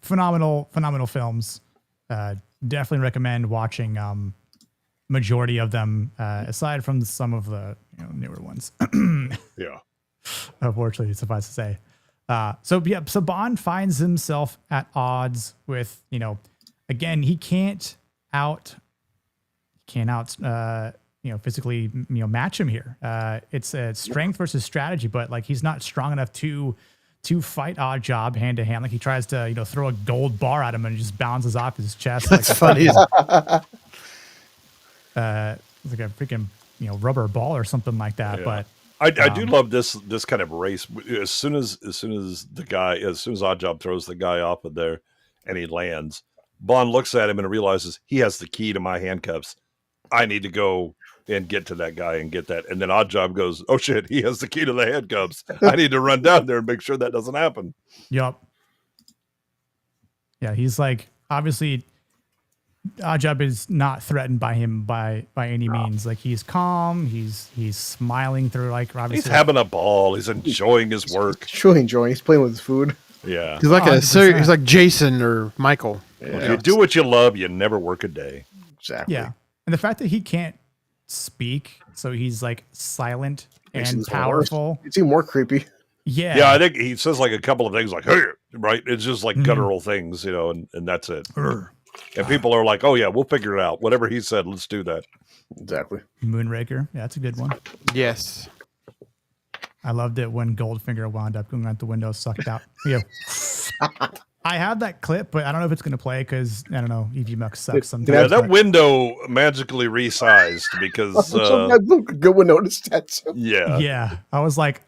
phenomenal films. Definitely recommend watching majority of them, aside from some of the newer ones. Yeah. Unfortunately, suffice to say. So Bond finds himself at odds with, again, he can't physically, match him here. It's a strength versus strategy, but like he's not strong enough to to fight Odd Job hand to hand. Like he tries to, throw a gold bar at him and it just bounces off his chest. That's like funny. It's like a freaking, rubber ball or something like that. Yeah. But I do love this kind of race. As soon as Odd Job throws the guy off of there and he lands, Bond looks at him and realizes he has the key to my handcuffs. I need to go and get to that guy and get that. And then Odd Job goes, oh shit, he has the key to the handcuffs. I need to run down there and make sure that doesn't happen. Yup. Yeah, he's like, obviously Odd Job is not threatened by him by any means. Like he's calm, he's smiling through, like obviously he's having a ball, he's enjoying his work. He's truly enjoying. He's playing with his food. Yeah. He's like he's like Jason or Michael. Yeah. You do what you love, you never work a day. Exactly. Yeah. And the fact that he can't speak, so he's like silent and powerful. powerful. It's even more creepy. Yeah. Yeah, I think he says like a couple of things like, hey, right? It's just like guttural things, and that's it. And people are like, oh yeah, we'll figure it out. Whatever he said, let's do that. Exactly. Moonraker. Yeah, that's a good one. Yes. I loved it when Goldfinger wound up going out the window, sucked out. Yeah. I have that clip, but I don't know if it's going to play because, I don't know, EV Muck sucks sometimes. Yeah, that window magically resized because... good one noticed that too. Yeah. Yeah. I was like...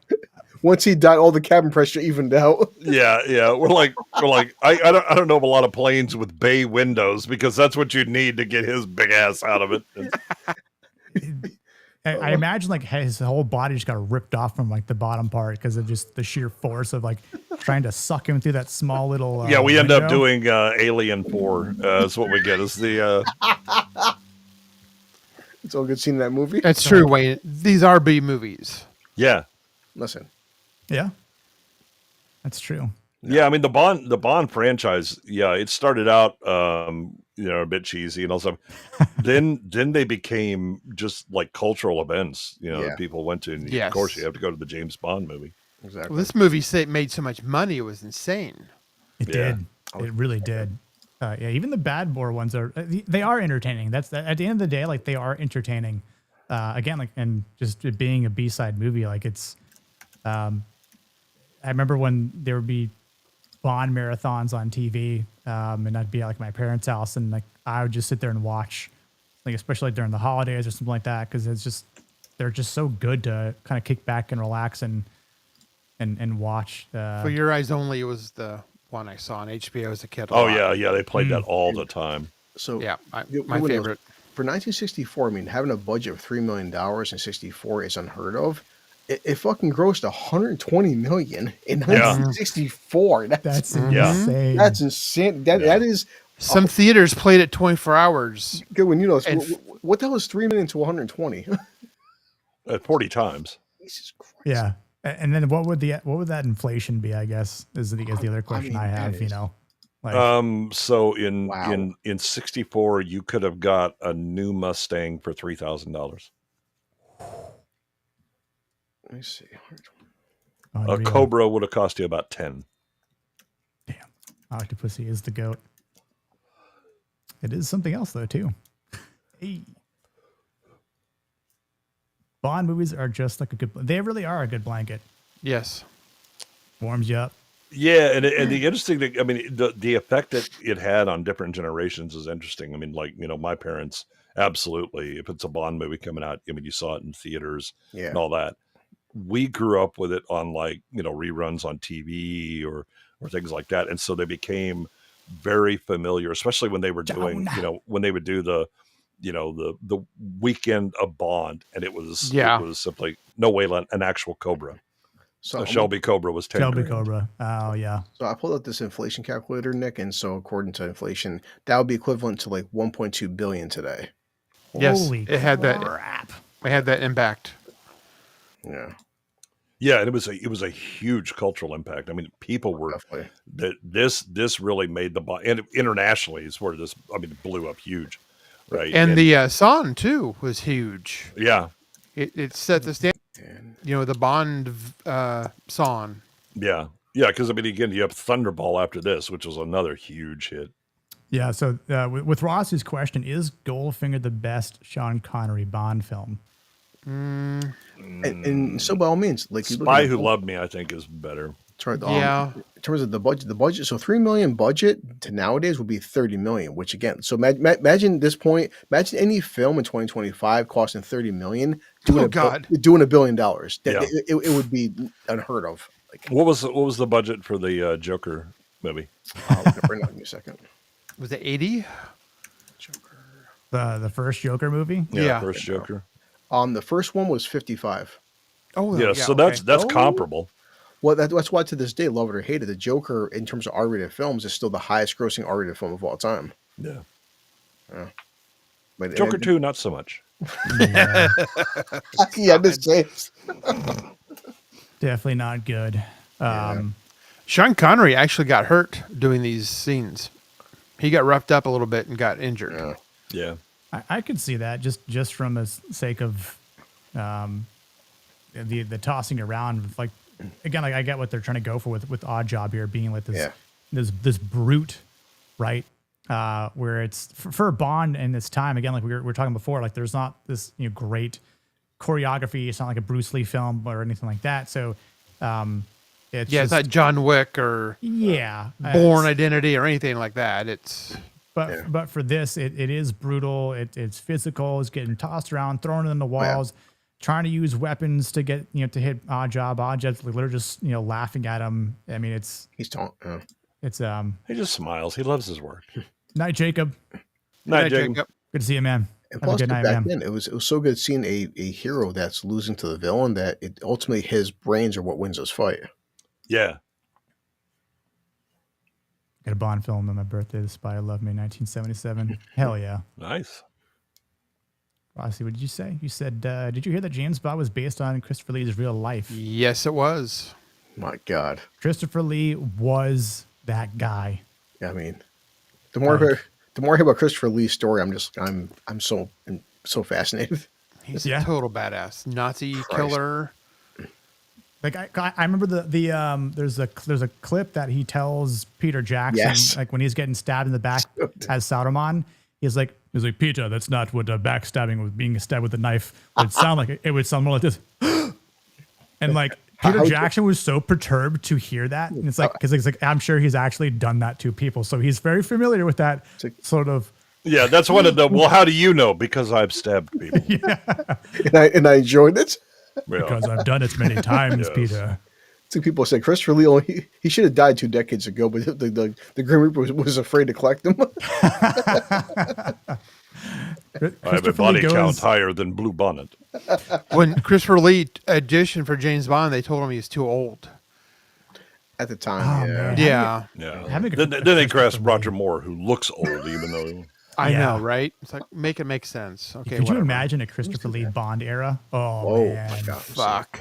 Once he died, all the cabin pressure evened out. Yeah. We're like, I don't know of a lot of planes with bay windows because that's what you need to get his big ass out of it. I imagine like his whole body just got ripped off from like the bottom part because of just the sheer force of like trying to suck him through that small little. Yeah, we window. end up doing Alien 4. That's what we get. Is the. It's all good seeing that movie. That's true, Wayne. These are B movies. Yeah. Listen. Yeah. That's true. Yeah, I mean the Bond franchise. Yeah, it started out a bit cheesy and all stuff. then they became just like cultural events. That people went to. And Of course, you have to go to the James Bond movie. Exactly. Well, this movie made so much money; it was insane. It did. It really did. Yeah, even the Bad Boy ones they are entertaining. That's at the end of the day, like they are entertaining. Again, like and just it being a B-side movie, like it's. I remember when there would be Bond marathons on TV, and I'd be at like my parents' house, and like I would just sit there and watch, like especially during the holidays or something like that, because they're just so good to kind of kick back and relax and watch. For Your Eyes Only was the one I saw on HBO as a kid. Oh yeah, they played that all the time. So yeah, my favorite. For 1964, I mean, having a budget of $3 million in 64 is unheard of. It fucking grossed 120 million in 1964. That's insane. That's insane. That is. Some theaters played it 24 hours. Good when you know. What the hell is 3 million to 120? 40 times. Jesus Christ. Yeah, and then what would that inflation be? I guess is the other question I have. Like, so in 64, you could have got a new Mustang for $3,000. Let me see. A Cobra would have cost you about 10. Damn, Octopussy is the goat. It is something else though too. Hey. Bond movies are just like they really are a good blanket. Yes. Warms you up. Yeah, and the interesting thing, I mean, the effect that it had on different generations is interesting. I mean, like, my parents, absolutely, if it's a Bond movie coming out, I mean, you saw it in theaters and all that. We grew up with it on like, reruns on TV or things like that. And so they became very familiar, especially when they were doing, when they would do the weekend of Bond. And it was simply no way an actual Cobra. So Shelby Cobra was 10. Shelby Cobra. Oh yeah. So I pulled out this inflation calculator, Nick. And so according to inflation, that would be equivalent to like 1.2 billion today. Yes. Holy it had crap. It had that impact. Yeah. Yeah, and it was a huge cultural impact. I mean, people were that this really made the Bond, and internationally is where this. I mean, it blew up huge, right? And the song too was huge. Yeah, it set the standard. The Bond song. Yeah, because I mean, again, you have Thunderball after this, which was another huge hit. Yeah. So with Ross's question, is Goldfinger the best Sean Connery Bond film? And so by all means, like Spy Who Loved Me, I think is better. Yeah. In terms of the budget, so $3 million budget to nowadays would be $30 million. Which again, so imagine this point. Imagine any film in 2025 costing $30 million doing $1 billion. It would be unheard of. Like, what was the budget for the Joker movie? Bring it up in a second. Was it 80? Joker. The first Joker movie. Yeah, first Joker. The first one was 55. Oh, yeah. So that's comparable. Well, that's why to this day, love it or hate it, the Joker, in terms of R-rated films, is still the highest grossing R-rated film of all time. Yeah. But Joker 2, not so much. Yeah, this James. Definitely not good. Sean Connery actually got hurt doing these scenes. He got roughed up a little bit and got injured. Yeah. I could see that just from the sake of the tossing around. Like, again, like I get what they're trying to go for with Odd Job here being like this brute, right? Where it's for Bond in this time, again, like we were talking before, like there's not this great choreography. It's not like a Bruce Lee film or anything like that. So it's not John Wick or Bourne Identity or anything like that. But for this, it is brutal. It's physical. It's getting tossed around, thrown in the walls, trying to use weapons to get to hit Odd Job. Odd Job's literally just laughing at him. I mean, he's taunting. It's he just smiles. He loves his work. Night, Jacob. Night, Jacob. Good to see you, man. And plus, back then, it was so good seeing a hero that's losing to the villain that ultimately his brains are what wins this fight. Yeah. Got a Bond film on my birthday, The Spy Who Loved Me, 1977. Hell yeah. Nice. Rossi, what did you say? You said, did you hear that James Bond was based on Christopher Lee's real life? Yes, it was. My God. Christopher Lee was that guy. I mean, the more I hear about Christopher Lee's story, I'm so fascinated. He's a total badass. Nazi killer. Like I remember there's a clip that he tells Peter Jackson, like when he's getting stabbed in the back as Saruman, he's like, Peter, that's not what backstabbing was, being stabbed with a knife would sound like. It would sound more like this. And like Peter Jackson was so perturbed to hear that. And it's like, because it's like, I'm sure he's actually done that to people. So he's very familiar with that sort of. Yeah, that's one of the, well, how do you know? Because I've stabbed people. And I enjoyed it. Because I've done it many times, Peter. Two people say Christopher Lee, he should have died 2 decades ago, but the Grim Reaper was afraid to collect him. I have a body count higher than Blue Bonnet. When Christopher Lee auditioned for James Bond, they told him he was too old. At the time, yeah. Then they cast Roger Moore, who looks old, even though... I know, right? It's like, make it make sense. Okay, could you imagine a Christopher Lee Bond era? Oh, man. My God, fuck.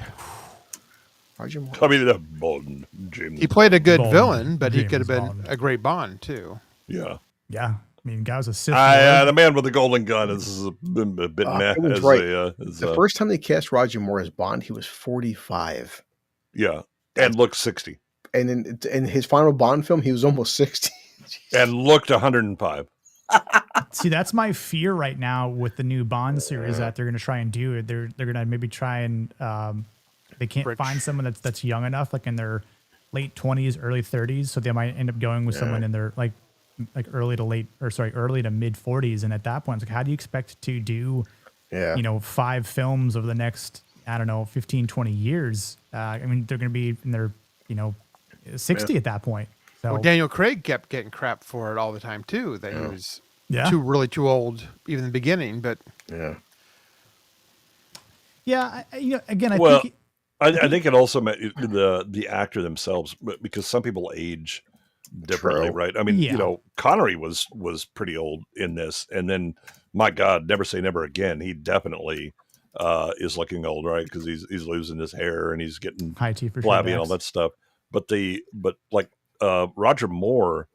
I mean, that Bond, James. He played a good villain, but he could have been a great Bond, too. Yeah. Yeah. I mean, guy was a Sith. The man with the golden gun is a bit meh. The first time they cast Roger Moore as Bond, he was 45. Yeah. And looked 60. And in his final Bond film, he was almost 60. And looked 105. See, that's my fear right now with the new Bond series that they're going to try and do. They're going to maybe try and they can't find someone that's young enough, like in their late 20s, early 30s. So they might end up going with someone in their like early to mid 40s. And at that point, it's like, how do you expect to do, 5 films over the next, 15, 20 years? I mean, they're going to be in their, 60 at that point. So well, Daniel Craig kept getting crap for it all the time too. That he was too old, even in the beginning. But I think it also meant the actor themselves, because some people age differently, right? I mean, Connery was pretty old in this, and then my God, Never Say Never Again. He definitely is looking old, right? Because he's losing his hair and he's getting high tea for flabby and all that stuff. But Roger Moore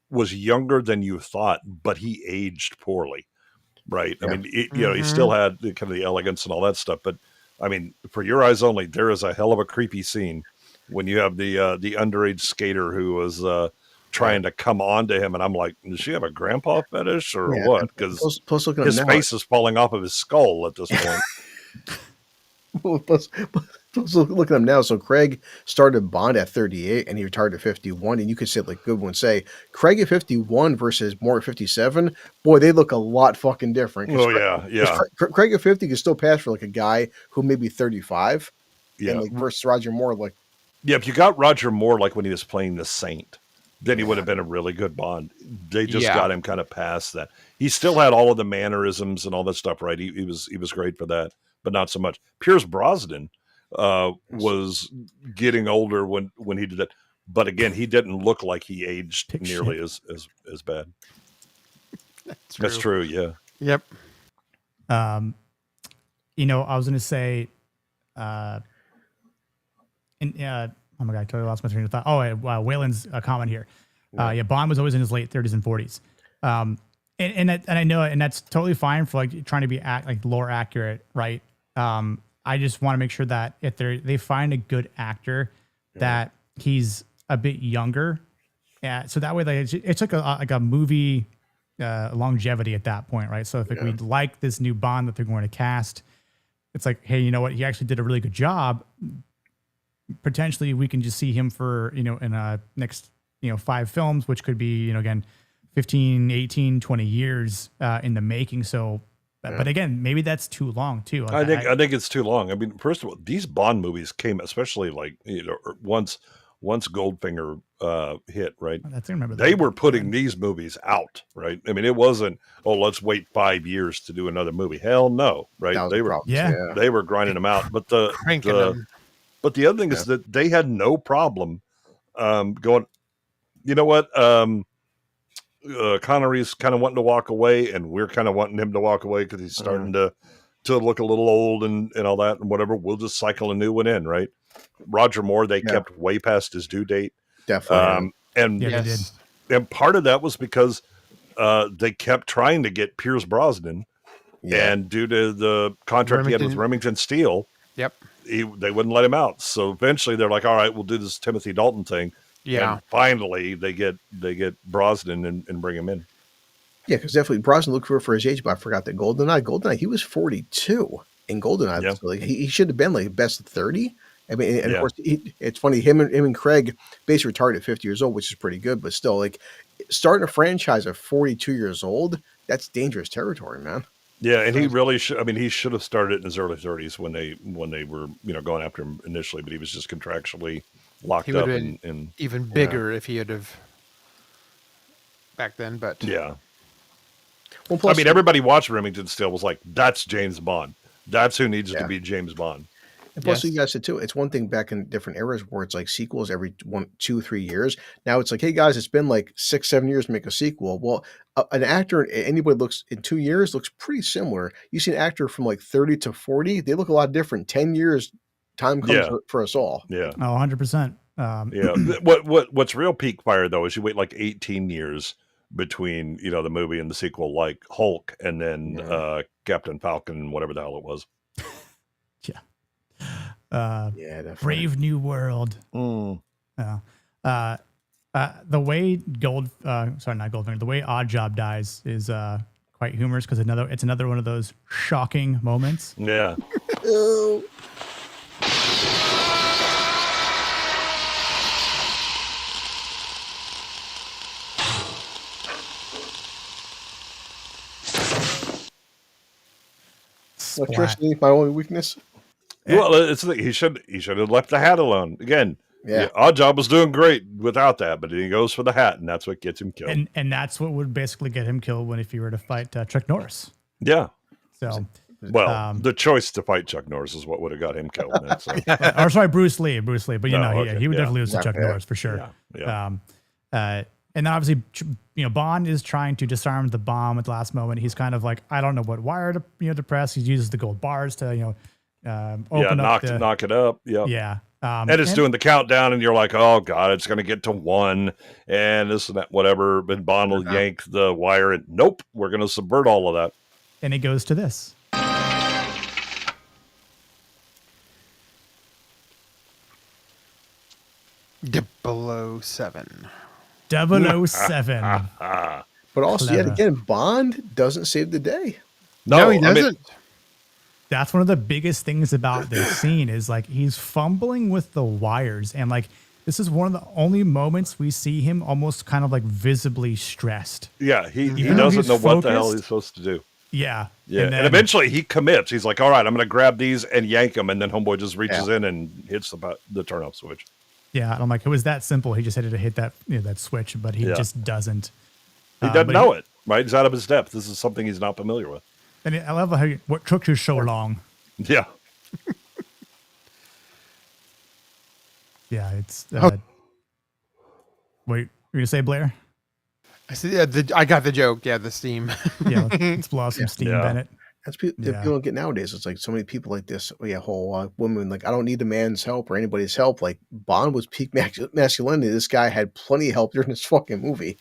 was younger than you thought, but he aged poorly, right? I mean, he still had kind of the elegance and all that stuff. But I mean, for Your Eyes Only, there is a hell of a creepy scene when you have the underage skater who was trying to come on to him, and I'm like, does she have a grandpa fetish or what? Because his face is falling off of his skull at this point. plus, look at him now. So Craig started Bond at 38 and he retired at 51. And you could say, like Goodwin say, Craig at 51 versus Moore at 57. Boy, they look a lot fucking different. Oh, yeah. Craig at 50 can still pass for like a guy who may be 35. Yeah. And like versus Roger Moore, like. Yeah, if you got Roger Moore like when he was playing the Saint, then he would have been a really good Bond. They just got him kind of past that. He still had all of the mannerisms and all that stuff, right? He was great for that, but not so much. Pierce Brosnan was getting older when he did that, but again, he didn't look like he aged nearly as bad. That's true. Yeah. Yep. I was going to say, oh my God, I totally lost my train of thought. Oh, Waylon's comment here. Bond was always in his late 30s and 40s. And I know, and that's totally fine for like trying to be lore accurate, right? I just want to make sure that if they find a good actor that he's a bit younger, so that way it took a movie longevity at that point, right? So if we like this new Bond that they're going to cast, it's like, hey, you know what? He actually did a really good job. Potentially we can just see him for, in next, 5 films, which could be, again, 15, 18, 20 years in the making. So, but again, maybe that's too long too. I think it's too long. I mean, first of all, these Bond movies came, especially once Goldfinger hit, right? They were putting these movies out, right? I mean, it wasn't, let's wait 5 years to do another movie. Hell no, right? They were grinding them out. But But the other thing is that they had no problem going, you know what? Connery's kind of wanting to walk away, and we're kind of wanting him to walk away because he's starting to look a little old and all that and whatever. We'll just cycle a new one in, right? Roger Moore, they kept way past his due date. Definitely. They did. And part of that was because they kept trying to get Pierce Brosnan, and due to the contract he had with Remington Steele, they wouldn't let him out. So eventually they're like, all right, we'll do this Timothy Dalton thing. Yeah. And finally they get Brosnan and bring him in. Yeah, because definitely Brosnan looked for his age, but I forgot that GoldenEye, he was 42 in GoldenEye. Yeah. So he should have been like best 30. I mean, and of course, it's funny, him and Craig basically retired at 50 years old, which is pretty good, but still, like, starting a franchise at 42 years old, that's dangerous territory, man. Yeah, and he really should. I mean, he should have started in his early 30s when they were going after him initially, but he was just contractually locked up. And even bigger if he had have back then. But well, plus, I mean, everybody watched Remington Steele was like, "That's James Bond. That's who needs to be James Bond." And plus, you guys said too, it's one thing back in different eras where it's like sequels every 1, 2, 3 years. Now it's like, hey guys, it's been like 6, 7 years to make a sequel. Well, an actor, anybody looks in 2 years looks pretty similar. You see an actor from like 30 to 40, they look a lot different. 10 years, time comes for us all. Yeah. Oh, 100%. What's real peak fire though is you wait like 18 years between the movie and the sequel, like Hulk and then Captain Falcon, whatever the hell it was. Brave New World. The way the way Oddjob dies is quite humorous because it's another one of those shocking moments. Yeah. Electricity, my only weakness. Well, it's he should have left the hat alone. Again, Oddjob was doing great without that, but he goes for the hat, and that's what gets him killed. And that's what would basically get him killed if he were to fight Chuck Norris. Yeah. So, the choice to fight Chuck Norris is what would have got him killed. So. Or sorry, Bruce Lee, but he would definitely lose to Chuck Norris for sure. Yeah. And then obviously, Bond is trying to disarm the bomb at the last moment. He's kind of like, I don't know what wire to press. He uses the gold bars to knock it up. Yeah. And it's doing the countdown, and you're like, oh god, it's going to get to 1, and this and that, whatever. And Bond will yank the wire, and nope, we're going to subvert all of that. And it goes to this. Below 7. 007. But also, yet again, Bond doesn't save the day. No, he doesn't. that's one of the biggest things about this scene is like he's fumbling with the wires, and like this is one of the only moments we see him almost kind of like visibly stressed. Yeah, he doesn't know what the hell he's supposed to do. Yeah. Yeah. And eventually he commits. He's like, all right, I'm going to grab these and yank them. And then homeboy just reaches in and hits the turn off switch. Yeah. And I'm like, it was that simple. He just had to hit that, that switch, but he just doesn't. He doesn't know it, right? He's out of his depth. This is something he's not familiar with. And I love how what took you so long. Yeah. Yeah. It's, wait, you're going to say, Blair? I said, I got the joke. Yeah, the steam. Yeah, let's blow off some steam, Bennett. That's people don't get nowadays. It's like so many people like this. Whole woman like I don't need a man's help or anybody's help. Like Bond was peak masculinity. This guy had plenty of help during this fucking movie.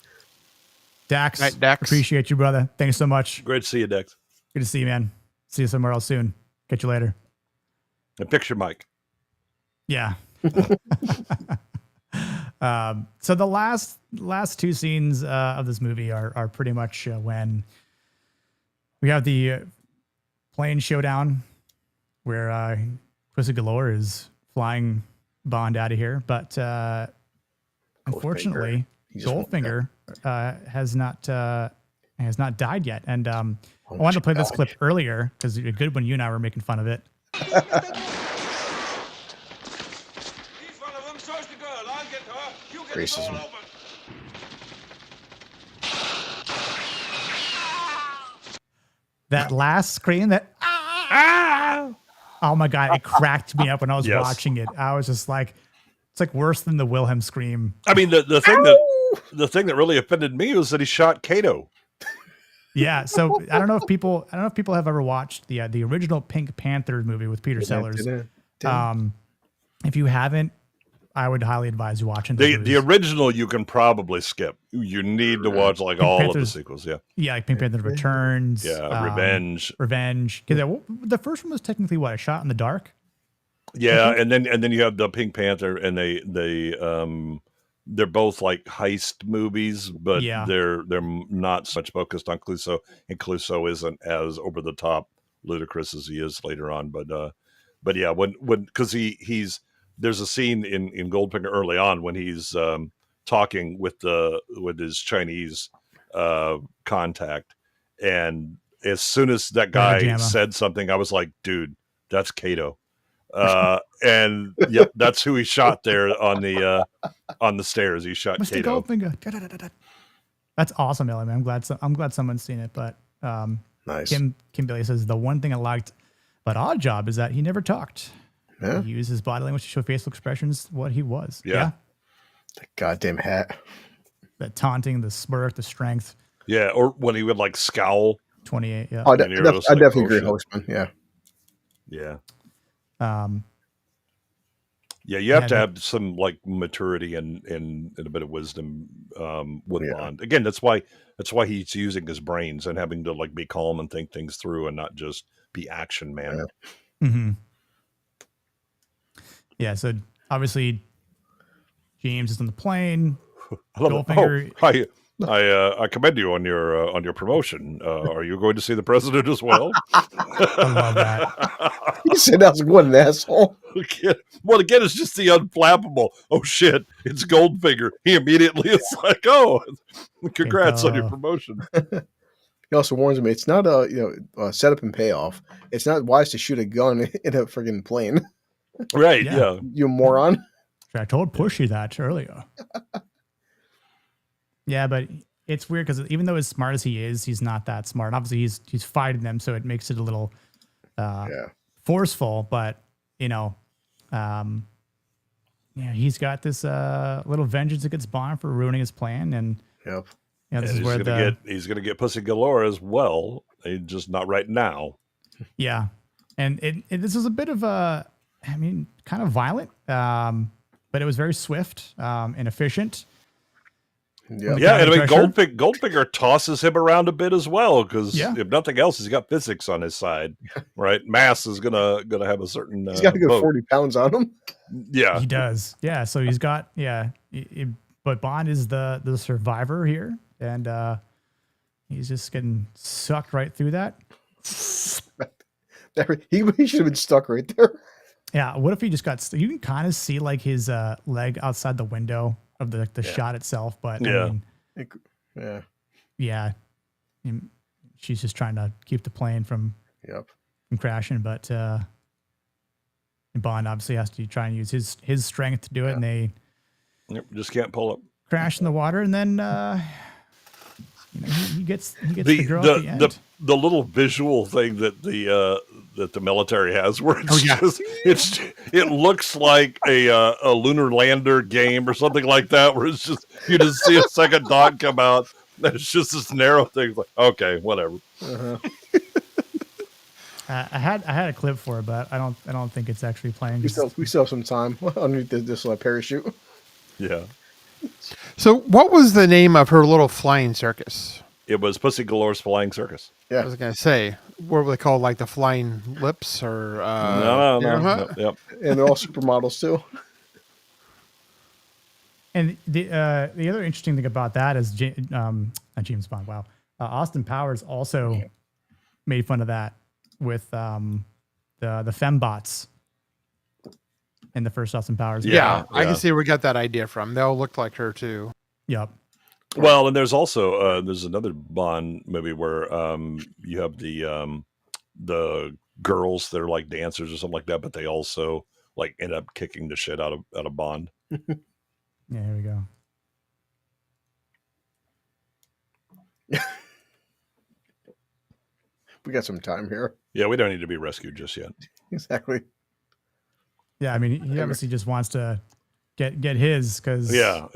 Dax, right, Dax, appreciate you, brother. Thanks so much. Great to see you, Dax. Good to see you, man. See you somewhere else soon. Catch you later. And picture Mike. Yeah. So the last two scenes of this movie are pretty much when we have the plane showdown where Pussy Galore is flying Bond out of here, but unfortunately, Goldfinger has not died yet. And I wanted to play this clip earlier because it's good when you and I were making fun of it. Racism. That last scream, oh my God, it cracked me up when I was watching it. I was just like, it's like worse than the Wilhelm scream. I mean, the thing that really offended me was that he shot Kato. Yeah, so I don't know if people have ever watched the original Pink Panther movie with Peter Sellers. If you haven't, I would highly advise you watching the original. You can probably skip. You need to watch like Pink all Panther's, of the sequels. Yeah, like Pink Panther Returns. Yeah, Revenge. Because the first one was technically a shot in the dark. Yeah, and then you have the Pink Panther, and they're both like heist movies, but they're not so much focused on Clouseau, and Clouseau isn't as over the top ludicrous as he is later on. But yeah, when because he's there's a scene in Goldfinger early on when he's talking with his Chinese contact, and as soon as that guy said something, I was like, dude, that's Kato. And yep, that's who he shot there on the stairs. He shot Mr. Kato. Goldfinger. That's awesome, Ellie, man. I'm glad someone's seen it. But nice. Kim Billy says the one thing I liked about Odd Job is that he never talked. Yeah. He used his body language to show facial expressions what he was. Yeah. The goddamn hat. That taunting, the smirk, the strength. Yeah, or when he would like scowl. 28. Yeah. I definitely agree, Hostman. Yeah. Yeah. Yeah, you have to have some like maturity and a bit of wisdom with Bond. Again, that's why he's using his brains and having to like be calm and think things through and not just be action man. Yeah. Mm-hmm. Yeah, so obviously James is on the plane. Goldfinger. I commend you on your promotion. Are you going to see the president as well? I love that. He said that was what an asshole. Well, again, it's just the unflappable. Oh shit, it's Goldfinger. He immediately is like, oh, congrats on your promotion. He also warns me it's not a setup and payoff. It's not wise to shoot a gun in a friggin' plane. Right? Yeah. You moron. I told Pushy that earlier. Yeah, but it's weird because even though as smart as he is, he's not that smart. Obviously, he's fighting them, so it makes it a little forceful. But he's got this little vengeance against Bond for ruining his plan, and this is where he's gonna get Pussy Galore as well. Just not right now. Yeah, and this is a bit of kind of violent, but it was very swift and efficient. Yeah, and I mean, Goldfinger tosses him around a bit as well because if nothing else, he's got physics on his side, right? Mass is gonna have a certain. He's got a good 40 pounds on him. Yeah, he does. Yeah, so he's got but Bond is the survivor here, and he's just getting sucked right through that. He should have been stuck right there. Yeah. What if he just got? You can kind of see like his leg outside the window of the shot itself, but I mean, yeah. She's just trying to keep the plane from crashing, but Bond obviously has to try and use his strength to do it, and they just can't pull up. Crash in the water, and then he gets the girl at the end. The little visual thing that the military has, where it's it looks like a lunar lander game or something like that, where it's just you just see a second dot come out. And it's just this narrow thing. Like, okay, whatever. I had a clip for it, but I don't think it's actually playing. We still have some time underneath this parachute. Yeah. So, what was the name of her little flying circus? It was Pussy Galore's Flying Circus. Yeah, I was gonna say, what were they called? Like the Flying Lips, or no. Yep. And they're all supermodels too. And the other interesting thing about that is James Bond. Wow, Austin Powers also made fun of that with the fembots in the first Austin Powers. Yeah, I can see where we got that idea from. They all looked like her too. Yep. Well, and there's also there's another Bond movie where you have the girls that are like dancers or something like that, but they also like end up kicking the shit out of Bond. Yeah, here we go. We got some time here. Yeah, we don't need to be rescued just yet. Exactly. Yeah, I mean, he obviously just wants to get his because yeah.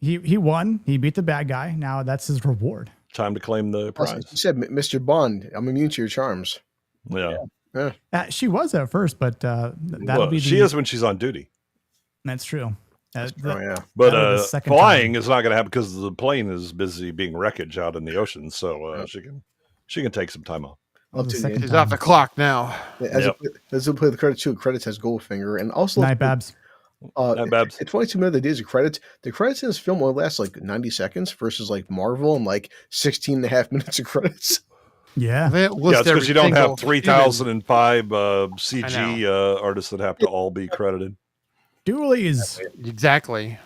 He won. He beat the bad guy. Now that's his reward. Time to claim the prize. He said, "Mr. Bond, I'm immune to your charms." Yeah. She was at first, but that'll be. She is when she's on duty. That's true. But flying is not going to happen because the plane is busy being wreckage out in the ocean. So she can take some time off. She's off the clock now. As we play the credits too, credits has Goldfinger, and also Night Babs. Night Babs. At 22 minutes, days of credits. The credits in this film only last like 90 seconds versus like Marvel and like 16 and a half minutes of credits. Yeah, it's because you don't have 3005 CG artists that have to all be credited. Doolies. Exactly.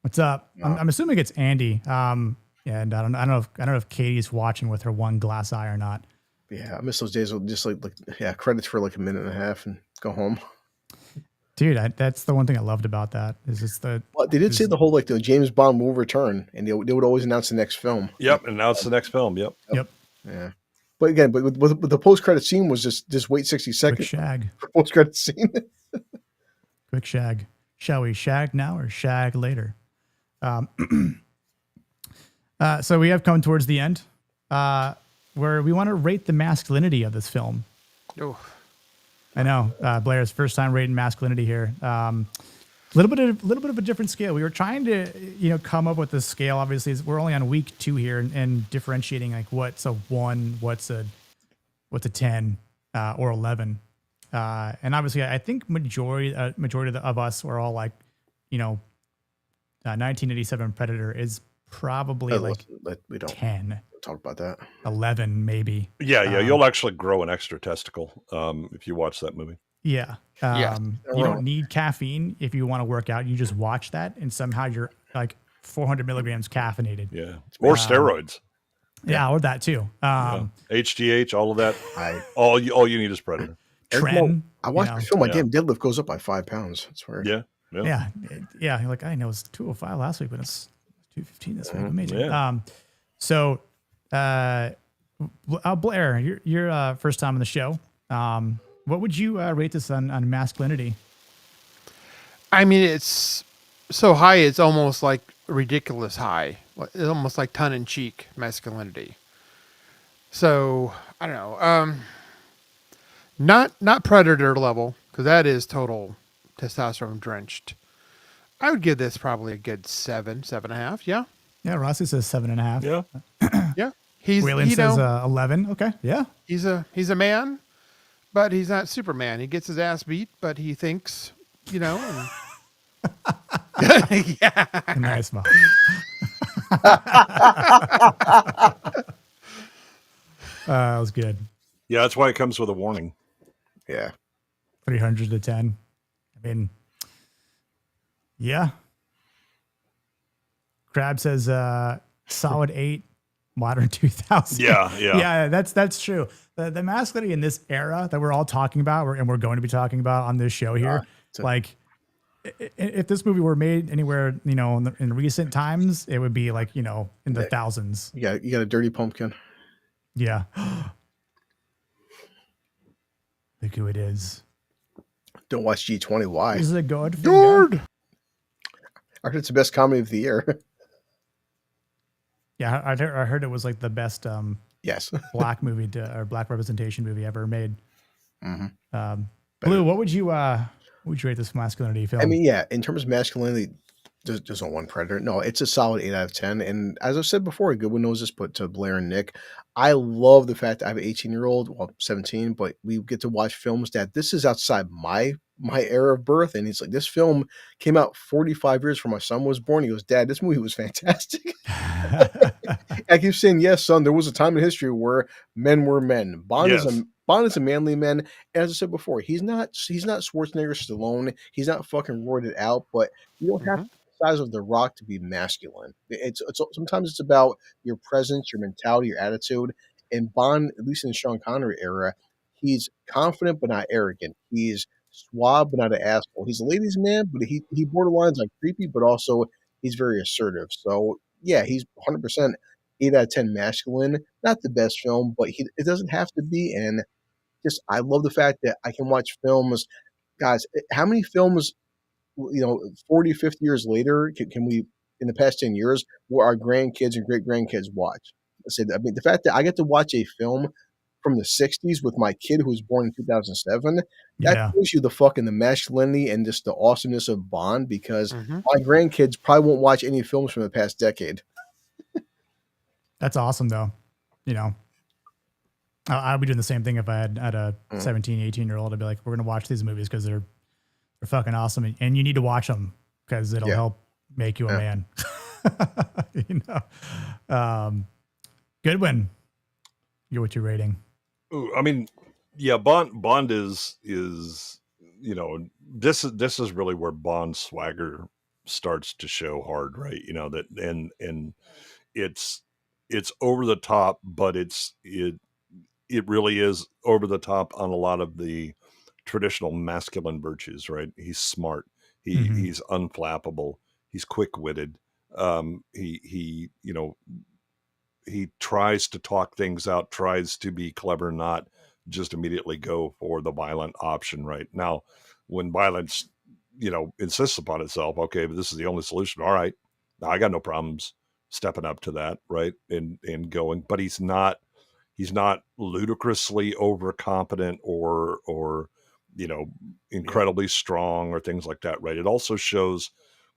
What's up? I'm assuming it's Andy. And I don't know if Katie's watching with her one glass eye or not. Yeah, I miss those days of just like credits for like a minute and a half and go home. Dude, that's the one thing I loved about that. Is just the. Well, they did say the whole like the James Bond will return, and they would always announce the next film. Yep, announce the next film. Yep. Yeah. But again, with the post credit scene was just wait 60 seconds. Quick shag. Post credit scene. Quick shag. Shall we shag now or shag later? So we have come towards the end, where we want to rate the masculinity of this film. Oh, I know Blair's first time rating masculinity here. A little bit of a different scale. We were trying to come up with this scale. Obviously, we're only on week 2 here, and differentiating like what's a 1, what's a 10 or 11. And obviously, I think majority of us were all like, 1987 Predator is probably we don't 10. Talk about that. 11 maybe. Yeah. You'll actually grow an extra testicle if you watch that movie. Yeah. You don't need caffeine if you want to work out. You just watch that, and somehow you're like 400 milligrams caffeinated. Yeah. Or steroids. Yeah, or that too. HGH, all of that. All you need is Predator. Tren. I watched the film. My damn deadlift goes up by 5 pounds. That's weird. Yeah. Like I know it was 205 last week, but it's 215 this week. Amazing. Yeah. So, Blair, you're first time on the show. What would you rate this on masculinity? I mean, it's so high, it's almost like ridiculous high. It's almost like tongue-in-cheek masculinity. So, I don't know. Not Predator level, because that is total testosterone drenched. I would give this probably a good 7.5. Yeah. Yeah, Rossi says 7.5. Yeah. Yeah. Wayland says 11. Okay. Yeah. He's a man, but he's not Superman. He gets his ass beat, but he thinks, and yeah. Nice, Mom. That was good. Yeah, that's why it comes with a warning. Yeah. 300 to 10. I mean, yeah. Crab says solid 8, modern 2000. Yeah, that's true. The masculinity in this era that we're all talking about and we're going to be talking about on this show here, like if this movie were made anywhere, in recent times, it would be like, in the thousands. You got a dirty pumpkin. Yeah. Look who it is. Don't watch G20. Why? This is a Goldfinger. I heard it's the best comedy of the year. Yeah, I heard it was like the best yes black movie or black representation movie ever made. Mm-hmm. Blue, what would you rate this masculinity film? I mean, yeah, in terms of masculinity, there's no one predator. No, it's a solid 8 out of 10. And as I've said before, Goodwin knows this, but to Blair and Nick, I love the fact that I have an 18-year-old, well, 17, but we get to watch films that this is outside my era of birth. And he's like, this film came out 45 years before my son was born. He goes, Dad, this movie was fantastic. I keep saying, yes, son, there was a time in history where men were men. Bond is a manly man. And as I said before, he's not Schwarzenegger, Stallone. He's not fucking roided out, but you don't have the size of The Rock to be masculine. It's sometimes it's about your presence, your mentality, your attitude. And Bond, at least in the Sean Connery era, he's confident but not arrogant. He's suave but not an asshole. He's a ladies' man, but he borderlines like creepy, but also he's very assertive. So yeah, he's 100% 8 out of 10 masculine. Not the best film, but it doesn't have to be. And just I love the fact that I can watch films. Guys, how many films, 40, 50 years later, can we, in the past 10 years, will our grandkids and great-grandkids watch? I mean, the fact that I get to watch a film from the 60s with my kid who was born in 2007, that shows you the masculinity and just the awesomeness of Bond, because my grandkids probably won't watch any films from the past decade. That's awesome, though. I'd be doing the same thing if I had a 17, 18-year-old. I'd be like, we're going to watch these movies because they're fucking awesome. And you need to watch them because it'll help make you a man. Goodwin, what's your rating? Ooh, I mean, yeah, Bond is this is really where Bond's swagger starts to show hard, right? That and it's over the top, but it really is over the top on a lot of the traditional masculine virtues, right? He's smart. He's unflappable. He's quick-witted. He tries to talk things out, tries to be clever, not just immediately go for the violent option, right? Now, when violence, insists upon itself, okay, but this is the only solution. All right. Now I got no problems stepping up to that, right? And going, but he's not ludicrously overconfident or incredibly strong or things like that, right? It also shows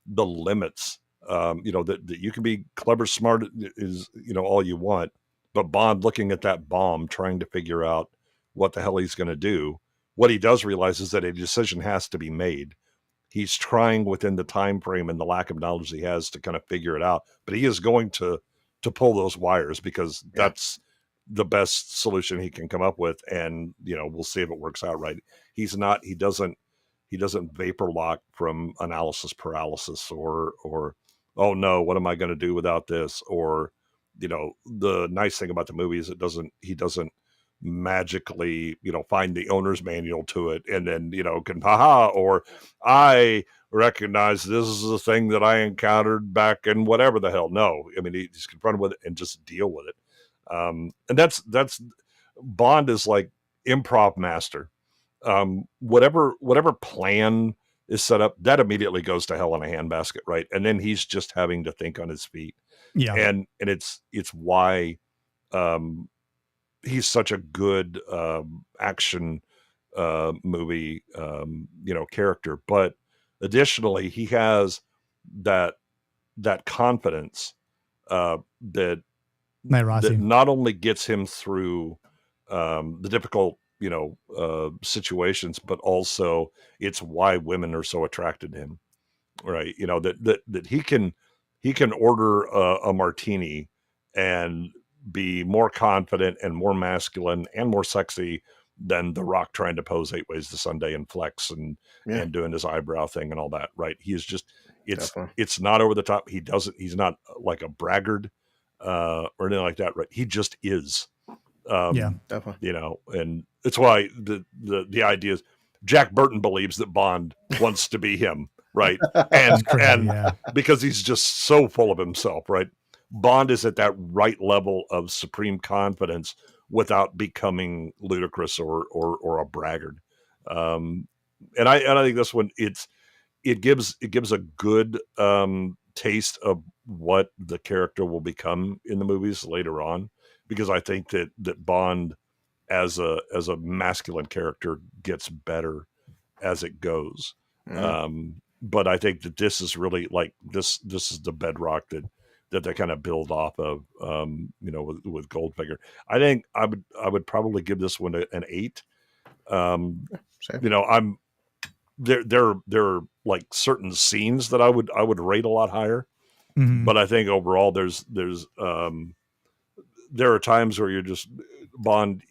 the limits. That you can be clever, smart is, all you want, but Bond looking at that bomb, trying to figure out what the hell he's going to do. What he does realize is that a decision has to be made. He's trying within the time frame and the lack of knowledge he has to kind of figure it out, but he is going to pull those wires because that's the best solution he can come up with. And, we'll see if it works out right. He doesn't vapor lock from analysis paralysis or, oh no, what am I going to do without this? Or, the nice thing about the movie is he doesn't magically, find the owner's manual to it and then, can, or I recognize this is the thing that I encountered back in whatever the hell. No, I mean, he's confronted with it and just deal with it. And that's Bond is like improv master. Whatever plan is set up, that immediately goes to hell in a handbasket, right? And then he's just having to think on his feet. Yeah. And it's why he's such a good action movie character. But additionally, he has that confidence that not only gets him through the difficult situations, but also it's why women are so attracted to him, right? That he can order a martini and be more confident and more masculine and more sexy than The Rock trying to pose 8 Ways to Sunday and flex and doing his eyebrow thing and all that. Right. He is just, it's not over the top. He's not like a braggart or anything like that. Right. He just is. Definitely. You know, and it's why the idea is Jack Burton believes that Bond wants to be him. Right. And because he's just so full of himself. Right. Bond is at that right level of supreme confidence without becoming ludicrous or a braggart. And I think this one, it gives a good taste of what the character will become in the movies later on, because I think that Bond as a masculine character gets better as it goes. But I think that this is really like this is the bedrock that they kind of build off of, with Goldfinger. I think I would probably give this one an 8. I'm there are like certain scenes that I would rate a lot higher, but I think overall there are times where you're just Bond.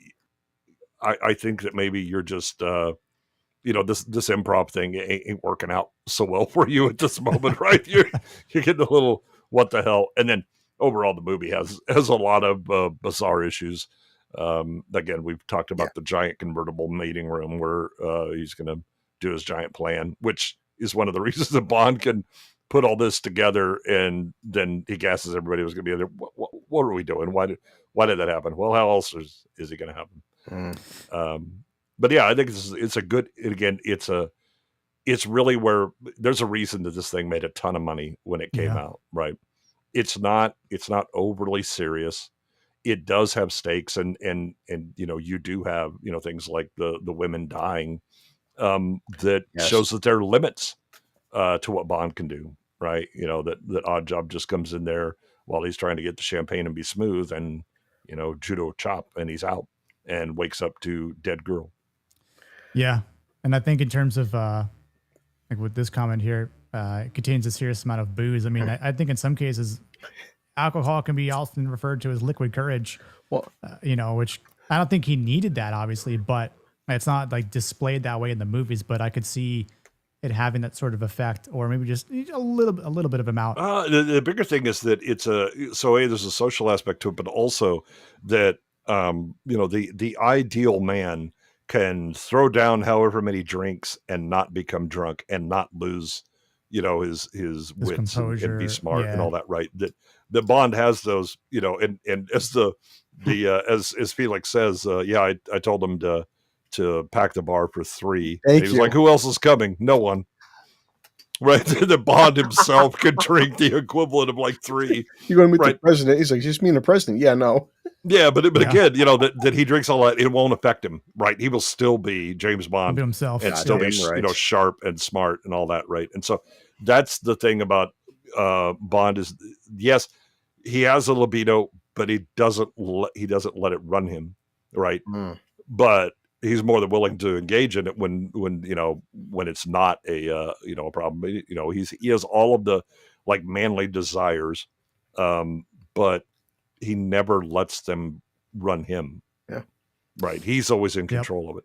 I think that maybe you're just this improv thing ain't working out so well for you at this moment, right? You're getting a little what the hell, and then overall the movie has a lot of bizarre issues. Again, we've talked about the giant convertible mating room where he's going to do his giant plan, which is one of the reasons that Bond can put all this together, and then he gasses everybody was going to be there. What are we doing? Why did that happen? Well, how else is it going to happen? But yeah, I think it's a good. Again, it's really where there's a reason that this thing made a ton of money when it came out, right? It's not overly serious. It does have stakes, and you do have things like the women dying that shows that there are limits to what Bond can do, right? That Odd Job just comes in there while he's trying to get the champagne and be smooth, and judo chop, and he's out and wakes up to dead girl. Yeah, and I think in terms of like with this comment here, it contains a serious amount of booze. I mean, I think in some cases, alcohol can be often referred to as liquid courage. Well, which I don't think he needed that, obviously, but it's not like displayed that way in the movies. But I could see it having that sort of effect, or maybe just a little bit of amount. The bigger thing is that there's a social aspect to it, but also that the ideal man can throw down however many drinks and not become drunk and not lose, his wits and be smart and all that, right? That Bond has those, and as as Felix says, I told him to pack the bar for 3. He was like, who else is coming? No one. Right, the Bond himself could drink the equivalent of like 3. You're going to meet the president. He's like, just me and the president. Yeah, no. Yeah, but again, that he drinks all that, it won't affect him, right? He will still be James Bond himself, and still be sharp and smart and all that, right? And so that's the thing about Bond is, yes, he has a libido, but he doesn't let it run him, right? But he's more than willing to engage in it when it's not a problem. He has all of the like manly desires, but he never lets them run him. Yeah, right. He's always in control of it.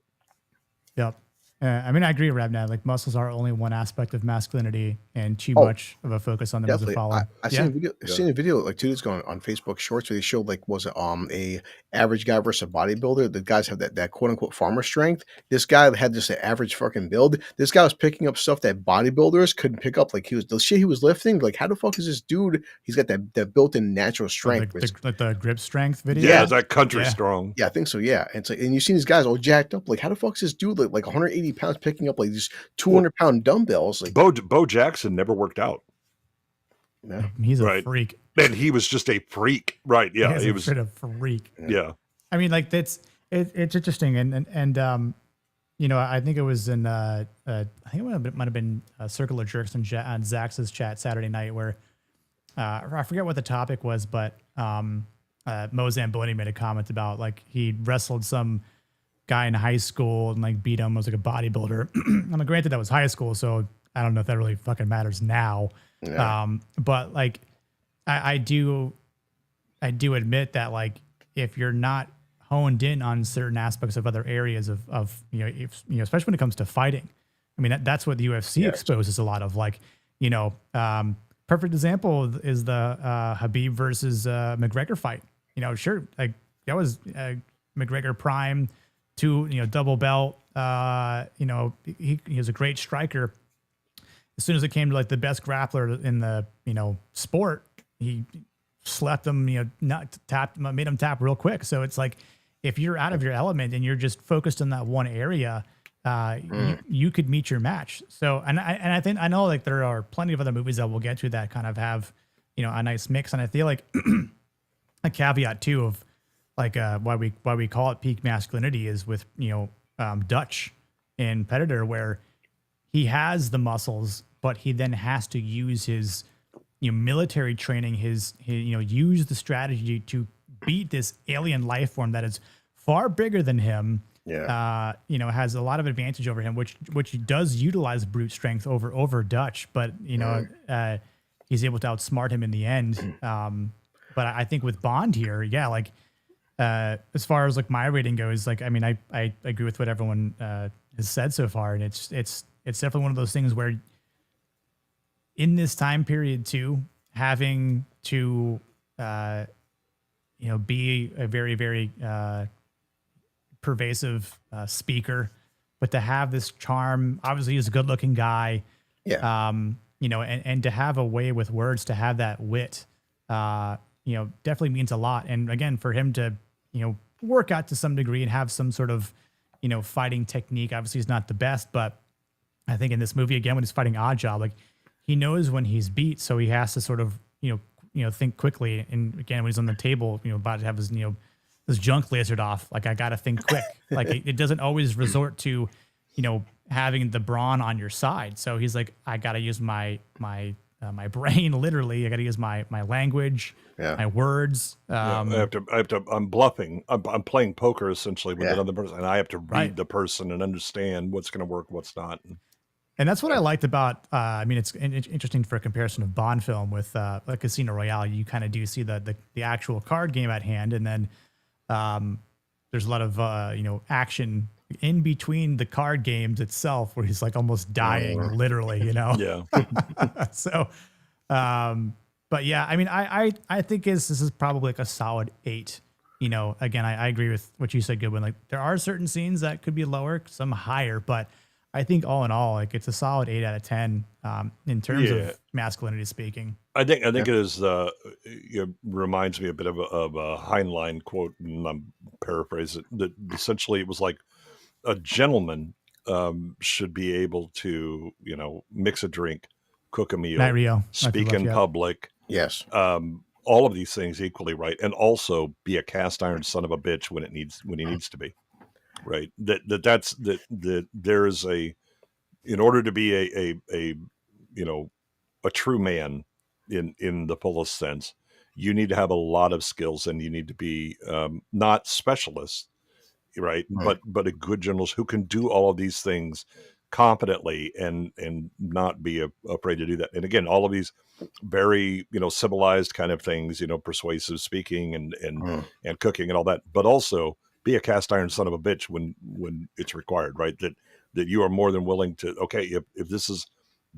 Yep. I mean, I agree, Rabnad. Like muscles are only one aspect of masculinity, and too much of a focus on them as a follow. I've seen a video like 2 days ago on Facebook Shorts where they showed like a average guy versus a bodybuilder. The guys have that quote unquote farmer strength. This guy had just an average fucking build. This guy was picking up stuff that bodybuilders couldn't pick up. Like the shit he was lifting. Like how the fuck is this dude? He's got that built-in natural strength. Like the grip strength video. Yeah, that country strong. Yeah, I think so. Yeah, and you've seen these guys all jacked up. Like how the fuck is this dude like 180 pounds picking up like these 200-pound dumbbells? Like Bo Jackson never worked out. Yeah. He's a freak, and he was just a freak, right? Yeah, he was a freak. Yeah, I mean, like it's interesting, and I think it was in I think it might have been Circle of Jerks on Zach's chat Saturday night where I forget what the topic was, but Mo Zamboni made a comment about like he wrestled some guy in high school and like beat him, was like a bodybuilder. I mean, granted that was high school, so I don't know if that really fucking matters now. Yeah. But like I do I do admit that like if you're not honed in on certain aspects of other areas of especially when it comes to fighting, I mean that's what the UFC exposes a lot of. Like perfect example is the Habib versus McGregor fight. Sure, like that was McGregor prime, double belt. He was a great striker. As soon as it came to like the best grappler in the sport, he slept him, made him tap real quick. So it's like if you're out of your element and you're just focused on that one area, you could meet your match. So I know like there are plenty of other movies that we'll get to that kind of have a nice mix, and I feel like a caveat too of like why we call it peak masculinity is with Dutch in Predator, where he has the muscles, but he then has to use his military training, his use the strategy to beat this alien life form that is far bigger than him. Has a lot of advantage over him, which does utilize brute strength over Dutch, but he's able to outsmart him in the end. But I think with Bond here, like as far as like my rating goes, like I mean I agree with what everyone has said so far, and it's definitely one of those things where in this time period too, having to be a very, very pervasive speaker, but to have this charm, obviously he's a good looking guy. And to have a way with words, to have that wit, definitely means a lot. And again, for him to, work out to some degree and have some sort of, fighting technique, obviously he's not the best, but I think in this movie, again, when he's fighting Oddjob, like he knows when he's beat, so he has to sort of, think quickly. And again, when he's on the table, about to have his, his junk lasered off, like I got to think quick. Like it doesn't always resort to, having the brawn on your side. So he's like, I got to use my brain, literally. I got to use my language, my words. I'm bluffing. I'm playing poker essentially with another person, and I have to read the person and understand what's going to work, what's not. And that's what I liked about, it's interesting for a comparison of Bond film with like Casino Royale. You kind of do see the actual card game at hand. And then there's a lot of, action in between the card games itself where he's like almost dying, literally, Yeah. So, but yeah, I mean, I think this is probably like a solid 8. Again, I agree with what you said, Goodwin. Like there are certain scenes that could be lower, some higher, but I think all in all, like it's a solid 8 out of 10 in terms of masculinity speaking. I think it is. It reminds me a bit of a Heinlein quote, and I'm paraphrasing it. That essentially it was like a gentleman should be able to, mix a drink, cook a meal, speak in public. Yes. All of these things equally, right, and also be a cast iron son of a bitch when he needs to be. Right. That there is in order to be a true man in the fullest sense, you need to have a lot of skills, and you need to be not specialists, right? But a good journalist who can do all of these things confidently and not be afraid to do that. And again, all of these very, civilized kind of things, persuasive speaking and cooking and all that, but also be a cast iron son of a bitch when it's required, right? That you are more than willing to, okay, if this is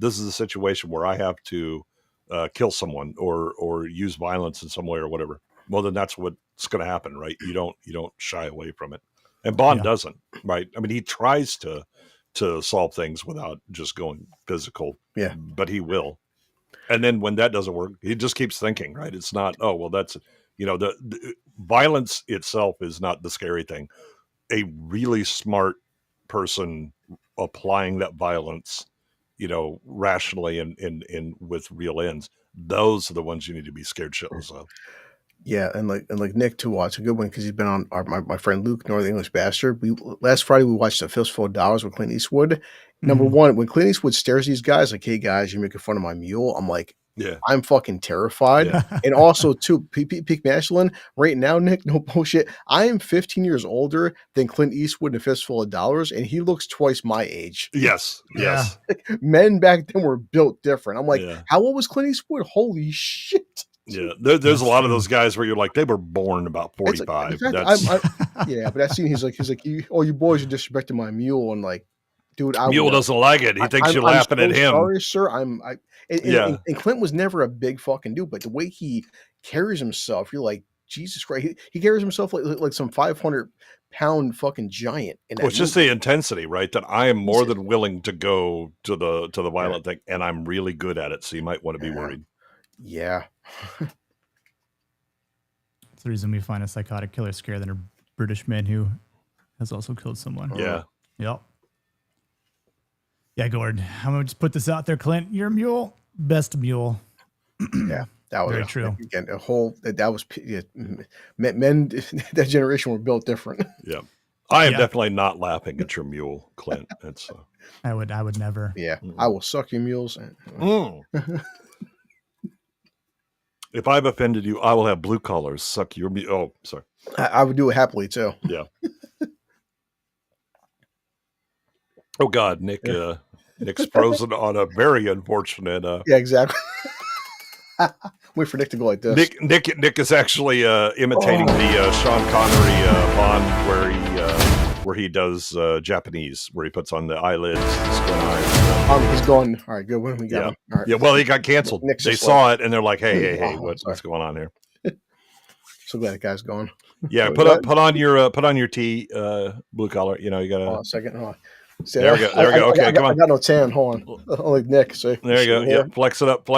a situation where I have to kill someone or use violence in some way or whatever, well, then that's what's going to happen, right? You don't shy away from it. And Bond doesn't, right? I mean, he tries to solve things without just going physical, but he will. And then when that doesn't work, he just keeps thinking, right? It's not, oh, well, that's, the violence itself is not the scary thing. A really smart person applying that violence, rationally and with real ends, those are the ones you need to be scared shitless of. Yeah, and like Nick too. It's a good one because he's been on my friend Luke, Northern English Bastard. Last Friday we watched A Fistful of Dollars with Clint Eastwood. Number one, when Clint Eastwood stares these guys like, "Hey guys, you're making fun of my mule," I'm like, I'm fucking terrified. Yeah. And also too, peak masculine right now, Nick, no bullshit. I am 15 years older than Clint Eastwood in A Fistful of Dollars, and he looks twice my age. Yes. Men back then were built different. I'm like, how old was Clint Eastwood? Holy shit. Yeah, there's a lot of those guys where you're like, they were born about 45. Like, yeah, but that scene, he's like, you boys are disrespecting my mule, and like, dude, Mule doesn't like it. He thinks you're laughing at him. Sorry, sir. And Clint was never a big fucking dude, but the way he carries himself, you're like, Jesus Christ. He carries himself like some 500-pound fucking giant. Well, it's just the intensity, right? That I am more than willing to go to the violent thing, and I'm really good at it. So you might want to be worried. Yeah. It's the reason we find a psychotic killer scarier than a British man who has also killed someone. Yeah. Yep. Yeah, Gord. I'm gonna just put this out there, Clint. Your mule, best mule. Yeah, that was very true. Again, that was men. That generation were built different. Yeah, I am definitely not laughing at your mule, Clint. It's. I would never. Yeah, I will suck your mules. If I've offended you, I will have blue collars suck your mule. Oh, sorry. I would do it happily too. Yeah. Oh God, Nick's frozen on a very unfortunate. Yeah, exactly. Wait for Nick to go like this. Nick is actually imitating the Sean Connery Bond where he does Japanese, where he puts on the eyelids, the squint eyes. He's going. All right, good. When we got him. All right. Yeah. Well, he got canceled. They saw it and they're like, "Hey, what's going on here?" So glad that guy's gone. Yeah, put on your tee, blue collar. You know, you gotta. Hold on a second. Hold on. See, there we go. Okay, come on. I got no tan. Hold on. Like Nick. See. There you go. Yeah, flex it up.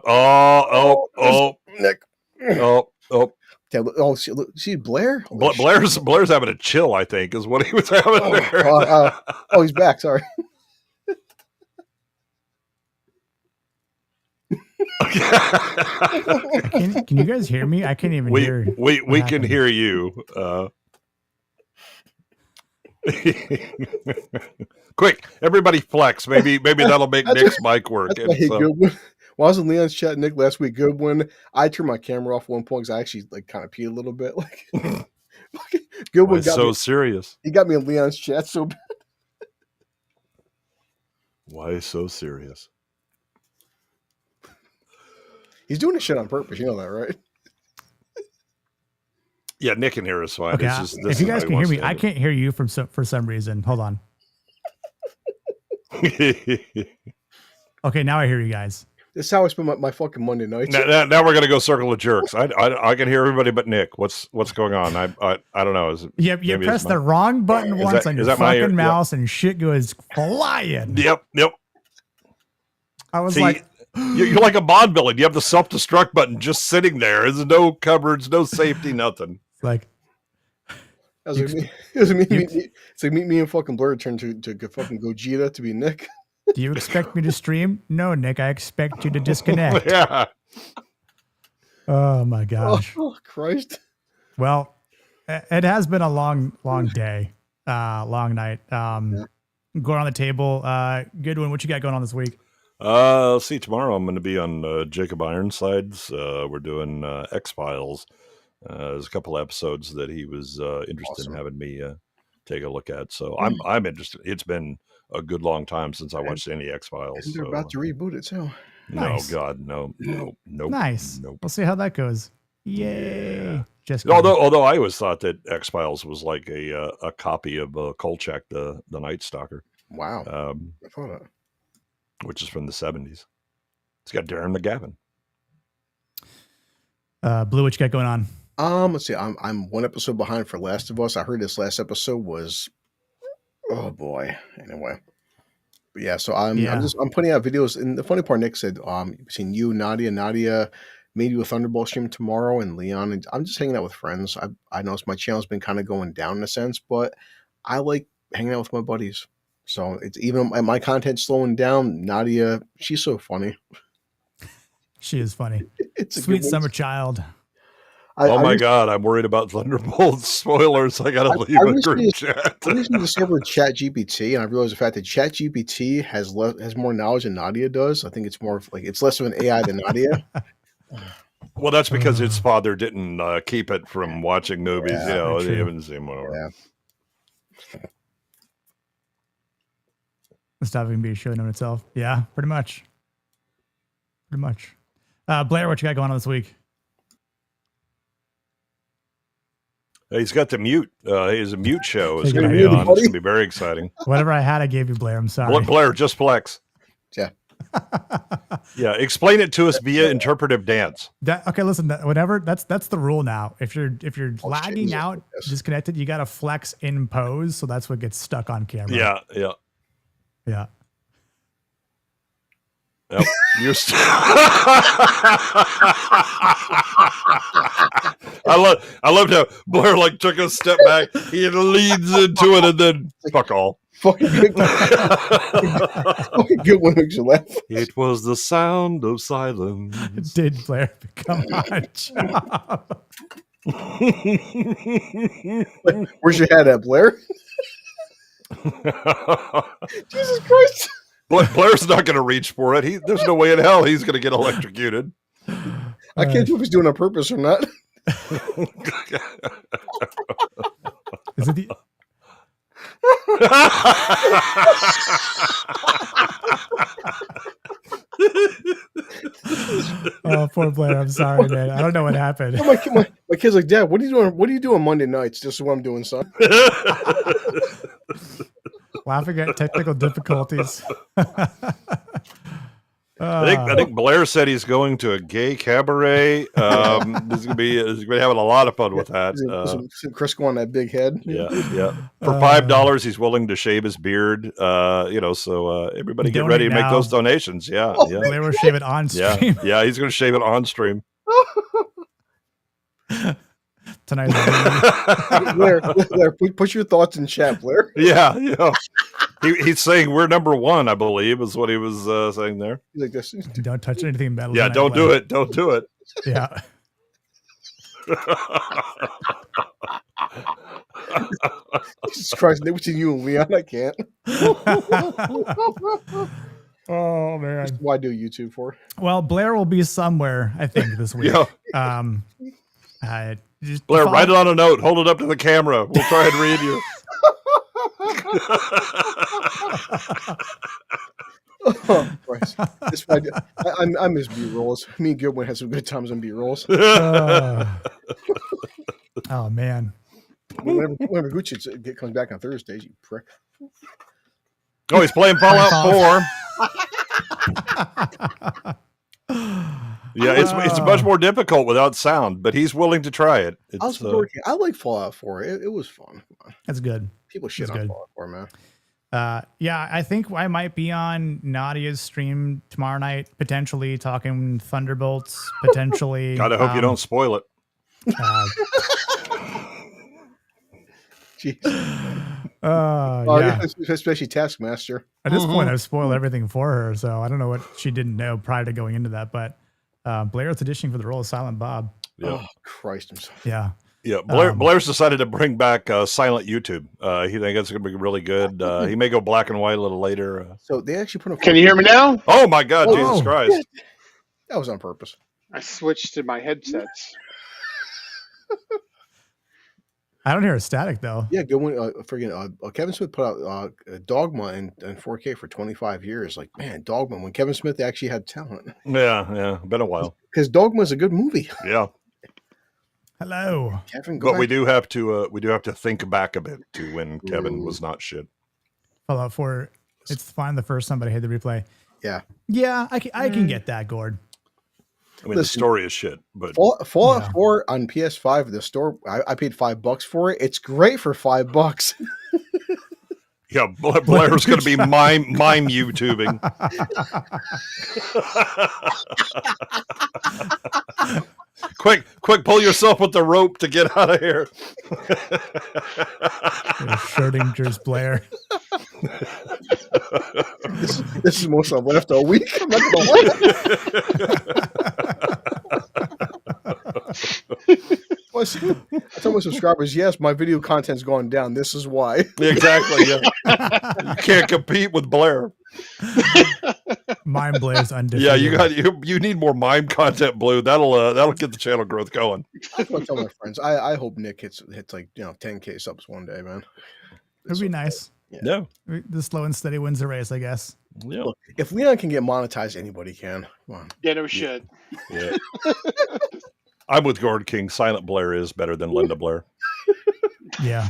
Oh, Nick. Oh. Oh, see Blair. Blair's having a chill. I think is what he was having there. He's back. Sorry. Can you guys hear me? I can't even hear. We can hear you. Quick, everybody flex. Maybe that'll make Nick's mic work. While I was in Leon's chat, Nick, last week, good one. I turned my camera off one point because I actually like kind of peed a little bit. Like, good one. So serious. He got me in Leon's chat so bad. Why so serious? He's doing this shit on purpose. You know that, right? Yeah, Nick can hear us fine. Okay, if you guys can hear me, I can't hear you for some reason. Hold on. Okay, now I hear you guys. This is how I spend my fucking Monday nights. Now we're gonna go circle of jerks. I can hear everybody but Nick. What's going on? I don't know. You pressed the wrong button once on your fucking mouse and shit goes flying. Yep. I was like, you're like a Bond villain. You have the self-destruct button just sitting there. There's no cupboards, no safety, nothing. Like, it's like me and fucking Blur turned to fucking Gogeta to be Nick. Do you expect me to stream? No, Nick, I expect you to disconnect. Yeah. Oh my gosh. Oh Christ. Well, it has been a long day, long night. Going on the table. Good one. What you got going on this week? Let's see. Tomorrow I'm going to be on Jacob Ironsides. We're doing X-Files. There's a couple episodes that he was interested in having me take a look at. So I'm interested. It's been a good long time since I watched any X-Files. They're about to reboot it too. Nice. No, God, no. Nice. Nope. We'll see how that goes. Yay. Yeah. Just although I always thought that X-Files was like a copy of Kolchak, the Night Stalker. Wow. I thought that. Which is from the 70s. It's got Darren McGavin. Blue, what you got going on? Let's see. I'm one episode behind for Last of Us. I heard this last episode was, oh boy. Anyway, but yeah. So I'm putting out videos. And the funny part, Nick said, between you, Nadia, maybe a Thunderbolt stream tomorrow, and Leon. And I'm just hanging out with friends. I noticed my channel's been kind of going down in a sense, but I like hanging out with my buddies. So it's even my content's slowing down. Nadia, she's so funny. She is funny. It's a sweet summer child. My God, I'm worried about Thunderbolt spoilers. I gotta leave a group chat. I recently discovered ChatGPT, and I realized the fact that ChatGPT has more knowledge than Nadia does. I think it's more like it's less of an AI than Nadia. Well, that's because its father didn't keep it from watching movies. Yeah, they haven't seen more. Yeah. It's not even be a show in itself. Yeah, pretty much. Blair, what you got going on this week? He's got the mute. He's a mute show. It's going to be on. It's going to be very exciting. Whatever I had, I gave you, Blair. I'm sorry. Blair, just flex. Yeah. Yeah. Explain it to us via interpretive dance. Okay, listen. Whatever. That's the rule now. If you're lagging out, disconnected, you got to flex in pose. So that's what gets stuck on camera. Yeah. Yeah. Yep. You're I loved how Blair like took a step back. He leads into it and then fuck all. Fucking good one makes you laugh. It was the sound of silence. Did Blair become a job? Where's your head at, Blair? Jesus Christ. Blair's not going to reach for it. There's no way in hell he's going to get electrocuted. I can't tell if he's doing it on purpose or not. Is it the... Oh, poor Blair. I'm sorry, man. I don't know what happened. My kid's like, Dad, what are you doing? What do you do on Monday nights? This is what I'm doing, son. Laughing at technical difficulties. I think Blair said he's going to a gay cabaret. He's going to be having a lot of fun with that. Chris going on that big head. Yeah. For $5, he's willing to shave his beard. So everybody get ready to make those donations. Yeah. Blair will shave it on stream. Yeah, he's going to shave it on stream. Tonight. Blair, put your thoughts in chat, Blair. Yeah. He's saying we're number one, I believe, is what he was saying there. He's like this. Don't touch anything metal. Yeah, don't do it. Don't do it. Yeah. Jesus Christ, between you and Leon, I can't. Oh man. That's what I do YouTube for. Well, Blair will be somewhere, I think, this week. Yeah. Blair, write it on a note. Hold it up to the camera. We'll try and read you. Oh, Christ. This I miss B-rolls. Me and Goodwin had some good times on B-rolls. Oh man. Whenever Gucci comes back on Thursdays, you prick. Oh, he's playing Fallout 4. Yeah, it's much more difficult without sound, but he's willing to try it. I like Fallout 4. It was fun. That's good. People shit on Fallout 4, man. Yeah, I think I might be on Nadia's stream tomorrow night, potentially talking Thunderbolts, potentially. God, I hope you don't spoil it. Yeah. Especially Taskmaster. At this point, I've spoiled everything for her, so I don't know what she didn't know prior to going into that. But Blair's auditioning for the role of Silent Bob. Yeah. Oh, Christ himself. Yeah. Yeah, Blair's decided to bring back silent YouTube. He thinks it's going to be really good. He may go black and white a little later. So they actually put. Can you hear me now? Oh my God, Jesus Christ! That was on purpose. I switched to my headsets. I don't hear a static though. Yeah, good one. Kevin Smith put out Dogma in 4K for 25 years. Like, man, Dogma, when Kevin Smith actually had talent. Yeah, been a while. Because Dogma is a good movie. Yeah. Hello, Kevin. But we do have to think back a bit to when Kevin was not shit. Fallout 4. It's fine the first time, but I hate the replay. Yeah. Yeah, I can get that, Gord. I mean, the story is shit, but Fallout 4 on PS5, the store, I paid $5 for it. It's great for $5. Yeah, Blair's going to be mime YouTubing. Quick, pull yourself with the rope to get out of here. Schrodinger's Blair. This is the most I've left all week. I'm not gonna lie. I told my subscribers, yes, my video content's gone down. This is why. Exactly. Yeah. You can't compete with Blair. Mime Blair's undefeated. Yeah, you need more mime content, Blue. That'll get the channel growth going. That's what I tell my friends. I hope Nick hits like 10K subs one day, man. It'd be nice. Yeah. The slow and steady wins the race, I guess. Yeah. Look, if Leon can get monetized, anybody can. Come on. Yeah, no shit. Yeah. I'm with Gord King. Silent Blair is better than Linda Blair. Yeah.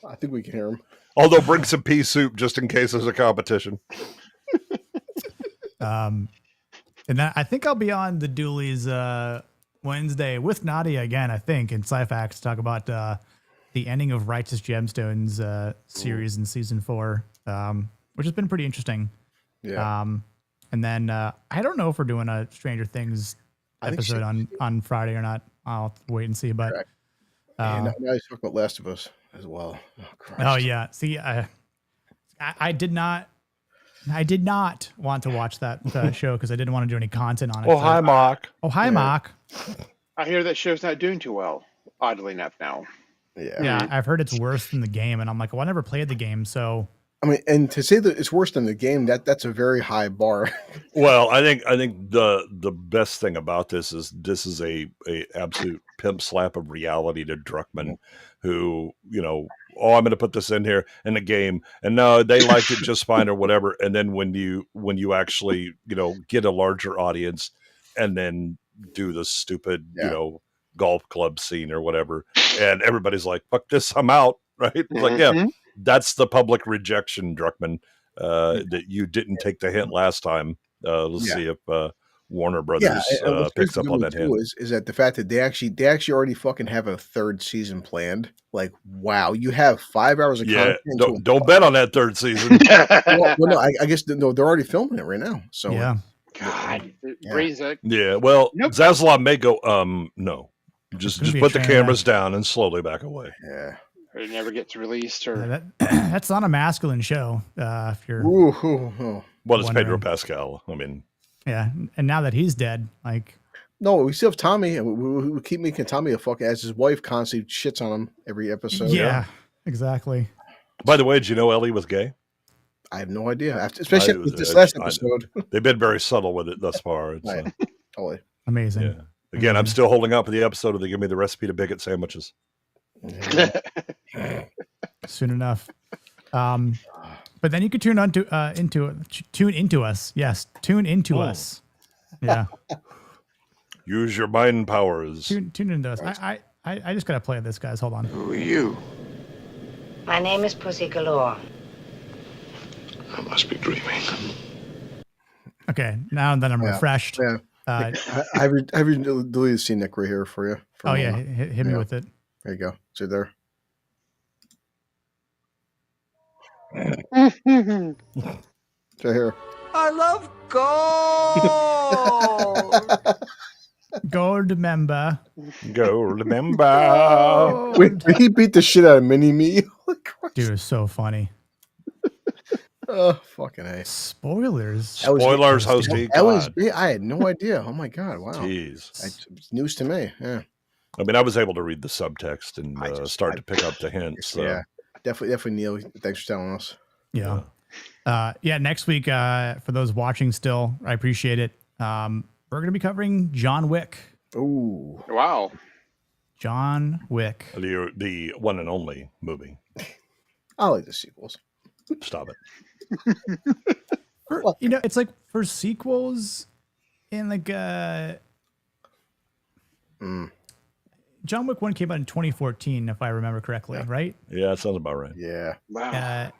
I think we can hear him. Although bring some pea soup just in case there's a competition. And then I think I'll be on the Doolies Wednesday with Nadia again, I think, in Sci-Fax to talk about the ending of Righteous Gemstones series in season 4, which has been pretty interesting. Yeah. And then I don't know if we're doing a Stranger Things episode on Friday or not. I'll have to wait and see. But and now you talk about Last of Us as well. Oh yeah. See, I did not want to watch that show because I didn't want to do any content on it. Oh, hi, Mark. Oh, hi, Mark. I hear that show's not doing too well, oddly enough now. Yeah, I've heard it's worse than the game, and I'm like, well, I never played the game, so. I mean, and to say that it's worse than the game, that's a very high bar. Well, I think the best thing about this is a absolute pimp slap of reality to Druckmann, who, you know, oh, I'm going to put this in here in the game, and no, they liked it just fine or whatever. And then when you actually, you know, get a larger audience, and then do the stupid, you know, golf club scene or whatever, and everybody's like, "Fuck this, I'm out." Right? It's like, yeah, that's the public rejection, Druckmann. That you didn't take the hint last time. Let's see if Warner Brothers picks up on that hint. Is that the fact that they actually already fucking have a 3rd season planned? Like, wow, you have 5 hours of content. Don't bet on that 3rd season. well, no, I guess they're already filming it right now. So yeah, God, it yeah. Well, Zaslav may go. No, just put the cameras down and slowly back away. Yeah. Or it never gets released, or that's not a masculine show. If you're well, it's Pedro Pascal. I mean, yeah, and now that he's dead, like, no, we still have Tommy, and we keep making Tommy a fuck as his wife constantly shits on him every episode. Yeah, exactly. By the way, did you know Ellie was gay? I have no idea, especially with this last episode. They've been very subtle with it thus far. It's, totally amazing. Yeah. Again, I'm still holding out for the episode where they give me the recipe to bigot sandwiches. Soon enough. But then you could tune into us. Yes, tune into us. Yeah. Use your mind powers. Tune into us. I just gotta play this, guys. Hold on. Who are you? My name is Pussy Galore. I must be dreaming. Okay, now that I'm refreshed. Yeah. I have your deleted scene, Nick, right here for you. Oh yeah, hit me with it. There you go. So there. So here. I love gold. Gold member. Gold member. Wait, he beat the shit out of Mini Me. Dude, it's so funny. Oh, fucking A. Spoilers. Spoilers, hosty. I had no idea. Oh my god! Wow. Jeez. It's news to me. Yeah. I mean, I was able to read the subtext and start to pick up the hints. So. Yeah, definitely, Neil. Thanks for telling us. Yeah. Next week, for those watching still, I appreciate it. We're going to be covering John Wick. Ooh. Wow. John Wick. The one and only movie. I like the sequels. Stop it. It's like for sequels in like John Wick 1 came out in 2014, if I remember correctly, right? Yeah, that sounds about right. Yeah. Wow.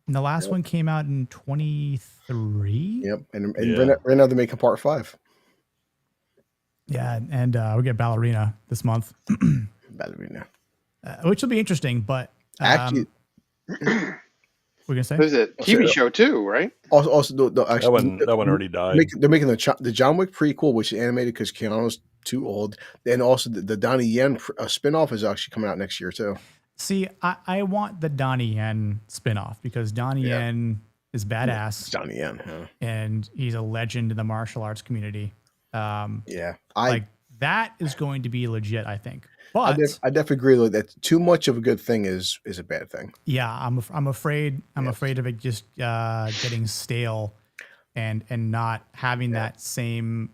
And the last one came out in 23. Yep. And right now they're making part 5. Yeah, and we get Ballerina this month. Ballerina. Which will be interesting, but actually, we're gonna say there's a TV show too, right? Also, actually, that one already died. They're making the John Wick prequel, which is animated because Keanu's too old. And also the Donnie Yen spinoff is actually coming out next year too. See, I want the Donnie Yen spinoff because Donnie Yen is badass. Donnie Yen, and he's a legend in the martial arts community. Like that is going to be legit, I think. But I definitely agree with that. Too much of a good thing is a bad thing. Yeah, I'm afraid of it just getting stale, and not having that same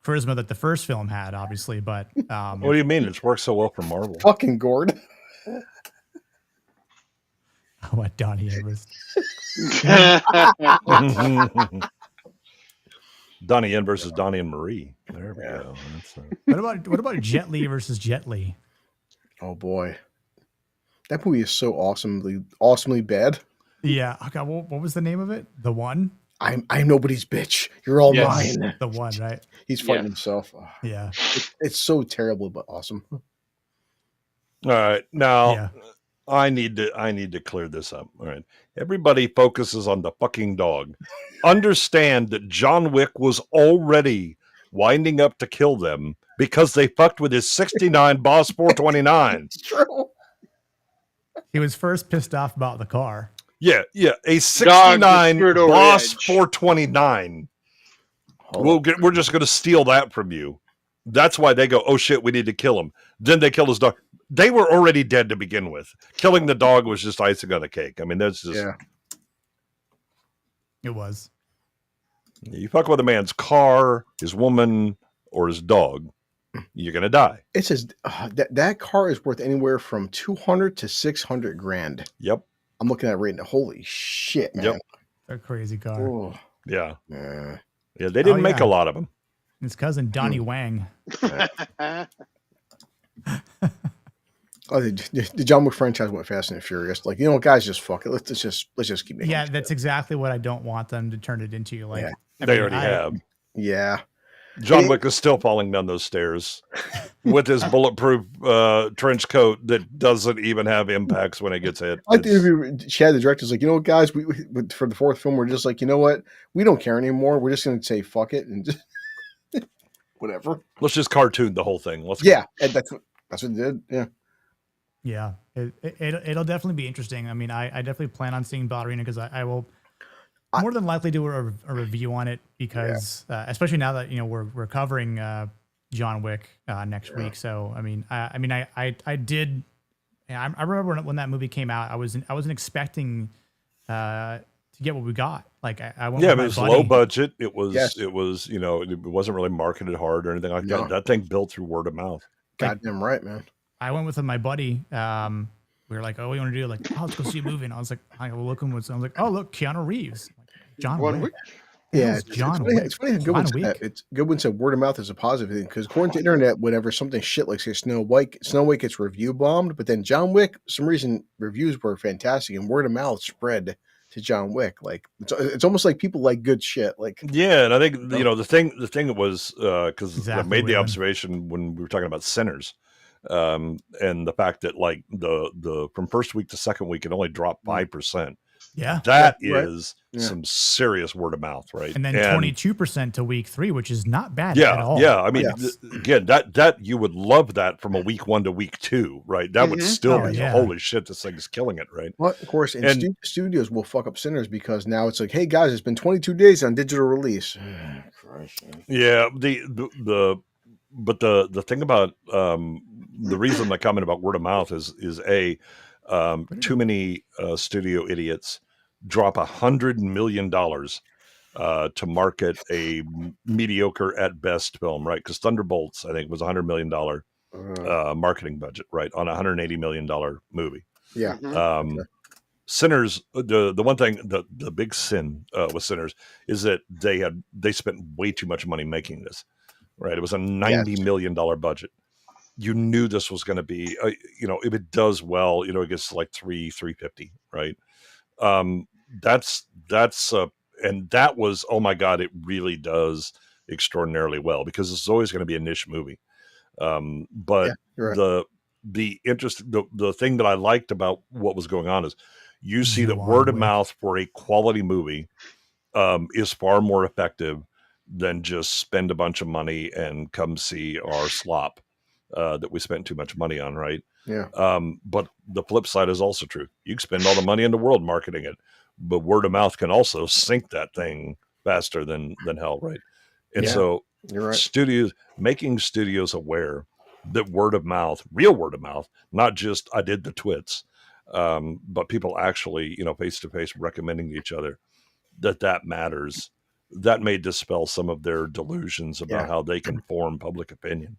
charisma that the first film had, obviously. But what do you mean? It's worked so well for Marvel. Fucking Gord. What Donnie Evers? Donnie Yen versus Donnie and Marie. There we go. What about Jet Li versus Jet Li? Oh boy, that movie is so awesomely bad. Yeah. Okay. What was the name of it? The One. I'm nobody's bitch. You're all mine. The One, right? He's fighting himself. Oh, yeah. It's so terrible but awesome. All right, now I need to clear this up. All right, everybody focuses on the fucking dog. Understand that John Wick was already winding up to kill them because they fucked with his 69 Boss 429. It's true. He was first pissed off about the car. Yeah, a 69 Boss 429. We're just going to steal that from you. That's why they go, oh shit, we need to kill him. Then they kill his dog. They were already dead to begin with. Killing the dog was just icing on the cake. I mean, that's just... Yeah. It was. You fuck with a man's car, his woman, or his dog, you're going to die. It says that car is worth anywhere from 200 to 600 grand. Yep. I'm looking at it right now. Holy shit, man. Yep. A crazy car. Oh. Yeah. Yeah, they didn't make a lot of them. His cousin Donnie Wang. The John Wick franchise went Fast and Furious. Like, guys, just fuck it. Let's just keep making. Yeah, that's exactly what I don't want them to turn it into. Like, they already have. Yeah. John Wick is still falling down those stairs with his bulletproof trench coat that doesn't even have impacts when it gets hit. I think Chad, the director's like, guys, we for the fourth film, we're just like, you know what? We don't care anymore. We're just going to say fuck it and just whatever. Let's just cartoon the whole thing. And that's what it did. Yeah. Yeah. It'll definitely be interesting. I mean, I definitely plan on seeing Ballerina because I will more than likely do a review on it because especially now that we're covering John Wick next week. So I mean I did. I remember when that movie came out. I wasn't expecting to get what we got. Like I went. Yeah, it was low budget. It was it wasn't really marketed hard or anything like that. That thing built through word of mouth. Goddamn right, man. I went with my buddy. We were like, "Oh, what do you want to do?" Like, "Oh, let's go see a movie." And I was like, "I was looking what's." I was like, "Oh, look, Keanu Reeves, John Wick." Yeah, it's funny. It's funny how Goodwin said word of mouth is a positive thing because according to internet, whenever something shit like say Snow White gets review bombed, but then John Wick, for some reason, reviews were fantastic and word of mouth spread to John Wick. Like it's almost like people like good shit. Like and I think the thing was because I made the observation when we were talking about Sinners. And the fact that like the from first week to second week it only dropped 5%. Yeah, that is some serious word of mouth, right? And then 22% to week 3, which is not bad at all. Yeah, I mean, again, that you would love that from a week 1 to week 2, right? That would still be holy shit, this thing is killing it, right? Well, of course, studios will fuck up Sinners because now it's like, hey guys, it's been 22 days on digital release. Yeah, but the thing about the reason my comment about word of mouth is too many studio idiots drop $100 million to market a mediocre at best film, right? Because Thunderbolts, I think, was $100 million marketing budget, right, on a $180 million movie. Yeah. Sinners, the one thing, the big sin with Sinners is that they spent way too much money making this, right? It was a $90 million budget. You knew this was going to be, if it does well, it gets like 350, right? And that was, oh my God, it really does extraordinarily well because it's always going to be a niche movie. But right. the thing that I liked about what was going on is you see that word of mouth for a quality movie is far more effective than just spend a bunch of money and come see our slop that we spent too much money on, right? Yeah. But the flip side is also true. You can spend all the money in the world marketing it, but word of mouth can also sink that thing faster than hell, right? And so you're right. Making studios aware that word of mouth, real word of mouth, not just I did the twits, but people actually, face to face recommending to each other that matters. That may dispel some of their delusions about how they can form public opinion.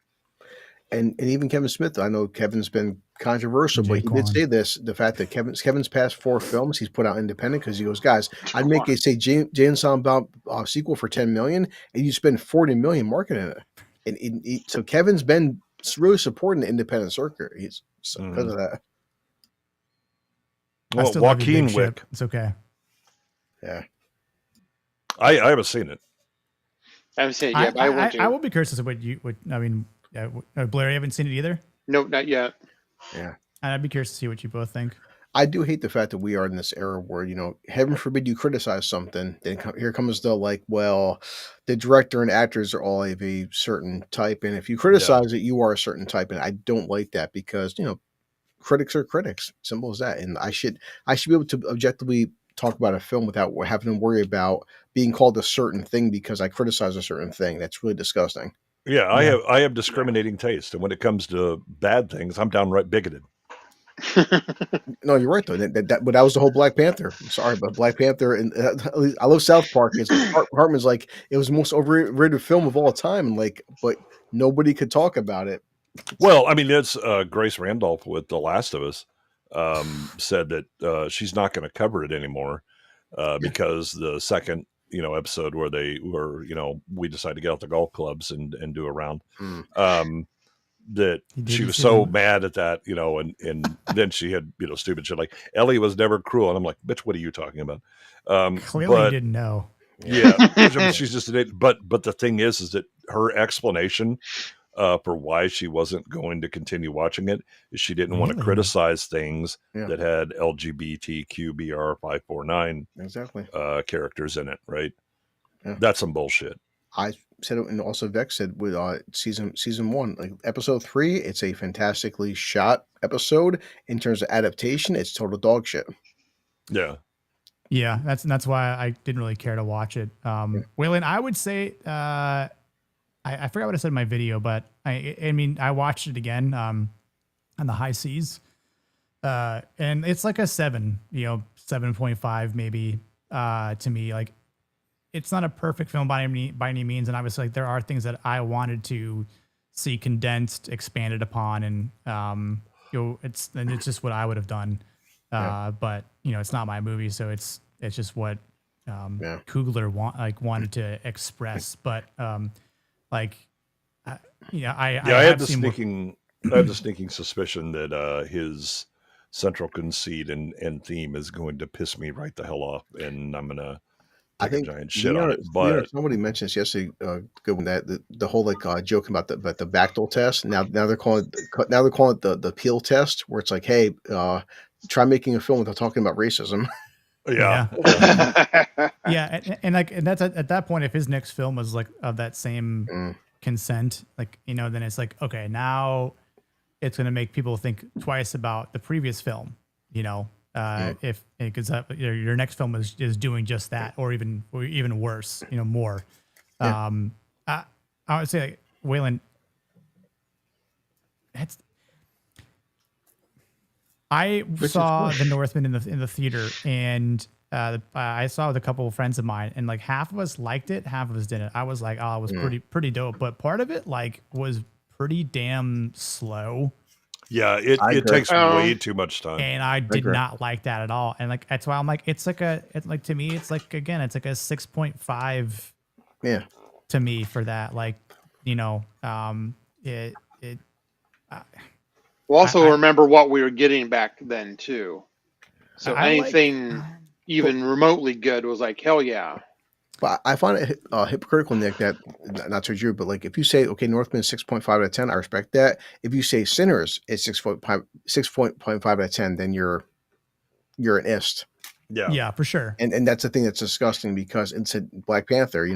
and even Kevin Smith. I know Kevin's been controversial, but he did say this: the fact that Kevin's past 4 films he's put out independent, because he goes, guys, I'd make a Jay and Silent Bob sequel for $10 million, and you spend $40 million marketing it. And so Kevin's been really supporting the independent circuit. He's because of that. Well, Joaquin Wick. It's okay. Yeah, I haven't seen it. I haven't seen it yet. But I want to. I will be curious as to what you would. I mean, Blair, you haven't seen it either. Nope, not yet. Yeah, and I'd be curious to see what you both think. I do hate the fact that we are in this era where, heaven forbid you criticize something, then here comes the the director and actors are all of a certain type, and if you criticize it, you are a certain type, and I don't like that because critics are critics. Simple as that. And I should be able to objectively talk about a film without having to worry about being called a certain thing because I criticize a certain thing. That's really disgusting. Yeah, I have discriminating taste, and when it comes to bad things, I'm downright bigoted. No, you're right though. But that was the whole Black Panther. I'm sorry, but Black Panther, and I love South Park. Hartman's like, it was the most overrated film of all time, and but nobody could talk about it. Well, I mean, it's Grace Randolph with The Last of Us said that she's not going to cover it anymore because the second episode where we decided to get out the golf clubs and do a round. That she was so mad at that, and then she had, stupid shit like Ellie was never cruel. And I'm like, bitch, what are you talking about? Clearly didn't know. Yeah. She's just an idiot. But the thing is that her explanation for why she wasn't going to continue watching it is she didn't want to criticize things that had LGBTQBR549 exactly characters in it. Right. Yeah. That's some bullshit. I said it, and also Vex said with season 1, episode 3, it's a fantastically shot episode. In terms of adaptation, it's total dog shit. Yeah, that's why I didn't really care to watch it. Waylon, I would say I forgot what I said in my video, but I mean I watched it again on the high seas, and it's like a 7, 7.5 maybe to me. It's not a perfect film by any means, and obviously there are things that I wanted to see condensed, expanded upon, and it's just what I would have done. But it's not my movie, so it's just what Coogler wanted to express. But I have the sneaking suspicion that his central conceit and theme is going to piss me right the hell off, and I'm gonna. I think giant shit on it, but somebody mentioned this yesterday. Good one, that the whole joke about the Bechdel test. Now they're calling it the Peel test, where it's like, hey, try making a film without talking about racism. Yeah. And that's at that point, if his next film was of that same consent, then it's like, okay, now it's going to make people think twice about the previous film, if because your next film is doing just that, or even worse, more. I would say, Waylon, I saw The Northman in the theater, and I saw it with a couple of friends of mine, and half of us liked it, half of us didn't. I was like, oh, it was pretty dope, but part of it was pretty damn slow. Yeah, it takes way too much time, and I did not like that at all. And that's why I'm like, to me, it's it's a 6.5. Yeah, to me for that, We'll also remember what we were getting back then too. So anything even remotely good was like, hell yeah. But I find it hypocritical, Nick, that not to you, but if you say, okay, Northman 6.5 out of 10, I respect that. If you say Sinners is 6.5 out of 10, then you're an ist. Yeah, for sure. And that's the thing that's disgusting, because it's a Black Panther,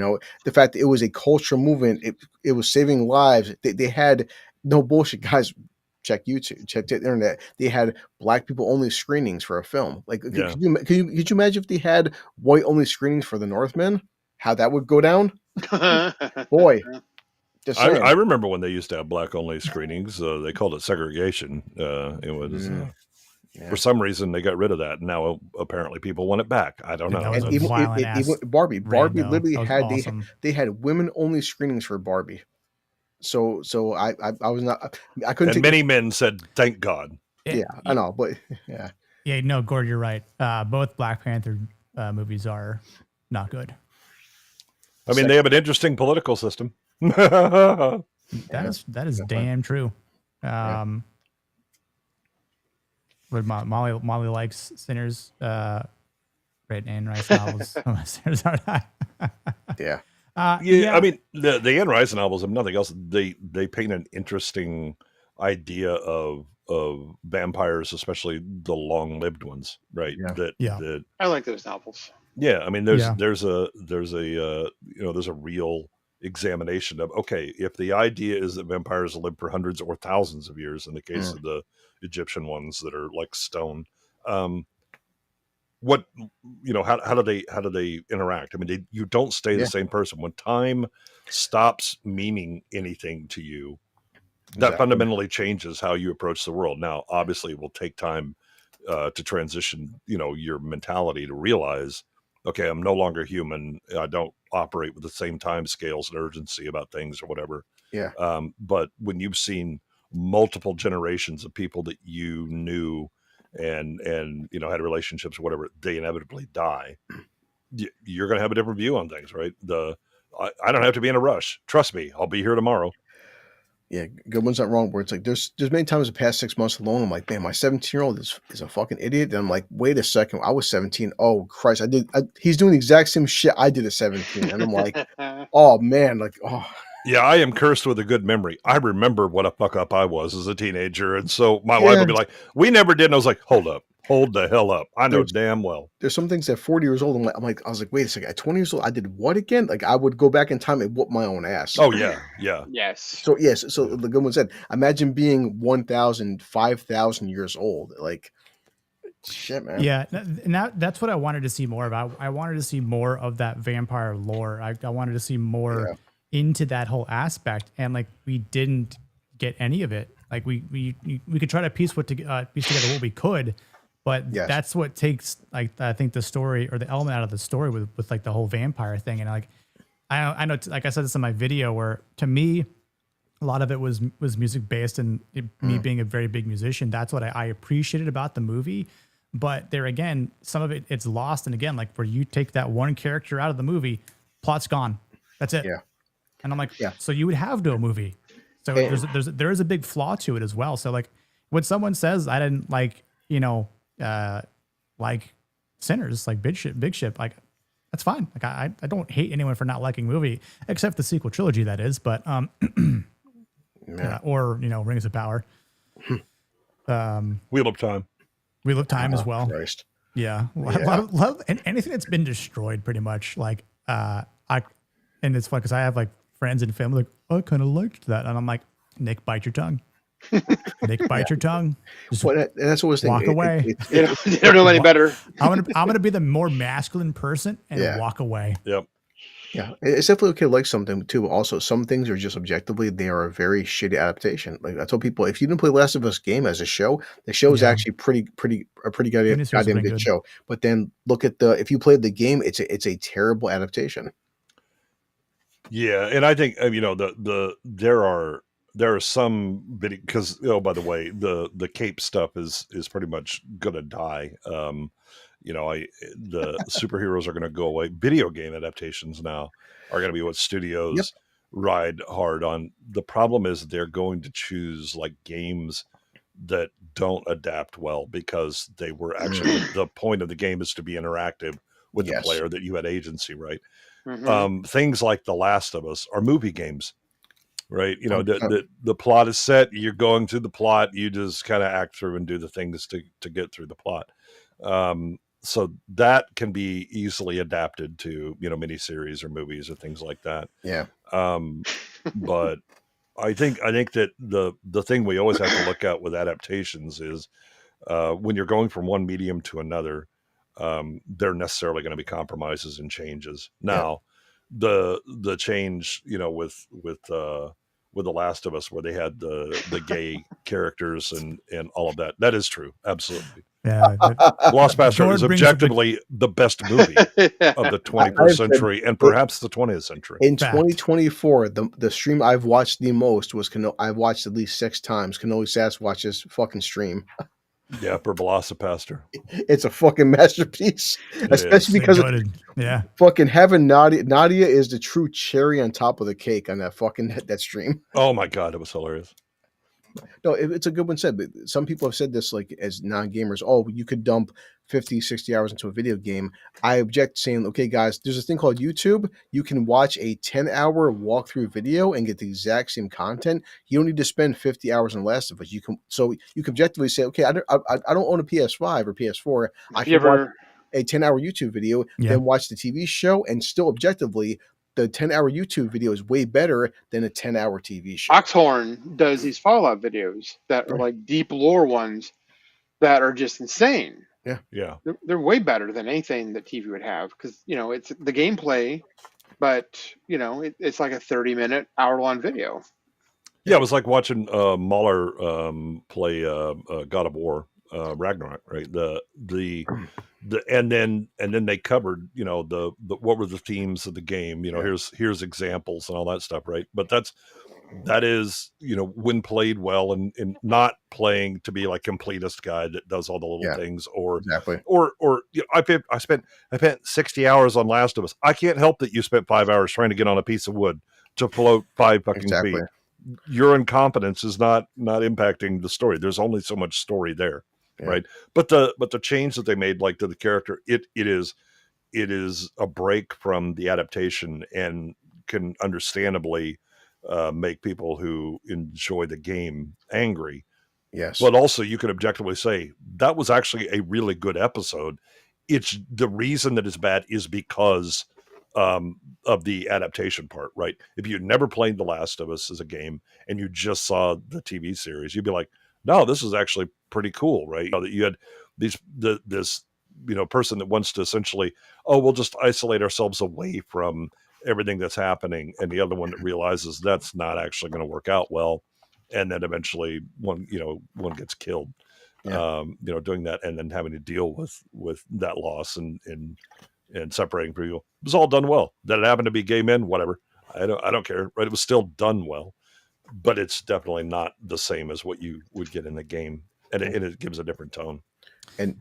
the fact that it was a cultural movement, it was saving lives. They had no bullshit, guys. Check YouTube, check the internet. They had Black people only screenings for a film. Could you imagine if they had white only screenings for The Northman? How that would go down? Boy, I remember when they used to have Black only screenings. They called it segregation. It was for some reason they got rid of that. Now apparently people want it back. I don't know. And even Barbie literally had awesome. They had women only screenings for Barbie. So I was not. I couldn't. And many men said, "Thank God." Yeah, I know, but yeah. Yeah, no, Gord, you're right. Both Black Panther movies are not good. I mean, they have an interesting political system. That is damn true. But Molly likes Sinners, right? Anne Rice novels. Sinners are that. Yeah. I mean, the Anne Rice novels, if nothing else, they paint an interesting idea of vampires, especially the long-lived ones, right? Yeah. I like those novels. Yeah, I mean, there's a real examination of, okay, if the idea is that vampires live for hundreds or thousands of years, in the case of the Egyptian ones that are like stone, what, how do they interact? I mean, you don't stay the same person. When time stops meaning anything to you, that fundamentally changes how you approach the world. Now, obviously, it will take time to transition, your mentality to realize, okay, I'm no longer human. I don't operate with the same time scales and urgency about things or whatever. Yeah. But when you've seen multiple generations of people that you knew and had relationships or whatever, they inevitably die. You're going to have a different view on things, right? I don't have to be in a rush. Trust me, I'll be here tomorrow. Yeah, Goodwin's not wrong. Where it's like there's many times the past 6 months alone, I'm like, man, my 17-year-old is a fucking idiot. And I'm like, wait a second, I was 17. Oh Christ, he's doing the exact same shit I did at 17. And I'm like, oh man, Yeah, I am cursed with a good memory. I remember what a fuck up I was as a teenager, and so my wife would be like, "We never did." And I was like, "Hold the hell up! I know damn well." There's some things at 40 years old. I was like, wait a second. At 20 years old, I did what again? Like I would go back in time and whoop my own ass. Oh yeah. Yes. So yes. So the good one said, imagine being 1,000, 5,000 years old. Like shit, man. Yeah, and that's what I wanted to see more of. I wanted to see more of that vampire lore. I wanted to see more into that whole aspect, and like we didn't get any of it. Like we could try to piece together what we could, but that's what takes, like, I think the story or the element out of the story with like the whole vampire thing. And like I know, like I said this in my video, where to me a lot of it was music based, and me being a very big musician, that's what I appreciated about the movie. But there again, some of it's lost. And again, like where you take that one character out of the movie, plot's gone. That's it. Yeah. And I'm like, so you would have no movie. So there is a big flaw to it as well. So like when someone says I didn't like, like Sinners, like Big Ship, like that's fine. Like I don't hate anyone for not liking movie, except the sequel trilogy, that is. But or Rings of Power, Wheel of Time. Wheel of Time as well. Christ. Yeah. A lot of love, and anything that's been destroyed pretty much. Like and it's fun because I have like friends and family like, I kind of liked that, and I'm like, Nick, bite your tongue. Nick, bite your tongue. Just that's what I was thinking. Walk away. They don't know any better. I'm gonna be the more masculine person and walk away. Yep. Yeah, it's definitely okay to like something too. But also, some things are just objectively they are a very shitty adaptation. Like I told people, if you didn't play Last of Us game as a show, the show is actually pretty goddamn good show. But then look at if you played the game, it's a terrible adaptation. Yeah, and I think there are some because by the way, the cape stuff is pretty much gonna die. The superheroes are going to go away. Video game adaptations now are going to be what studios ride hard on. The problem is they're going to choose like games that don't adapt well because they were actually the point of the game is to be interactive with the player, that you had agency, right? Mm-hmm. Things like The Last of Us are movie games, right? The plot is set. You're going through the plot. You just kind of act through and do the things to get through the plot. So that can be easily adapted to, miniseries or movies or things like that. Yeah. But I think that the thing we always have to look at with adaptations is when you're going from one medium to another, there are necessarily going to be compromises and changes. Now, the change, with with The Last of Us, where they had the gay characters and all of that. That is true, absolutely. Yeah, Lost Master is objectively the best movie of the 21st century and perhaps the 20th century. In 2024, the stream I've watched the most was I've watched at least 6 times Cannoli Sasquatch's fucking stream. Yeah, for Velocipaster. It's a fucking masterpiece, especially because fucking having Nadia is the true cherry on top of the cake on that stream. Oh my God, it was hilarious. No, it's a good one said, but some people have said this like as non-gamers, oh, you could dump 50, 60 hours into a video game. I object saying, okay, guys, there's this thing called YouTube. You can watch a 10-hour walkthrough video and get the exact same content. You don't need to spend 50 hours on Last of Us. You can objectively say, okay, I don't own a PS5 or PS4. I can watch a 10-hour YouTube video, then watch the TV show, and still objectively the 10-hour YouTube video is way better than a 10-hour TV show. Oxhorn does these Fallout videos that are like deep lore ones that are just insane. Yeah. They're way better than anything that TV would have because, it's the gameplay, but, it's like a 30-minute, hour-long video. Yeah, it was like watching Mahler play God of War, Ragnarok, right? And then they covered, the what were the themes of the game? Here's examples and all that stuff, right? But that is when played well and not playing to be like completist guy that does all the little things or I spent 60 hours on Last of Us. I can't help that you spent 5 hours trying to get on a piece of wood to float 5 fucking feet. Your incompetence is not impacting the story. There's only so much story there. Yeah. Right. But the change that they made, like to the character, it is a break from the adaptation and can understandably make people who enjoy the game angry. Yes. But also you can objectively say that was actually a really good episode. It's the reason that it's bad is because of the adaptation part, right? If you never played The Last of Us as a game and you just saw the TV series, you'd be like, no, this is actually pretty cool, right? That you had this person that wants to essentially, we'll just isolate ourselves away from everything that's happening, and the other one that realizes that's not actually going to work out well, and then eventually one gets killed, doing that, and then having to deal with that loss and separating people. It was all done well. That it happened to be gay men, whatever. I don't care, right? It was still done well. But it's definitely not the same as what you would get in the game, and it gives a different tone. And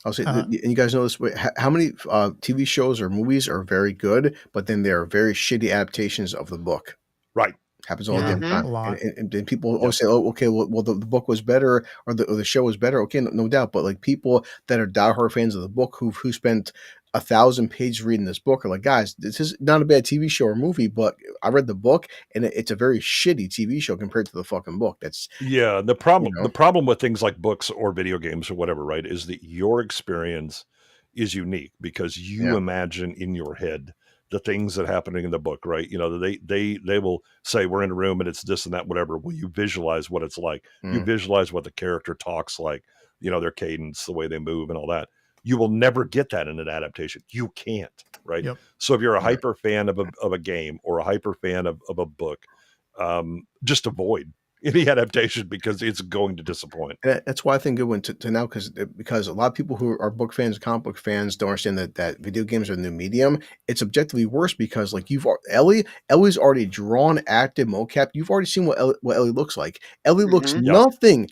I'll say, and you guys know this. How many TV shows or movies are very good, but then they're very shitty adaptations of the book? Right, happens all the time. And people always say, "Oh, okay, well, the book was better, or the show was better." Okay, no doubt. But like people that are diehard fans of the book who spent 1,000 pages reading this book are like, guys, this is not a bad TV show or movie, but I read the book and it's a very shitty TV show compared to the fucking book. That's the problem with things like books or video games or whatever, right, is that your experience is unique because you imagine in your head the things that are happening in the book, right? They will say we're in a room and it's this and that, whatever. Well, you visualize what it's like. You visualize what the character talks like, their cadence, the way they move and all that. You will never get that in an adaptation. You can't, right? Yep. So if you're a hyper fan of a game or a hyper fan of a book, just avoid any adaptation because it's going to disappoint. That's why I think it went to now because a lot of people who are book fans, comic book fans don't understand that video games are the new medium. It's objectively worse because like Ellie's already drawn active mocap. You've already seen what Ellie looks like. Ellie looks nothing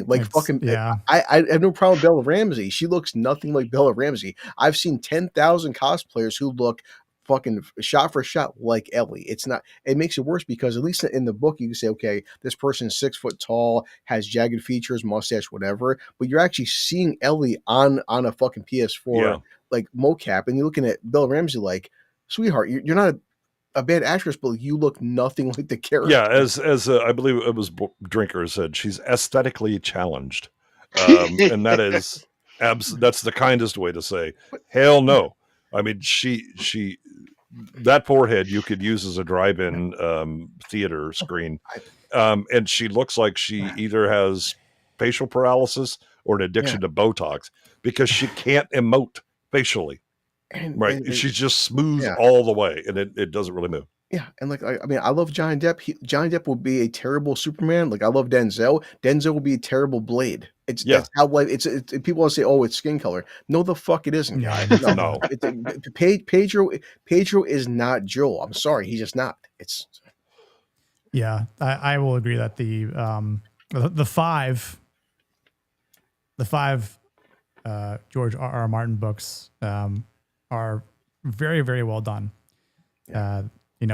like fucking. Yeah. I have no problem with Bella Ramsey. She looks nothing like Bella Ramsey. I've seen 10,000 cosplayers who look fucking shot for shot like Ellie. It makes it worse because at least in the book you can say, okay, this person's 6 foot tall, has jagged features, mustache, whatever, but you're actually seeing Ellie on a fucking PS4 like mocap, and you're looking at Bella Ramsey like, sweetheart, you're not a bad actress, but you look nothing like the character. Yeah, as I believe it was Drinker said, she's aesthetically challenged, and that is that's the kindest way to say hell no. I mean, she that forehead you could use as a drive-in theater screen, and she looks like she either has facial paralysis or an addiction to Botox because she can't emote facially. Right, she's just smooth all the way, and it doesn't really move. Yeah, and like I mean, I love Johnny Depp. Johnny Depp would be a terrible Superman. Like I love Denzel. Denzel would be a terrible Blade. That's how like it's people want to say, oh, it's skin color. No, the fuck it isn't, guys. No, Pedro is not Joel. I'm sorry, he's just not. It's yeah. I will agree that the five George R. Martin books are very, very well done. Yeah.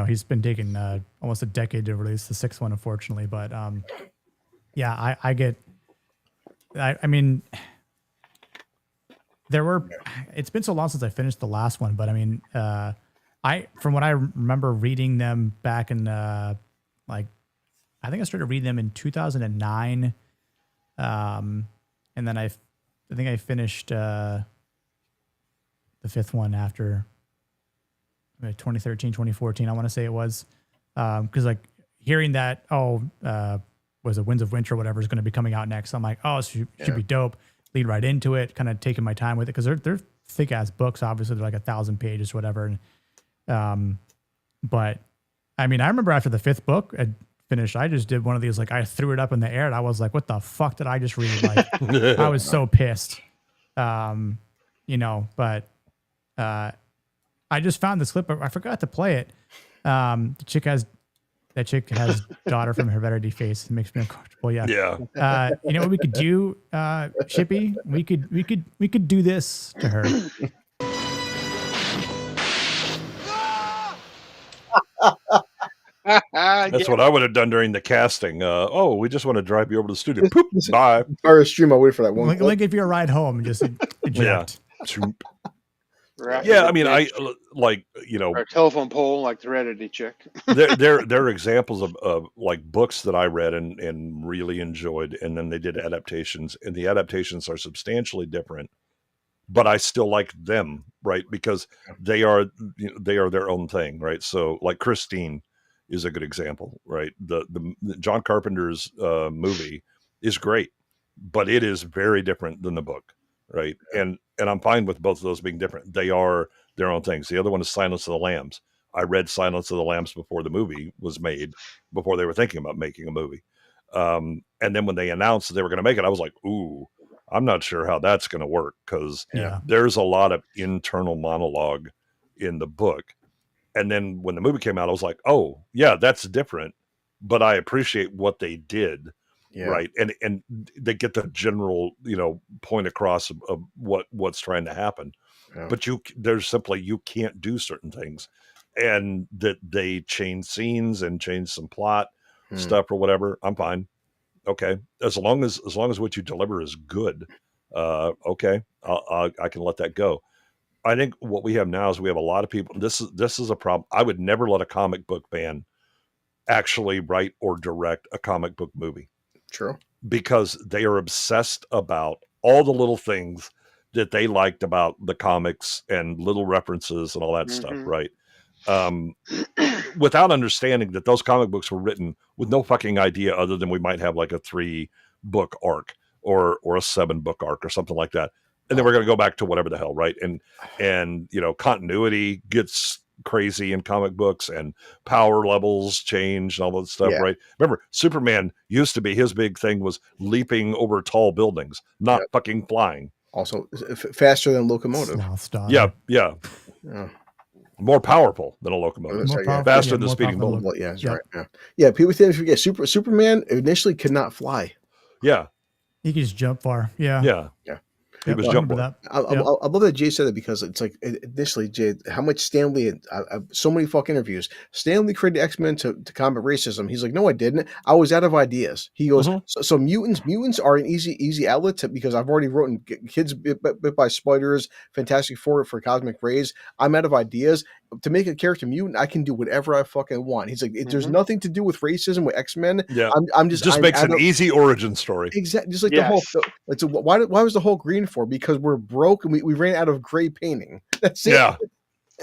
He's been taking almost a decade to release the sixth one, unfortunately. But yeah, I mean, it's been so long since I finished the last one, but I mean, from what I remember reading them back in I think I started reading them in 2009. And then I think I finished the fifth one after 2013, 2014, I want to say it was. Because like hearing that, was it Winds of Winter or whatever is going to be coming out next. I'm like, oh, it should be dope. Lead right into it, kind of taking my time with it because they're thick ass books. Obviously, they're like 1,000 pages, whatever. And, but I mean, I remember after the fifth book I finished, I just did one of these, like I threw it up in the air and I was like, what the fuck did I just read? Like I was so pissed. But I just found this clip. I forgot to play it. That chick has daughter from Heredity face. It makes me uncomfortable. Yeah. Yeah. You know what we could do, Shippy? We could do this to her. That's what I would have done during the casting. We just want to drive you over to the studio. Poop, bye. Or stream. I wait for that one. Like if you're a ride home, and just eject. Yeah, I mean, I like or telephone pole like the Heredity chick. there are examples of like books that I read and really enjoyed, and then they did adaptations, and the adaptations are substantially different, but I still like them, right? Because they are their own thing, right? So like Christine is a good example, right? The John Carpenter's movie is great, but it is very different than the book, right? And I'm fine with both of those being different. They are their own things. The other one is Silence of the Lambs. I read Silence of the Lambs before the movie was made, before they were thinking about making a movie. And then when they announced that they were going to make it, I was like, ooh, I'm not sure how that's going to work because there's a lot of internal monologue in the book. And then when the movie came out, I was like, oh, yeah, that's different. But I appreciate what they did. Yeah. Right. And they get the general, point across of what's trying to happen. Yeah. But you can't do certain things. And that they change scenes and change some plot stuff or whatever. I'm fine. Okay. As long as what you deliver is good. Okay. I can let that go. I think what we have now is we have a lot of people. This is a problem. I would never let a comic book fan actually write or direct a comic book movie. True. Because they are obsessed about all the little things that they liked about the comics and little references and all that stuff, right? Without understanding that those comic books were written with no fucking idea other than we might have like a 3-book arc or a 7-book arc or something like that. And then we're going to go back to whatever the hell, right? And continuity gets crazy in comic books and power levels change and all that stuff, right? Remember, Superman used to be, his big thing was leaping over tall buildings, not fucking flying. Also, faster than locomotive. Yeah. More powerful than a locomotive. Faster than speeding bullet. Yeah, that's right. Yeah, people tend to forget Superman initially could not fly. Yeah. He could just jump far. Yeah. He was jumping. I love that Jay said it because it's like initially, Jay, how much Stan Lee, so many fuck interviews. Stan Lee created X-Men to combat racism. He's like, no, I didn't. I was out of ideas. He goes, so mutants are an easy outlet because I've already written kids bit by spiders, Fantastic Four for cosmic rays. I'm out of ideas. To make a character mutant, I can do whatever I fucking want. He's like, there's nothing to do with racism with X-Men. Yeah, I'm makes an easy origin story. Exactly, just like the Hulk. So why was the Hulk green for? Because we're broke and we ran out of gray painting. That's it.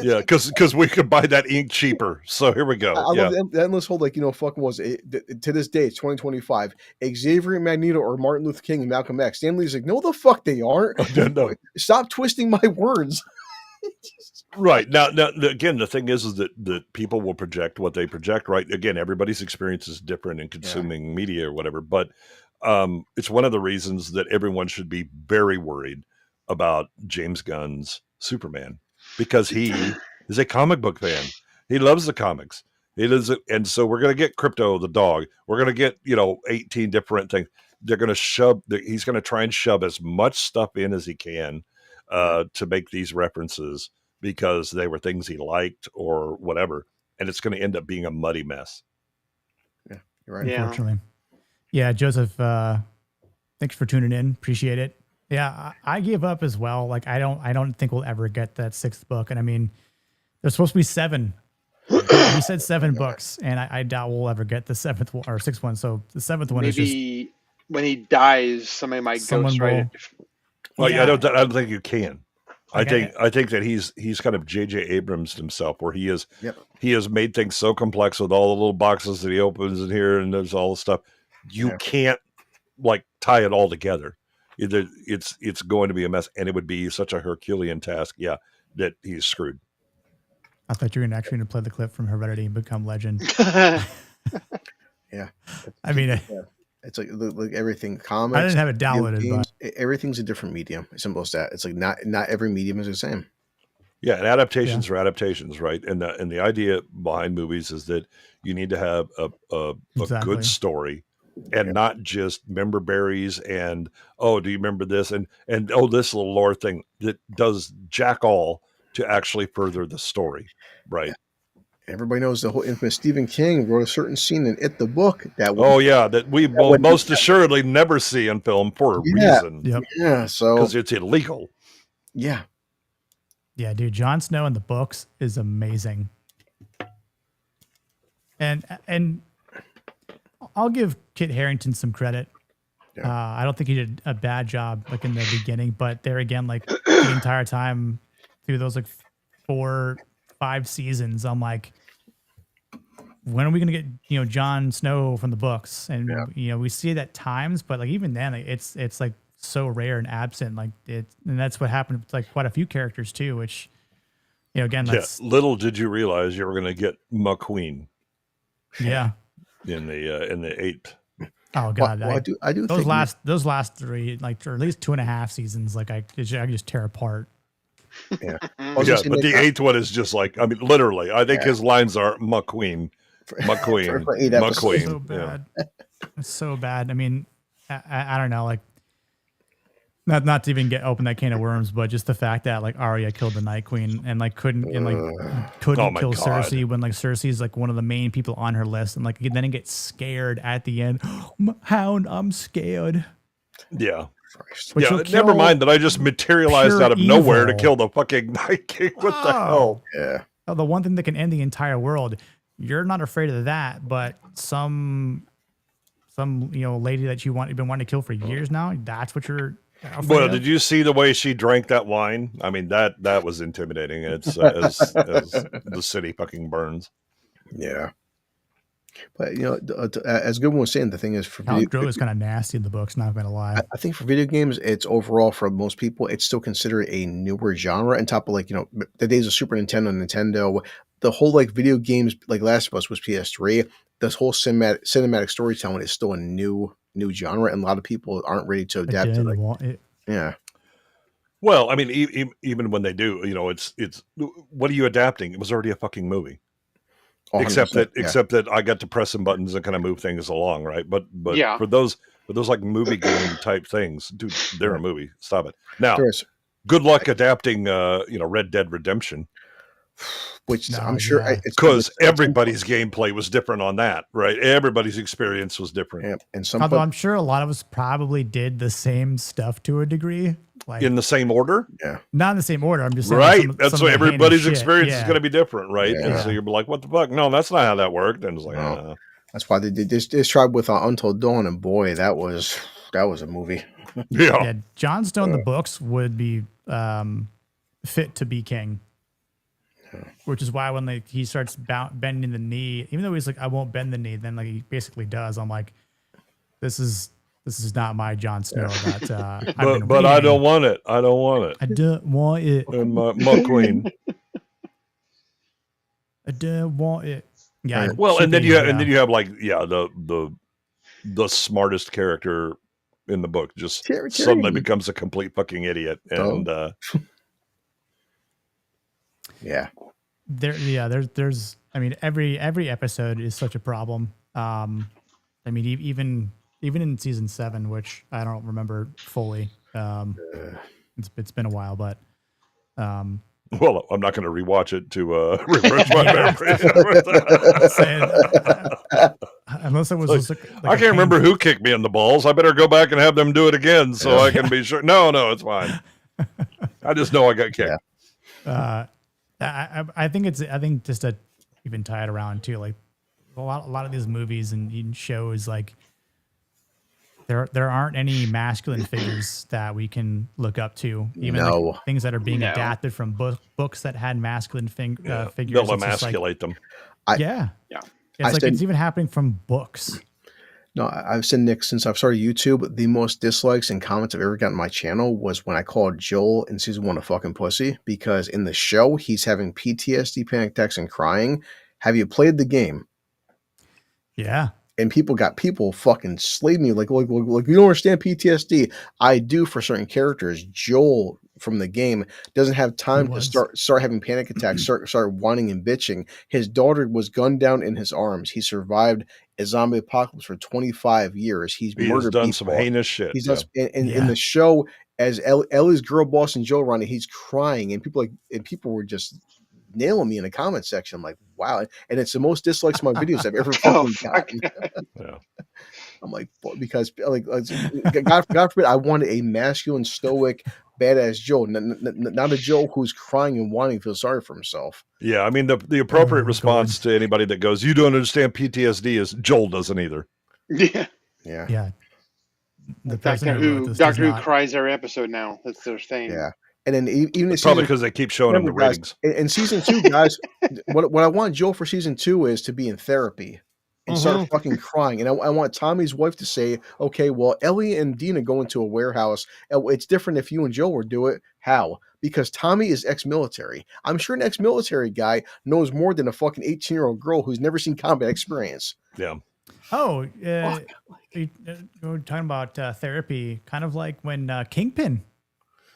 Yeah, because we could buy that ink cheaper. So here we go. I love the endless whole fucking was to this day it's 2025. Xavier and Magneto or Martin Luther King and Malcolm X. Stan Lee's like, no, the fuck they aren't. No. Stop twisting my words. Right. Now, again, the thing is that people will project what they project, right? Again, everybody's experience is different in consuming media or whatever, but it's one of the reasons that everyone should be very worried about James Gunn's Superman, because he is a comic book fan. He loves the comics. He does, and so we're going to get Crypto the dog. We're going to get 18 different things. They're going to shove. He's going to try and shove as much stuff in as he can to make these references, because they were things he liked or whatever, and it's going to end up being a muddy mess. Yeah, you're right. Unfortunately. Yeah, Joseph, thanks for tuning in. Appreciate it. Yeah, I gave up as well. Like, I don't think we'll ever get that 6th book. And I mean, there's supposed to be 7. You said 7 books, and I doubt we'll ever get the 7th one or 6th one. So the 7th one is just, maybe when he dies, somebody might ghostwrite it. Well, yeah. I don't think you can. Okay. I think that he's kind of J.J. Abrams himself, where he has made things so complex with all the little boxes that he opens in here, and there's all the stuff. You can't like tie it all together. It's going to be a mess, and it would be such a Herculean task. Yeah, that he's screwed. I thought you were actually going to play the clip from Heredity and become legend. Yeah, I mean, it's like everything. Comics. I didn't have it downloaded, games, but everything's a different medium. As simple as that. It's like not every medium is the same. Yeah, and adaptations are adaptations, right? And the idea behind movies is that you need to have a good story, and not just member berries and do you remember this and this little lore thing that does jack all to actually further the story, right? Yeah. Everybody knows the whole infamous Stephen King wrote a certain scene in It the book that we will most assuredly never see in film for a reason. Yep. Yeah, so because it's illegal. Yeah. Yeah, dude, Jon Snow in the books is amazing. And I'll give Kit Harington some credit. Yeah. I don't think he did a bad job like in the beginning, but there again, like the entire time through those like 4-5 seasons, I'm like, when are we gonna get Jon Snow from the books? And we see it at times, but like even then, like, it's like so rare and absent. Like and that's what happened with like quite a few characters too. Which again, that's little did you realize you were gonna get McQueen. Yeah. In the 8th. Oh god, well, I do those think those last 3, like, or at least 2.5 seasons, like I just tear apart. Yeah, but the 8th one is just like, I mean, literally, I think his lines are McQueen. for 8 episodes. So bad. It's so bad. I mean, I don't know, like not to even open that can of worms, but just the fact that like Arya killed the Night Queen and like couldn't kill Cersei when like Cersei's like one of the main people on her list, and like then it gets scared at the end. Hound, I'm scared. Yeah. Never mind that I just materialized out of nowhere to kill the fucking Night King. What the hell? Yeah. Oh, the one thing that can end the entire world. You're not afraid of that, but some lady that you've been wanting to kill for years now, that's what you're Well, did you see the way she drank that wine? I mean, that was intimidating. It's as the city fucking burns. Yeah. But as Goodwin was saying, the thing is, for Grow is kind of nasty in the books. Not gonna lie. I think for video games, it's overall for most people, it's still considered a newer genre. On top of the days of Super Nintendo, the whole like video games like Last of Us was PS3. This whole cinematic storytelling is still a new genre, and a lot of people aren't ready to adapt to it. Yeah. Well, I mean, even when they do, it's what are you adapting? It was already a fucking movie. Except that I got to press some buttons and kind of move things along, right? But for those like movie game type things, dude, they're a movie. Stop it. Now, good luck adapting Red Dead Redemption. Which I'm sure because everybody's gameplay was different on that, right? Everybody's experience was different. Yeah. And although I'm sure a lot of us probably did the same stuff to a degree. Like, in the same order? Yeah. Not in the same order. I'm just saying. Right. That's why everybody's experience is going to be different, right? Yeah. And so you're like, what the fuck? No, that's not how that worked. And it's like, That's why they did this tribe with Until Dawn, and boy, that was a movie. Yeah. Jon Snow in the books would be fit to be king. Which is why when he starts bending the knee, even though he's like, I won't bend the knee, then like he basically does. I'm like, this is not my Jon Snow. But I don't want it. I don't want it. I don't want it. And my queen. want it. Yeah. Right. Well, and then you have like the smartest character in the book just suddenly becomes a complete fucking idiot, and there's I mean every episode is such a problem. I mean even in season 7, which I don't remember fully. It's been a while, but well, I'm not going to rewatch it to refresh my memory. Unless it was like, I can't remember who kicked me in the balls. I better go back and have them do it again so I can be sure. No, it's fine. I just know I got kicked. I think just to even tie it around too, like a lot of these movies and shows, like there aren't any masculine figures that we can look up to. Even like things that are being adapted from books that had masculine figures. They'll emasculate them. It's even happening from books. No, I've said, Nick, since I've started YouTube, the most dislikes and comments I've ever gotten on my channel was when I called Joel in season 1 a fucking pussy, because in the show, he's having PTSD, panic attacks, and crying. Have you played the game? Yeah. And people fucking slayed me like you don't understand PTSD. I do for certain characters. Joel from the game doesn't have time to start having panic attacks, start whining and bitching. His daughter was gunned down in his arms. He survived a zombie apocalypse for 25 years. He has done some heinous shit. He's done, in the show, as Ellie's girl boss and Joel around it, he's crying, and people were just nailing me in the comment section. I'm like, wow. And it's the most dislikes my videos I've ever fucking gotten. I'm like, because like God forbid, I wanted a masculine, stoic, badass Joe, not a Joe who's crying and wanting to feel sorry for himself. Yeah, I mean the appropriate response to anybody that goes, "You don't understand PTSD," is Joel doesn't either. Yeah. The Doctor Who cries every episode now. That's their thing. Yeah. And then even probably because they keep showing them the ratings. In season 2, guys, what I want Joel for season 2 is to be in therapy and start fucking crying. And I want Tommy's wife to say, okay, well, Ellie and Dina go into a warehouse. It's different if you and Joel were do it. How? Because Tommy is ex-military. I'm sure an ex-military guy knows more than a fucking 18-year-old girl who's never seen combat experience. Yeah. Oh, we're talking about therapy, kind of like when Kingpin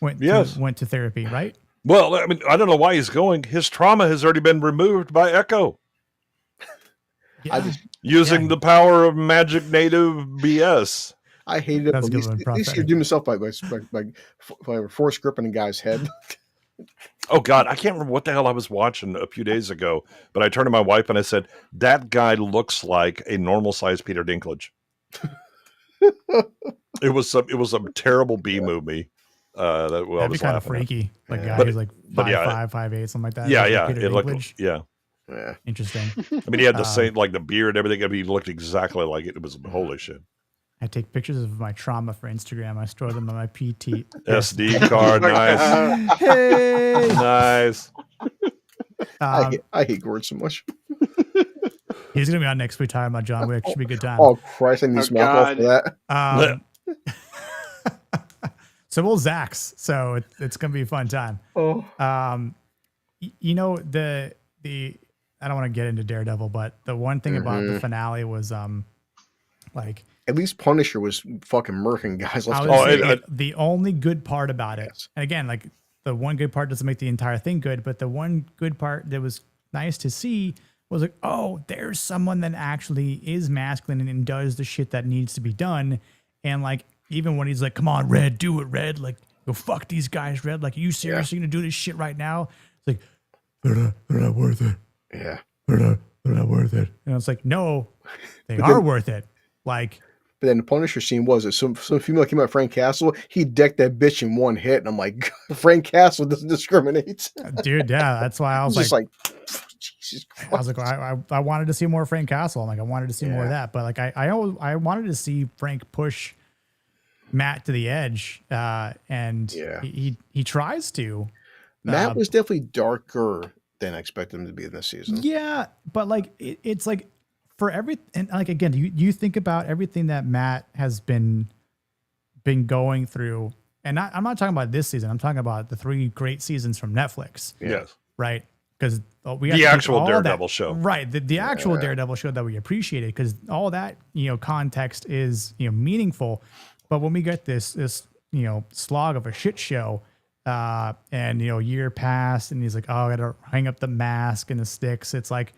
went to therapy, right? Well, I mean, I don't know why he's going. His trauma has already been removed by Echo. Using the power of magic native BS. I hated it. At least you're doing yourself by force gripping a guy's head. Oh God, I can't remember what the hell I was watching a few days ago, but I turned to my wife and I said, "That guy looks like a normal sized Peter Dinklage." It was a terrible B movie. That'd be kind of freaky. Like a guy who's like 5'5", 5'8", something like that. Yeah. Peter It looked interesting. I mean, he had the same, like the beard, everything. I mean, he looked exactly like it. It was holy shit. I take pictures of my trauma for Instagram. I store them on my PT SD card. Nice. Hey, nice. I hate Gord so much. He's gonna be on next week talking about John Wick. Should be a good time. Oh Christ! I need some alcohol for that. So will Zach's. So it's gonna be a fun time. You know the I don't want to get into Daredevil, but the one thing about the finale was like. At least Punisher was fucking murking guys. The only good part about it, and again, like the one good part doesn't make the entire thing good, but the one good part that was nice to see was like, oh, there's someone that actually is masculine and does the shit that needs to be done. And like, even when he's like, come on, Red, do it, Red. Like, go fuck these guys, Red. Like, are you seriously gonna do this shit right now? It's like, they're not worth it. Yeah. They're not worth it. And it's like, no, they are worth it. Like, but then the Punisher scene was some female came out, Frank Castle. He decked that bitch in one hit, and I'm like, Frank Castle doesn't discriminate, dude. Yeah, that's why I was like, Jesus Christ. I was like, I wanted to see more Frank Castle. I'm like, I wanted to see more of that, but like, I wanted to see Frank push Matt to the edge, and he tries to. Matt was definitely darker than I expected him to be in this season. Yeah, but like it's like. For everything, and like again, you think about everything that Matt has been going through, and I'm not talking about this season. I'm talking about the 3 great seasons from Netflix. Yes, right. because we the actual Daredevil show, right? The actual Daredevil show that we appreciated, because all that context is meaningful. But when we get this slog of a shit show, and a year passed, and he's like, oh, I gotta hang up the mask and the sticks. It's like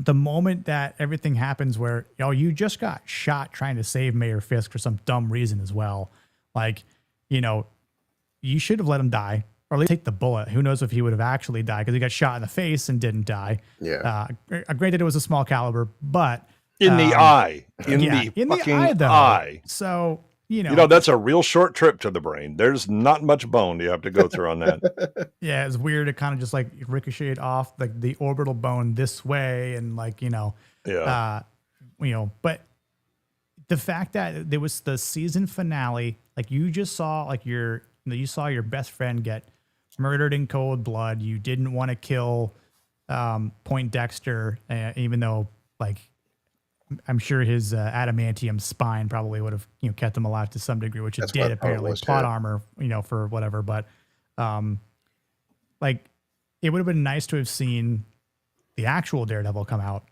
the moment that everything happens where you just got shot trying to save Mayor Fisk for some dumb reason as well. Like, you should have let him die, or at least take the bullet. Who knows if he would have actually died, because he got shot in the face and didn't die. Yeah. Granted, it was a small caliber, but in the eye, in the eye. So, that's a real short trip to the brain. There's not much bone you have to go through on that. Yeah, it's weird. It kind of just like ricocheted off like the orbital bone this way, and like but the fact that there was the season finale, like you just saw like you saw your best friend get murdered in cold blood. You didn't want to kill Point Dexter, even though like I'm sure his adamantium spine probably would have kept him alive to some degree, which it did apparently. Plot armor, for whatever. But like it would have been nice to have seen the actual Daredevil come out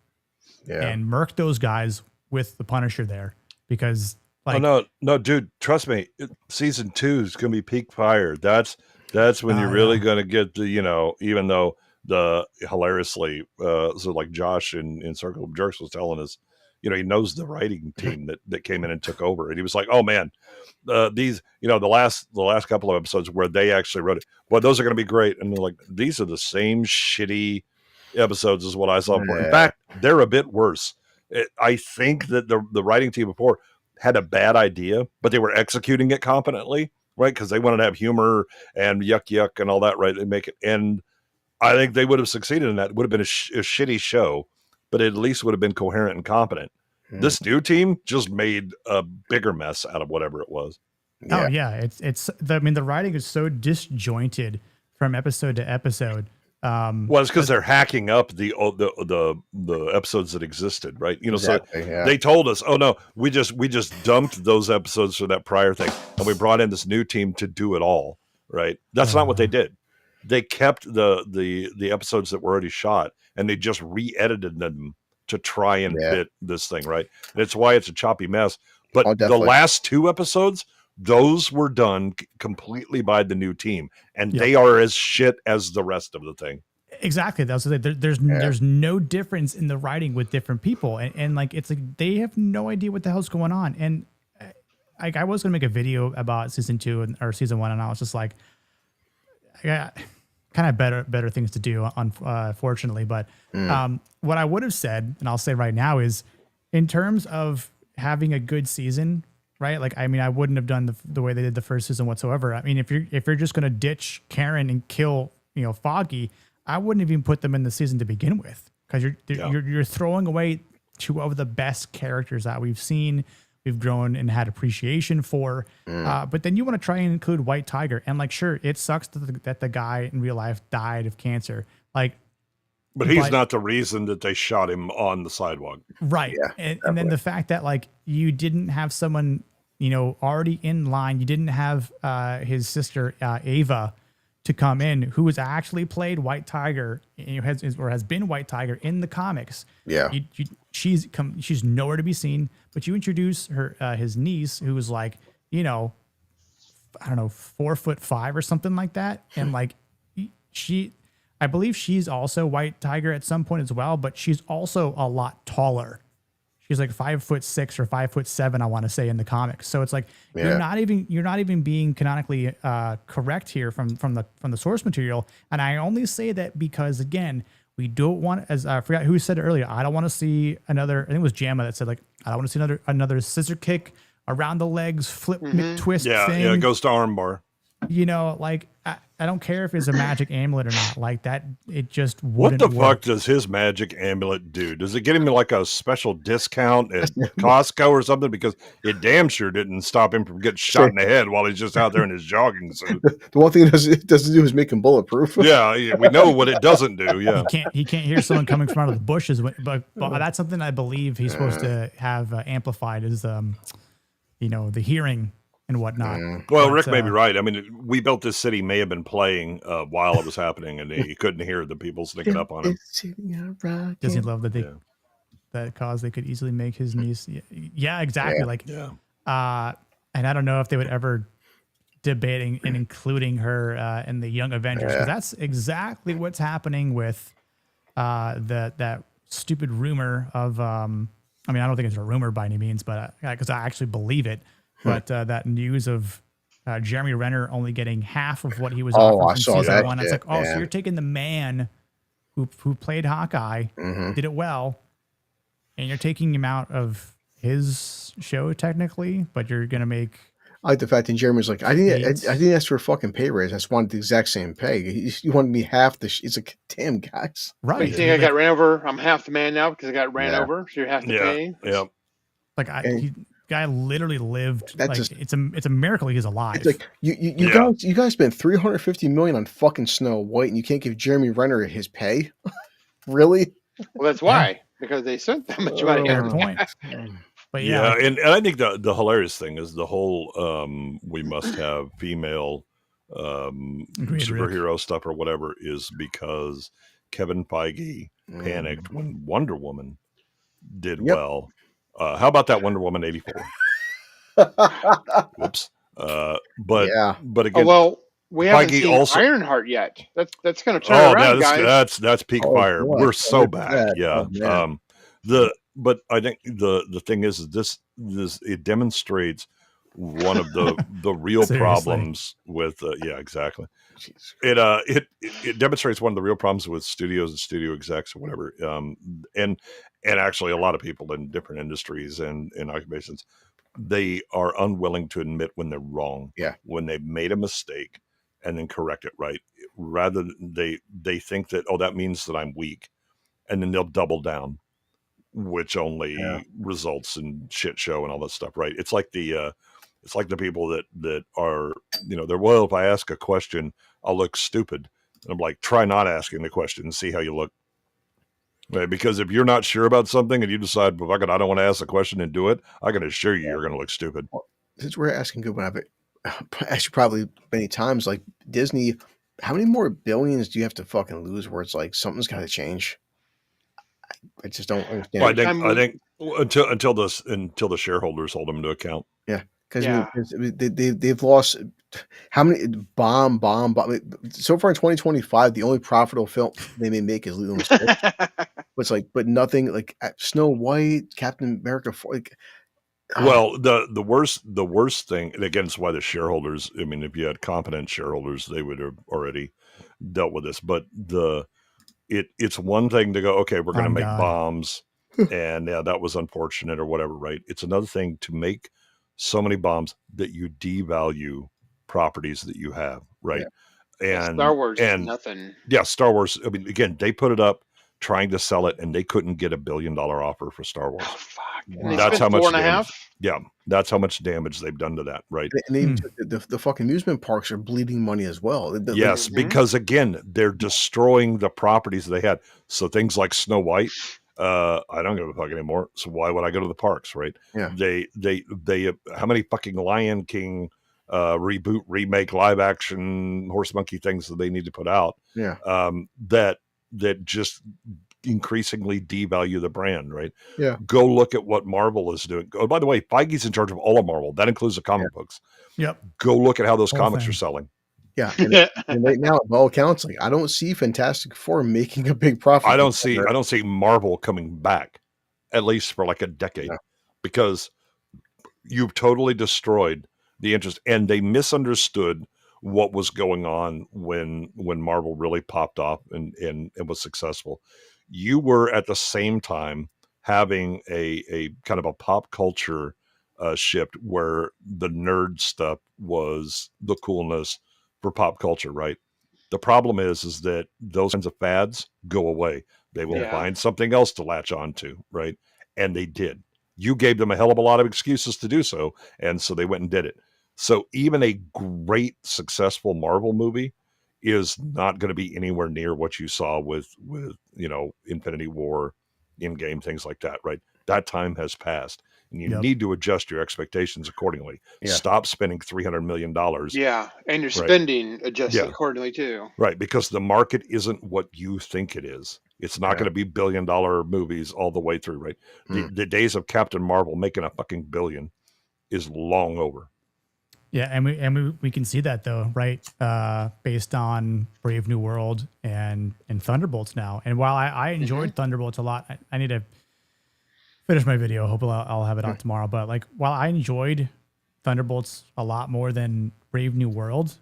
and murk those guys with the Punisher there, because like, no, dude, trust me, season 2 is going to be peak fire. That's when you're really going to get the even though the hilariously so like Josh in Circle of Jerks was telling us. He knows the writing team that came in and took over, and he was like, "Oh man, these, the last couple of episodes where they actually wrote it, boy, those are going to be great." And they're like, "These are the same shitty episodes as what I saw before. In fact, they're a bit worse." I think that the writing team before had a bad idea, but they were executing it competently, right? Because they wanted to have humor and yuck and all that, right? They make it, and I think they would have succeeded in that. It would have been a shitty show, but it at least would have been coherent and competent. This new team just made a bigger mess out of whatever it was. Oh yeah, the writing is so disjointed from episode to episode. Well, it's because they're hacking up the episodes that existed, right? Exactly, so they told us, "Oh no, we just dumped those episodes for that prior thing, and we brought in this new team to do it all." Right? That's not what they did. They kept the episodes that were already shot, and they just re-edited them to try and fit this thing, right? And it's why it's a choppy mess. But the last 2 episodes, those were done completely by the new team, and they are as shit as the rest of the thing. Exactly. There's no difference in the writing with different people, and like it's like they have no idea what the hell's going on. And I was gonna make a video about season 2 or season 1, and I was just like, I got kind of better things to do, unfortunately. But what I would have said, and I'll say right now, is in terms of having a good season, right? Like, I mean, I wouldn't have done the way they did the first season whatsoever. I mean, if you're just going to ditch Karen and kill, Foggy, I wouldn't even put them in the season to begin with, because you're throwing away 2 of the best characters that we've seen, we've grown and had appreciation for. But then you want to try and include White Tiger, and like, sure, it sucks that the guy in real life died of cancer. Like, but he's not the reason that they shot him on the sidewalk. Right. Yeah, and then the fact that like you didn't have someone, already in line, you didn't have his sister, Ava, to come in, who has actually played White Tiger, has been White Tiger in the comics. Yeah. She's nowhere to be seen, but you introduce her, his niece, who was like, I don't know, 4'5" or something like that. And like I believe she's also White Tiger at some point as well, but she's also a lot taller. She's like 5'6" or 5'7", I want to say, in the comics. So it's like you're not even being canonically correct here from the source material. And I only say that because, again, we don't want, as I forgot who said it earlier, I don't want to see another. I think it was Jamma that said, like, I don't want to see another scissor kick around the legs, flip twist thing. Yeah, it goes to armbar. Like, I don't care if it's a magic amulet or not. Like that, it just wouldn't What the work. fuck does his magic amulet do? Does it get him like a special discount at Costco or something? Because it damn sure didn't stop him from getting shot in the head while he's just out there in his jogging suit. The one thing it doesn't do is make him bulletproof. Yeah, we know what it doesn't do. Yeah, he can't hear someone coming from out of the bushes. But that's something I believe he's supposed to have amplified is the hearing and whatnot. Well, Rick may be right. I mean, We Built This City may have been playing while it was happening, and he couldn't hear the people sneaking up on him. Does he love that that cause they could easily make his niece? Yeah, exactly. And I don't know if they would ever debating and including her in the Young Avengers, because that's exactly what's happening with that stupid rumor of. I mean, I don't think it's a rumor by any means, but because I actually believe it. But that news of Jeremy Renner only getting half of what he was offered from season 1. It's like, so you're taking the man who played Hawkeye, did it well, and you're taking him out of his show technically, but you're gonna make. I like the fact that Jeremy's like, I didn't ask for a fucking pay raise. I just wanted the exact same pay. You wanted me half the. It's like, damn guys, right? But you think I got ran over? I'm half the man now because I got ran over. So you're half the pay. Yeah. Like guy literally lived. It's a miracle he's alive. It's like you guys spent $350 million on fucking Snow White, and you can't give Jeremy Renner his pay. Really? Well, that's why, because they sent that much money. Point. But and I think the hilarious thing is the whole we must have female superhero stuff or whatever is because Kevin Feige panicked when Wonder Woman did well. How about that Wonder Woman 84? Whoops. But again, we haven't seen Ironheart yet. That's going to turn around, guys. That's peak fire. Boy, we're so back. But I think the thing is this it demonstrates one of the real problems with exactly. It demonstrates one of the real problems with studios and studio execs or whatever. And actually a lot of people in different industries and occupations, they are unwilling to admit when they're wrong. Yeah. When they've made a mistake and then correct it, right? Rather they think that, that means that I'm weak, and then they'll double down, which only results in shit show and all that stuff, right? It's like the people that are, they're, if I ask a question, I'll look stupid. And I'm like, try not asking the question and see how you look. Right? Because if you're not sure about something and you decide, I don't want to ask the question and do it, I can assure you, you're going to look stupid. Well, since we're asking good one, actually probably many times, like Disney, how many more billions do you have to fucking lose where it's like something's got to change? I just don't understand. Well, I think until the shareholders hold them to account. Yeah, because they've lost how many bomb. So far in 2025, the only profitable film they may make is Lilo and Stitch. But nothing like Snow White, Captain America. Well, the worst thing, and again, it's why the shareholders. I mean, if you had competent shareholders, they would have already dealt with this. But it's one thing to go, okay, we're going to make bombs, and that was unfortunate or whatever, right? It's another thing to make so many bombs that you devalue properties that you have, right? Yeah. And Star Wars is nothing. Yeah, Star Wars. I mean, again, they put it up trying to sell it, and they couldn't get $1 billion offer for Star Wars. Oh, fuck. Wow. That's how much damage. Yeah, that's how much damage they've done to that, right? And the fucking amusement parks are bleeding money as well. Yes, because again, they're destroying the properties they had. So things like Snow White, I don't give a fuck anymore. So why would I go to the parks, right? Yeah. They how many fucking Lion King reboot, remake, live action horse monkey things that they need to put out? Yeah. That just increasingly devalue the brand, right? Yeah. Go look at what Marvel is doing. Oh, by the way, Feige's in charge of all of Marvel. That includes the comic books. Yep. Go look at how those comics are selling. Yeah. And right now, by all accounts, I don't see Fantastic Four making a big profit. I don't see Marvel coming back, at least for like a decade, because you've totally destroyed the interest, and they misunderstood what was going on when Marvel really popped off and was successful. You were at the same time having a kind of a pop culture shift where the nerd stuff was the coolness for pop culture, right? The problem is that those kinds of fads go away. They will find something else to latch onto, right? And they did. You gave them a hell of a lot of excuses to do so, and so they went and did it. So even a great, successful Marvel movie is not going to be anywhere near what you saw with Infinity War, Endgame, things like that, right? That time has passed. And you need to adjust your expectations accordingly. Stop spending $300 million. Yeah, and your spending adjusted accordingly too. Right, because the market isn't what you think it is. It's not going to be $1 billion movies all the way through, right? The days of Captain Marvel making a fucking billion is long over. Yeah, and we can see that though, right? Based on Brave New World and Thunderbolts now. And while I enjoyed Thunderbolts a lot, I need to finish my video. Hopefully I'll have it out tomorrow. But like, while I enjoyed Thunderbolts a lot more than Brave New World,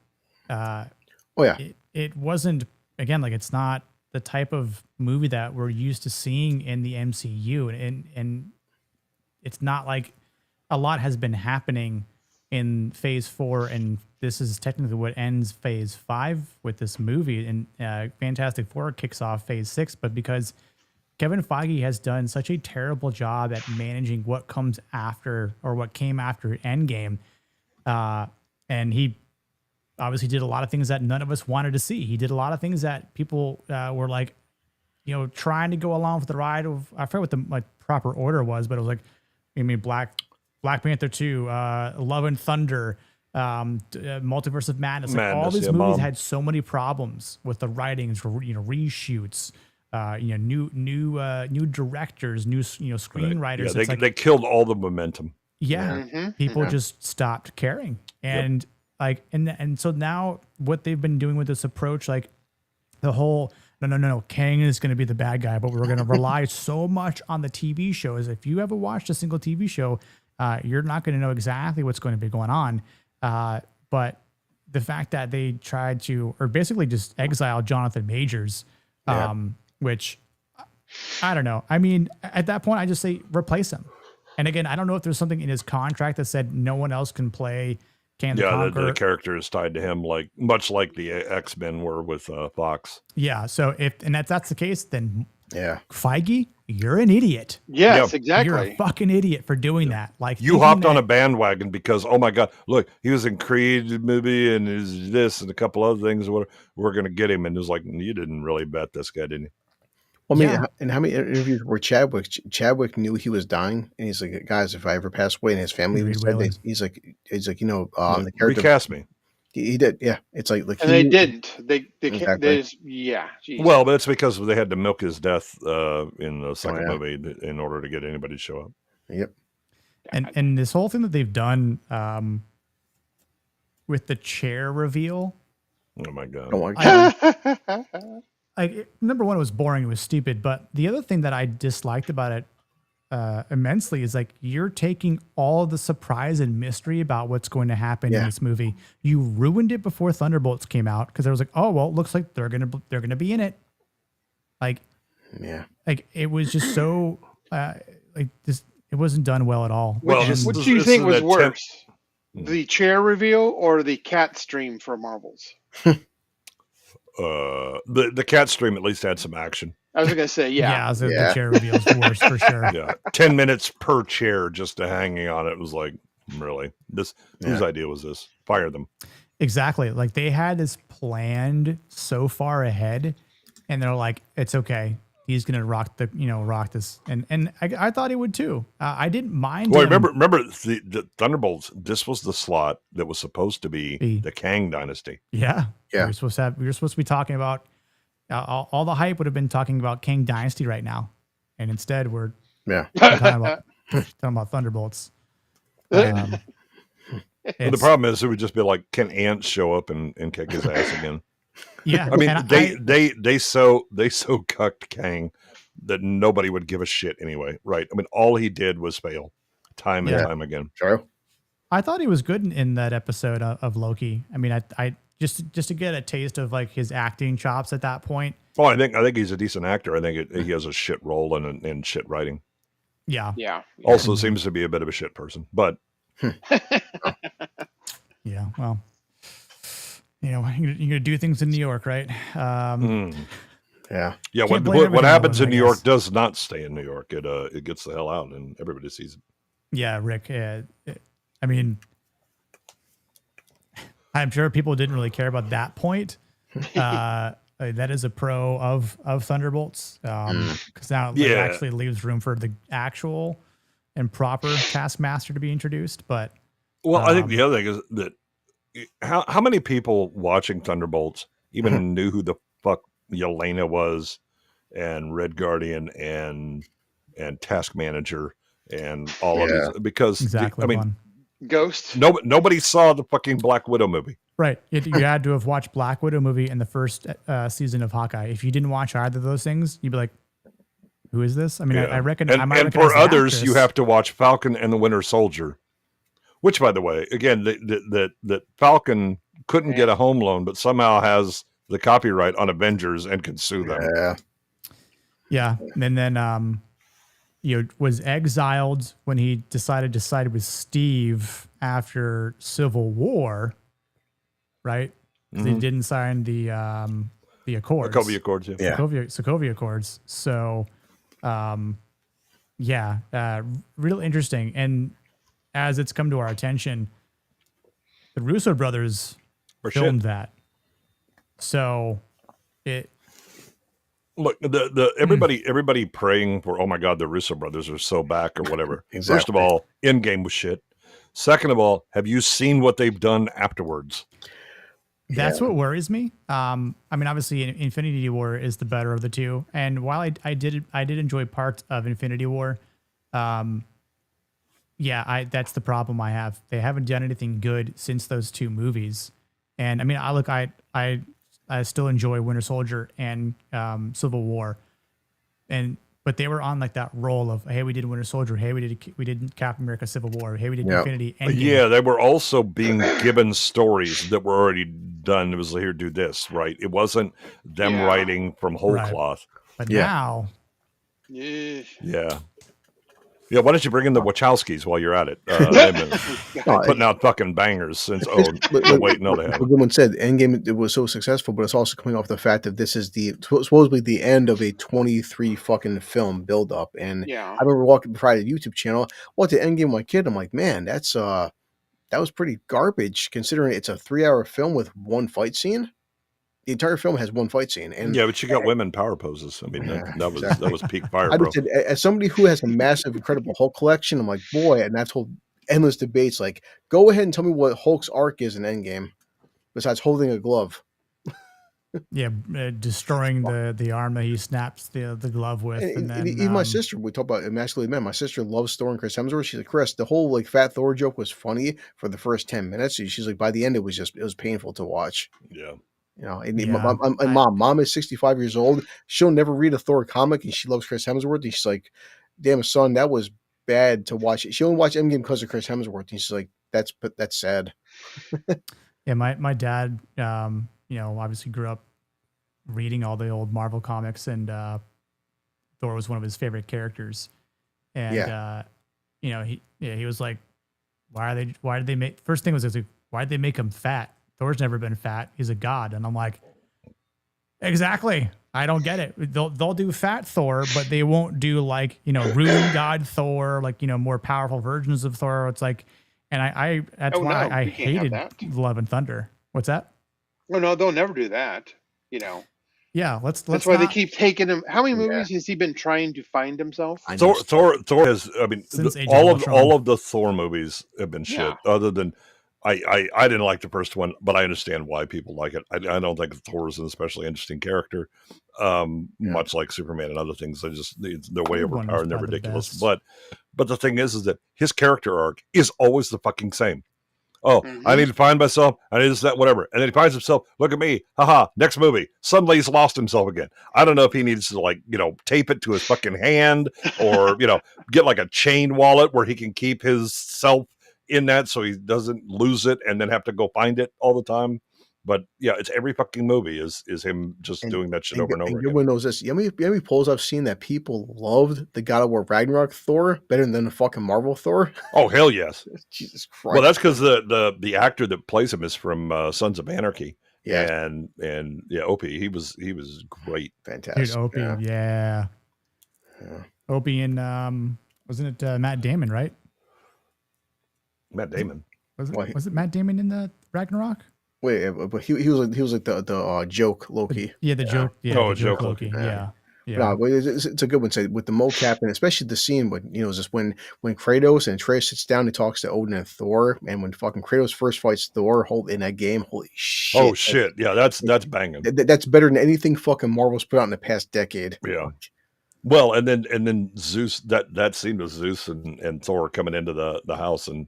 it wasn't, again, like, it's not the type of movie that we're used to seeing in the MCU, and it's not like a lot has been happening in Phase 4, and this is technically what ends Phase 5 with this movie, and Fantastic Four kicks off Phase 6, but because Kevin Feige has done such a terrible job at managing what comes after, or what came after Endgame, and he obviously did a lot of things that none of us wanted to see. He did a lot of things that people were like, you know, trying to go along with the ride of, I forget what the proper order was, but it was like, I mean, Black Panther 2, Love and Thunder, Multiverse of Madness. Like, all these movies had so many problems with the writings, you know, reshoots, new directors, new screenwriters. Yeah, they killed all the momentum. Yeah, people just stopped caring, and and so now what they've been doing with this approach, like the whole no, Kang is going to be the bad guy, but we're going to rely so much on the TV shows. If you ever watched a single TV show, you're not going to know exactly what's going to be going on. But the fact that they tried to, or basically just exile Jonathan Majors, which I don't know. I mean, at that point, I just say replace him. And again, I don't know if there's something in his contract that said no one else can play Kang the Conqueror. The character is tied to him, like much like the X-Men were with Fox. Yeah. So if that's the case, then Feige, you're an idiot. Yes, exactly. You're a fucking idiot for doing that. Like, you hopped on a bandwagon because, oh my God, look, he was in Creed movie and is this and a couple other things. We're going to get him. And it was like, you didn't really bet this guy, didn't you? Well, I mean, and how many interviews were Chadwick knew he was dying, and he's like, guys, if I ever pass away, and his family said, he's like, you know, the character recast me. He did, yeah. It's like and they didn't. They exactly. Geez. Well, but it's because they had to milk his death in the second movie in order to get anybody to show up. Yep. And this whole thing that they've done with the chair reveal. Oh my God. Oh my God. Number one, it was boring. It was stupid. But the other thing that I disliked about it immensely is, like, you're taking all the surprise and mystery about what's going to happen in this movie. You ruined it before Thunderbolts came out, because I was like, oh well, it looks like they're gonna be in it. Like, like it was just so like this. It wasn't done well at all. Which do you think was worse, the chair reveal or the cat stream for Marvels? The cat stream at least had some action. I was gonna say, the chair reveal is worse for sure. Yeah, 10 minutes per chair just to hanging on it was like, really, whose idea was this? Fire them. Exactly. Like, they had this planned so far ahead, and they're like, it's okay. He's gonna rock this, and I thought he would too. I didn't mind. Well, remember the Thunderbolts. This was the slot that was supposed to be the Kang Dynasty. Yeah. We were supposed to be talking about all the hype would have been talking about Kang Dynasty right now, and instead we're talking about Thunderbolts. The problem is, it would just be like, can ants show up and kick his ass again? Yeah, I mean, they so cucked Kang that nobody would give a shit anyway, right? I mean, all he did was fail, time and time again. True. I thought he was good in that episode of Loki. I mean, I just to get a taste of, like, his acting chops at that point. Well, I think he's a decent actor. I think he has a shit role and shit writing. Yeah. Also seems to be a bit of a shit person, but yeah. Well, you know, you're gonna do things in New York, right? Yeah. What happens in New York does not stay in New York. It gets the hell out, and everybody sees it. Yeah, Rick. I mean, I'm sure people didn't really care about that point. That is a pro of Thunderbolts, because now it actually leaves room for the actual and proper Taskmaster to be introduced. But well, I think the other thing is that how many people watching Thunderbolts even knew who the fuck Yelena was, and Red Guardian and Task Manager and all of these, because exactly, I mean, Ghost. Nobody saw the fucking Black Widow movie. Right. You had to have watched Black Widow movie and the first season of Hawkeye. If you didn't watch either of those things, you'd be like, "Who is this?" I mean, I reckon. And for others, you have to watch Falcon and the Winter Soldier, which, by the way, again, that Falcon couldn't get a home loan, but somehow has the copyright on Avengers and can sue them. Yeah. And then was exiled when he decided to side with Steve after Civil War, right? Because he didn't sign the Accords. Sokovia Accords, yeah. Sokovia Accords. So, real interesting. And as it's come to our attention, the Russo brothers filmed that. So look, everybody praying for, oh my God, the Russo brothers are so back or whatever. Exactly. First of all, Endgame was shit. Second of all, have you seen what they've done afterwards? That's what worries me. I mean, obviously, Infinity War is the better of the two. And while I did enjoy parts of Infinity War, that's the problem I have. They haven't done anything good since those two movies. And I mean, I still enjoy Winter Soldier and Civil War, but they were on like that role of, hey, we did Winter Soldier, hey, we did Captain America: Civil War, hey, we did Infinity. Endgame. Yeah, they were also being given stories that were already done. It was, here, do this, right? It wasn't them writing from whole cloth. But now, yeah. Why don't you bring in the Wachowskis while you're at it? They've been putting out fucking bangers since. They haven't. Everyone said Endgame, it was so successful, but it's also coming off the fact that this is supposedly the end of a 23 fucking film build up. And I remember walking by the YouTube channel, the Endgame with my kid. I'm like, man, that was pretty garbage considering it's a 3-hour film with one fight scene. The entire film has one fight scene, and but you got women power poses. I mean, that was peak fire, bro. Said, as somebody who has a massive, incredible Hulk collection, I'm like, boy, and that's whole endless debates. Like, go ahead and tell me what Hulk's arc is in Endgame, besides holding a glove. Destroying the arm that he snaps the glove with, and then even my sister. We talk about masculine men. My sister loves Thor and Chris Hemsworth. She's like, Chris, the whole like fat Thor joke was funny for the first 10 minutes. She's like, by the end, it was painful to watch. Yeah. You know, mom is 65 years old. She'll never read a Thor comic, and she loves Chris Hemsworth. And she's like, "Damn, son, that was bad to watch." She only watched Endgame because of Chris Hemsworth. And she's like, "That's sad." My dad, obviously grew up reading all the old Marvel comics, and Thor was one of his favorite characters. And he was like, "Why did they make?" First thing was like, "Why did they make him fat? Thor's never been fat. He's a god." And I'm like, exactly. I don't get it. They'll do fat Thor, but they won't do like, Rune God Thor, like, more powerful versions of Thor. It's like, and that's why I hated Love and Thunder. What's that? Oh no, they'll never do that. Yeah, that's why they keep taking him. How many movies has he been trying to find himself? Thor has. I mean, all of the Thor movies have been shit. Other than I didn't like the first one, but I understand why people like it. I don't think Thor is an especially interesting character, much like Superman and other things. They're way overpowered and they're ridiculous. But the thing is that his character arc is always the fucking same. Oh, I need to find myself. I need this, that, whatever. And then he finds himself. Look at me. Haha. Next movie. Suddenly he's lost himself again. I don't know if he needs to tape it to his fucking hand or, get like a chain wallet where he can keep his self in that so he doesn't lose it and then have to go find it all the time. But yeah, it's every fucking movie is him just doing that shit over and over again. Everyone knows this. You know how many polls I've seen that people loved the God of War Ragnarok Thor better than the fucking Marvel Thor? Oh, hell yes. Jesus Christ. Well, that's because the actor that plays him is from Sons of Anarchy. Yeah. And Opie, he was great. Fantastic. Dude, Opie, yeah. Opie and wasn't it Matt Damon, right? Matt Damon. Was it Matt Damon in the Ragnarok? Wait, but he was like the joke Loki. The joke. Yeah, the joke Loki. Yeah. Yeah. No, it's a good one. So with the mocap and especially the scene when just when Kratos and Atreus sits down and talks to Odin and Thor, and when fucking Kratos first fights Thor, in that game, holy shit! Oh shit! Yeah, that's banging. That's better than anything fucking Marvel's put out in the past decade. Yeah. Well, and then Zeus, that scene with Zeus and Thor coming into the house and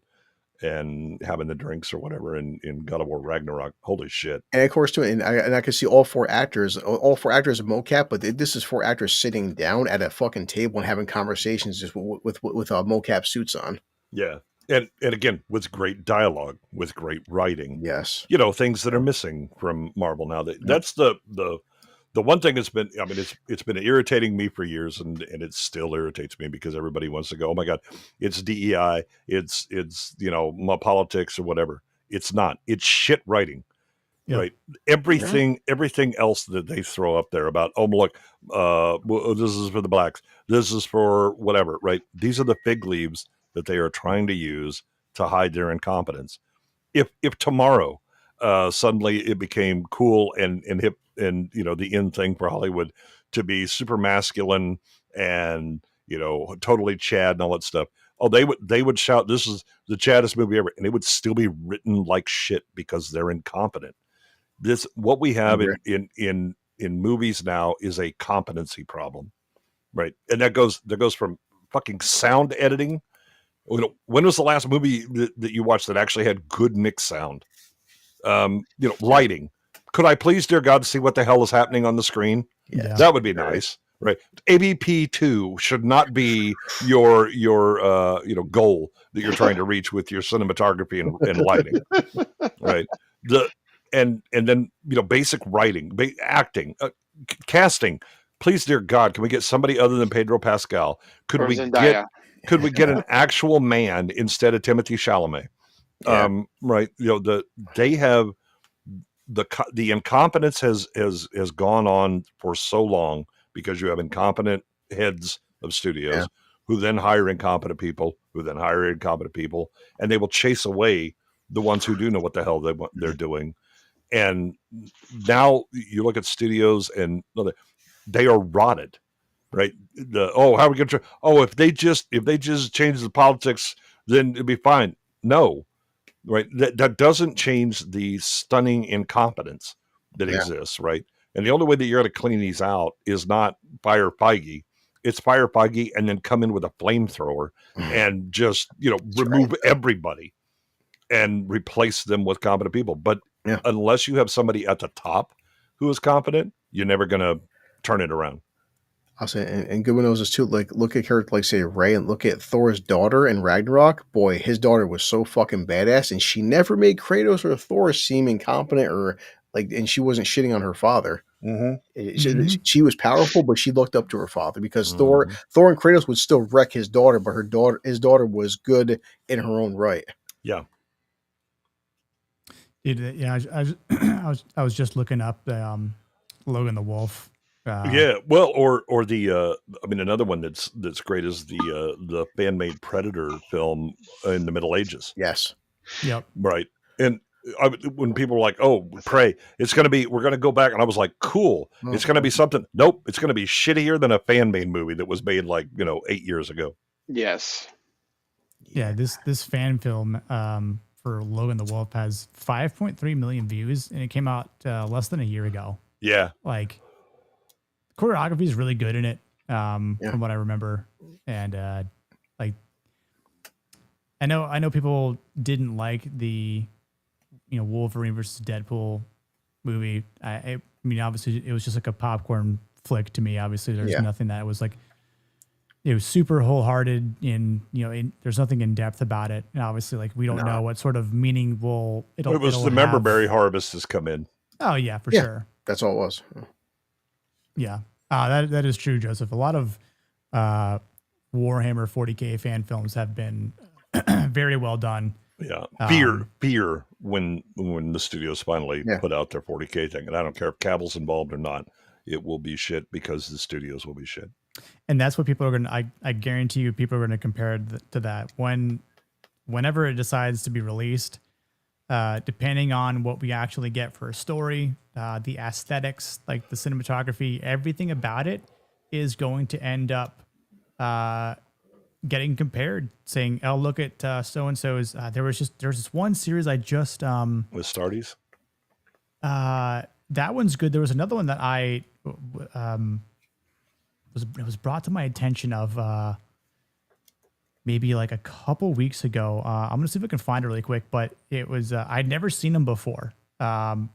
having the drinks or whatever in God of War Ragnarok. Holy shit! And of course, too, and I can see all four actors in mocap, but this is four actors sitting down at a fucking table and having conversations just with mocap suits on. Yeah, and again with great dialogue, with great writing. Yes, things that are missing from Marvel now. That's the one thing that's been. I mean, it's been irritating me for years, and it still irritates me because everybody wants to go, oh my god, it's DEI, it's my politics or whatever. It's not. It's shit writing. Yep. Right. Everything else that they throw up there about, oh look, this is for the blacks, this is for whatever, right? These are the fig leaves that they are trying to use to hide their incompetence. If tomorrow suddenly it became cool and hip and the in thing for Hollywood to be super masculine and totally Chad and all that stuff, oh they would shout, this is the chaddest movie ever, and it would still be written like shit because they're incompetent. What we have in movies now is a competency problem, right? And that goes from fucking sound editing. When was the last movie that you watched that actually had good mixed sound? Lighting. Could I please, dear God, see what the hell is happening on the screen? Yeah. That would be nice, right? ABP2 should not be your goal that you're trying to reach with your cinematography and lighting, right? And then basic writing, acting, casting. Please, dear God, can we get somebody other than Pedro Pascal? Could we get an actual man instead of Timothée Chalamet? Yeah. Right. They have the incompetence has gone on for so long because you have incompetent heads of studios who then hire incompetent people, and they will chase away the ones who do know what the hell they're doing. And now you look at studios and they are rotted, right? How are we going to? If they just change the politics, then it'd be fine. No, right? That doesn't change the stunning incompetence that exists, right? And the only way that you're going to clean these out is not fire Feige. It's fire Feige and then come in with a flamethrower and just remove everybody and replace them with competent people. But unless you have somebody at the top who is competent, you're never going to turn it around. I'll say, and good one knows this too. Like, look at characters like, say, Ray, and look at Thor's daughter in Ragnarok. Boy, his daughter was so fucking badass, and she never made Kratos or Thor seem incompetent or and she wasn't shitting on her father. Mm-hmm. She was powerful, but she looked up to her father because Thor and Kratos would still wreck his daughter, but his daughter was good in her own right. Yeah. I was just looking up Logan the Wolf. Well, or the another one that's great is the fan-made Predator film in the Middle Ages. Yes. Yep. Right. And when people were like, "Oh, Prey, we're going to go back," and I was like, "Cool, it's going to be something." Nope, it's going to be shittier than a fan-made movie that was made 8 years ago. Yes. Yeah, this fan film for Logan the Wolf has 5.3 million views, and it came out less than a year ago. Yeah. Choreography is really good in it, from what I remember, and I know people didn't like the Wolverine versus Deadpool movie. I mean, obviously, it was just like a popcorn flick to me. Obviously, there's nothing that was it was super wholehearted there's nothing in depth about it. And obviously, we don't know what sort of meaning it'll the Memberberry harvest has come in. Oh yeah, for sure. That's all it was. Yeah. That is true, Joseph. A lot of Warhammer 40K fan films have been very well done. Yeah. Fear when the studios finally put out their 40K thing. And I don't care if Cavill's involved or not, it will be shit because the studios will be shit. And that's what people are going to, I guarantee you, people are going to compare it to that. Whenever it decides to be released, depending on what we actually get for a story, the aesthetics, the cinematography, everything about it is going to end up getting compared, saying, "Oh, look at so and so's." There's this one series I just with Stardies. That one's good. There was another one that I was brought to my attention of maybe like a couple weeks ago. I'm gonna see if I can find it really quick, but it was I'd never seen them before.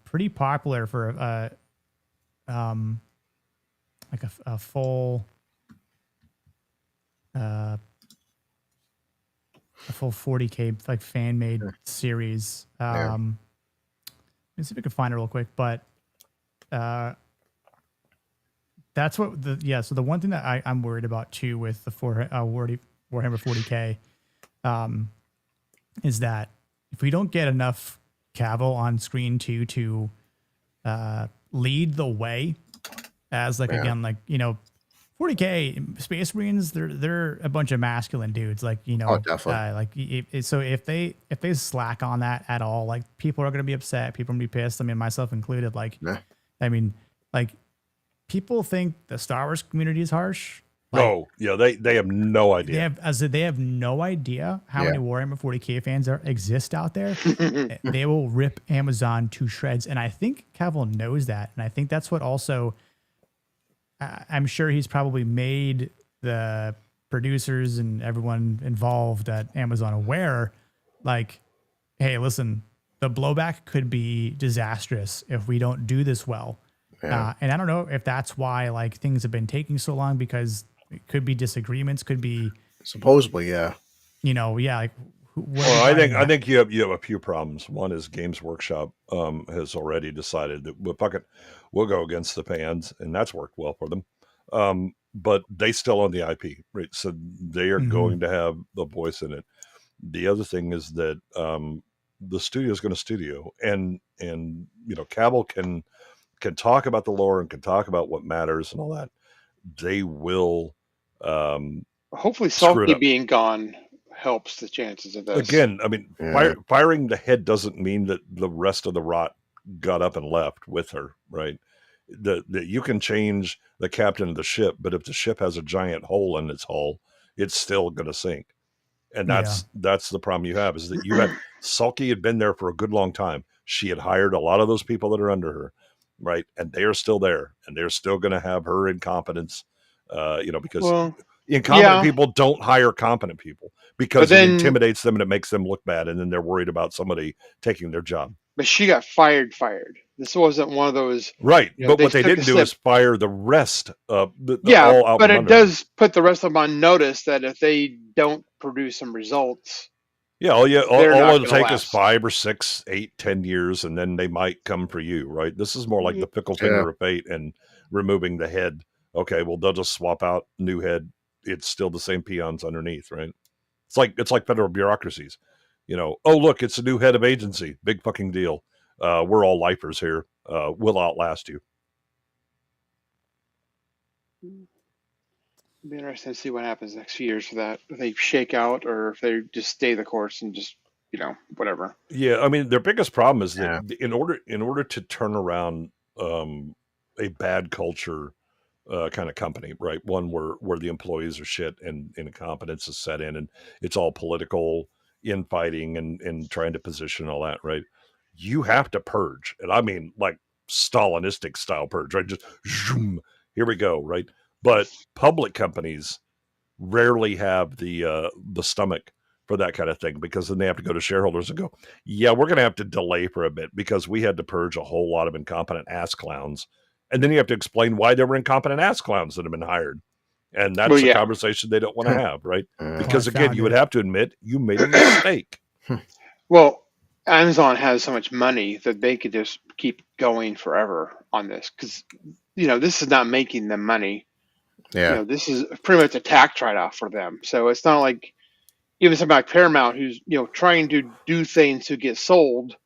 Pretty popular for like a full 40K like fan made series. Let me see if I can find it real quick, but that's what so the one thing that I'm worried about too with the Warhammer 40K is that if we don't get enough Cavill on screen too to lead the way as like again, like, you know, 40K Space Marines, they're a bunch of masculine dudes, like, you know, so if they slack on that at all, like, people are going to be upset, people are going to be pissed. I mean, myself included. Like, I mean, like, people think the Star Wars community is harsh. Like, they have no idea. They have no idea how many Warhammer 40K fans exist out there. They will rip Amazon to shreds, and I think Cavill knows that, and I think that's what also. I'm sure he's probably made the producers and everyone involved at Amazon aware, like, hey, listen, the blowback could be disastrous if we don't do this well. And I don't know if that's why, like, things have been taking so long, because it could be disagreements, could be supposedly, you know, like. Well, I think you have a few problems. One is Games Workshop has already decided that we'll go against the fans, and that's worked well for them. But they still own the IP, right? So they are going to have the voice in it. The other thing is that the studio is going to studio, and you know, Cavill can talk about the lore and can talk about what matters and all that. They will. Hopefully, Salty being gone helps the chances of this. Again, I mean, firing the head doesn't mean that the rest of the rot got up and left with her, right? That you can change the captain of the ship, but if the ship has a giant hole in its hull, it's still going to sink. And that's the problem you have, is that you had Sulky had been there for a good long time. She had hired a lot of those people that are under her, right? And they are still there, and they're still going to have her incompetence, you know, because incompetent people don't hire competent people, because it intimidates them and it makes them look bad, and then they're worried about somebody taking their job. But she got fired. This wasn't one of those. Right. You know, but what they didn't do is fire the rest of the all but it does put the rest of them on notice that if they don't produce some results. All it'll take is 5 or 6, 8, 10 years, and then they might come for you, right? This is more like the pickle finger of fate and removing the head. Okay, well, they'll just swap out new head. It's still the same peons underneath, right? It's like federal bureaucracies. You know, oh, look, it's a new head of agency. Big fucking deal. We're all lifers here. We'll outlast you. It'll be interesting to see what happens next few years for that. If they shake out, or if they just stay the course and just, you know, whatever. Yeah, I mean, their biggest problem is that in order to turn around a bad culture kind of company, right? One where the employees are shit and incompetence is set in, and it's all political infighting and trying to position all that, right? You have to purge, and I mean, like, Stalinistic style purge, right? Just zoom, here we go, right? But public companies rarely have the stomach for that kind of thing, because then they have to go to shareholders and go, yeah, we're going to have to delay for a bit because we had to purge a whole lot of incompetent ass clowns. And then you have to explain why there were incompetent ass clowns that have been hired. And that's a conversation they don't want to have, right? Because again, you would have to admit you made a mistake. Well, Amazon has so much money that they could just keep going forever on this, because, you know, this is not making them money. You know, this is pretty much a tax write-off for them. So it's not like even somebody like Paramount, who's, you know, trying to do things to get sold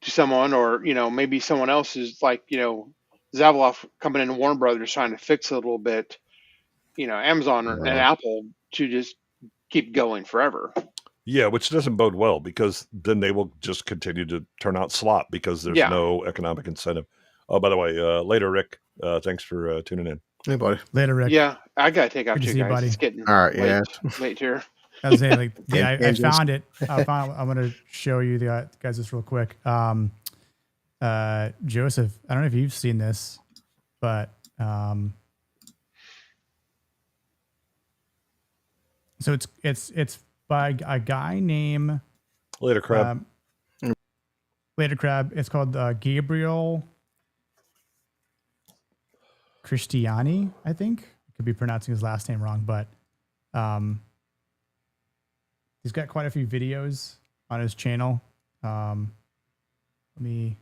to someone, or, you know, maybe someone else is like, you know, Zavalov coming in, Warner Brothers trying to fix it a little bit, you know, Amazon and Apple to just keep going forever. Yeah, which doesn't bode well, because then they will just continue to turn out slop because there's no economic incentive. Oh, by the way, later, Rick, Thanks for tuning in. Hey, buddy. Later, Rick. Yeah, I gotta take off Good to too, see you, guys. buddy. It's getting All right, late here. I was saying, like, I Tangents. found it. I'm going to show you the guys this real quick. Joseph, I don't know if you've seen this, but so it's by a guy named Later, Crab. Later Crab. It's called Gabriel Christiani, I think. I could be pronouncing his last name wrong, but he's got quite a few videos on his channel. Let me...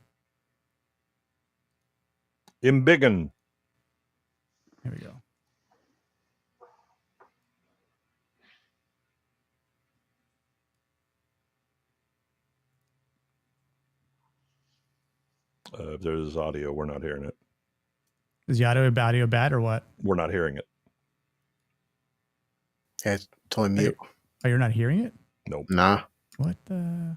Imbiggen. Here we go. If there's audio, we're not hearing it. Is the audio bad or what? We're not hearing it. Yeah, it's totally mute. Oh, you're not hearing it? Nope. Nah. What the?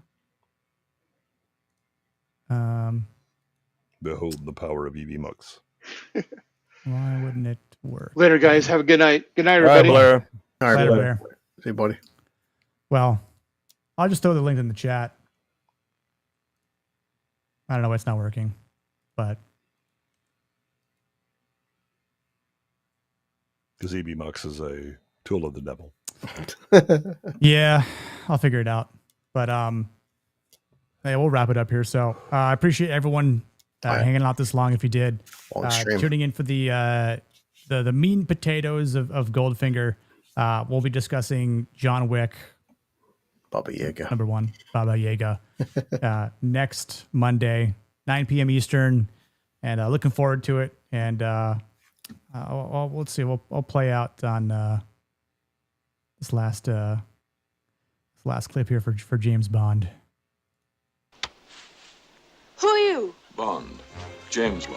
Behold the power of EV Mux. Why wouldn't it work? Later, guys. Have a good night. Good night, All right, everybody. Blair. All right, Later, buddy. Blair. See you, buddy. Well, I'll just throw the link in the chat. I don't know why it's not working, but Because EV Mux is a tool of the devil. yeah, I'll figure it out. But hey, we'll wrap it up here. So I appreciate everyone hanging out this long. If you did, tuning in for the meat and potatoes of Goldfinger. We'll be discussing John Wick. Baba Yaga. Number 1, Baba Yaga. Next Monday, 9 p.m. Eastern. And looking forward to it. And let's see. I'll play out on this last clip here for James Bond. Who are you? Bond. James Bond.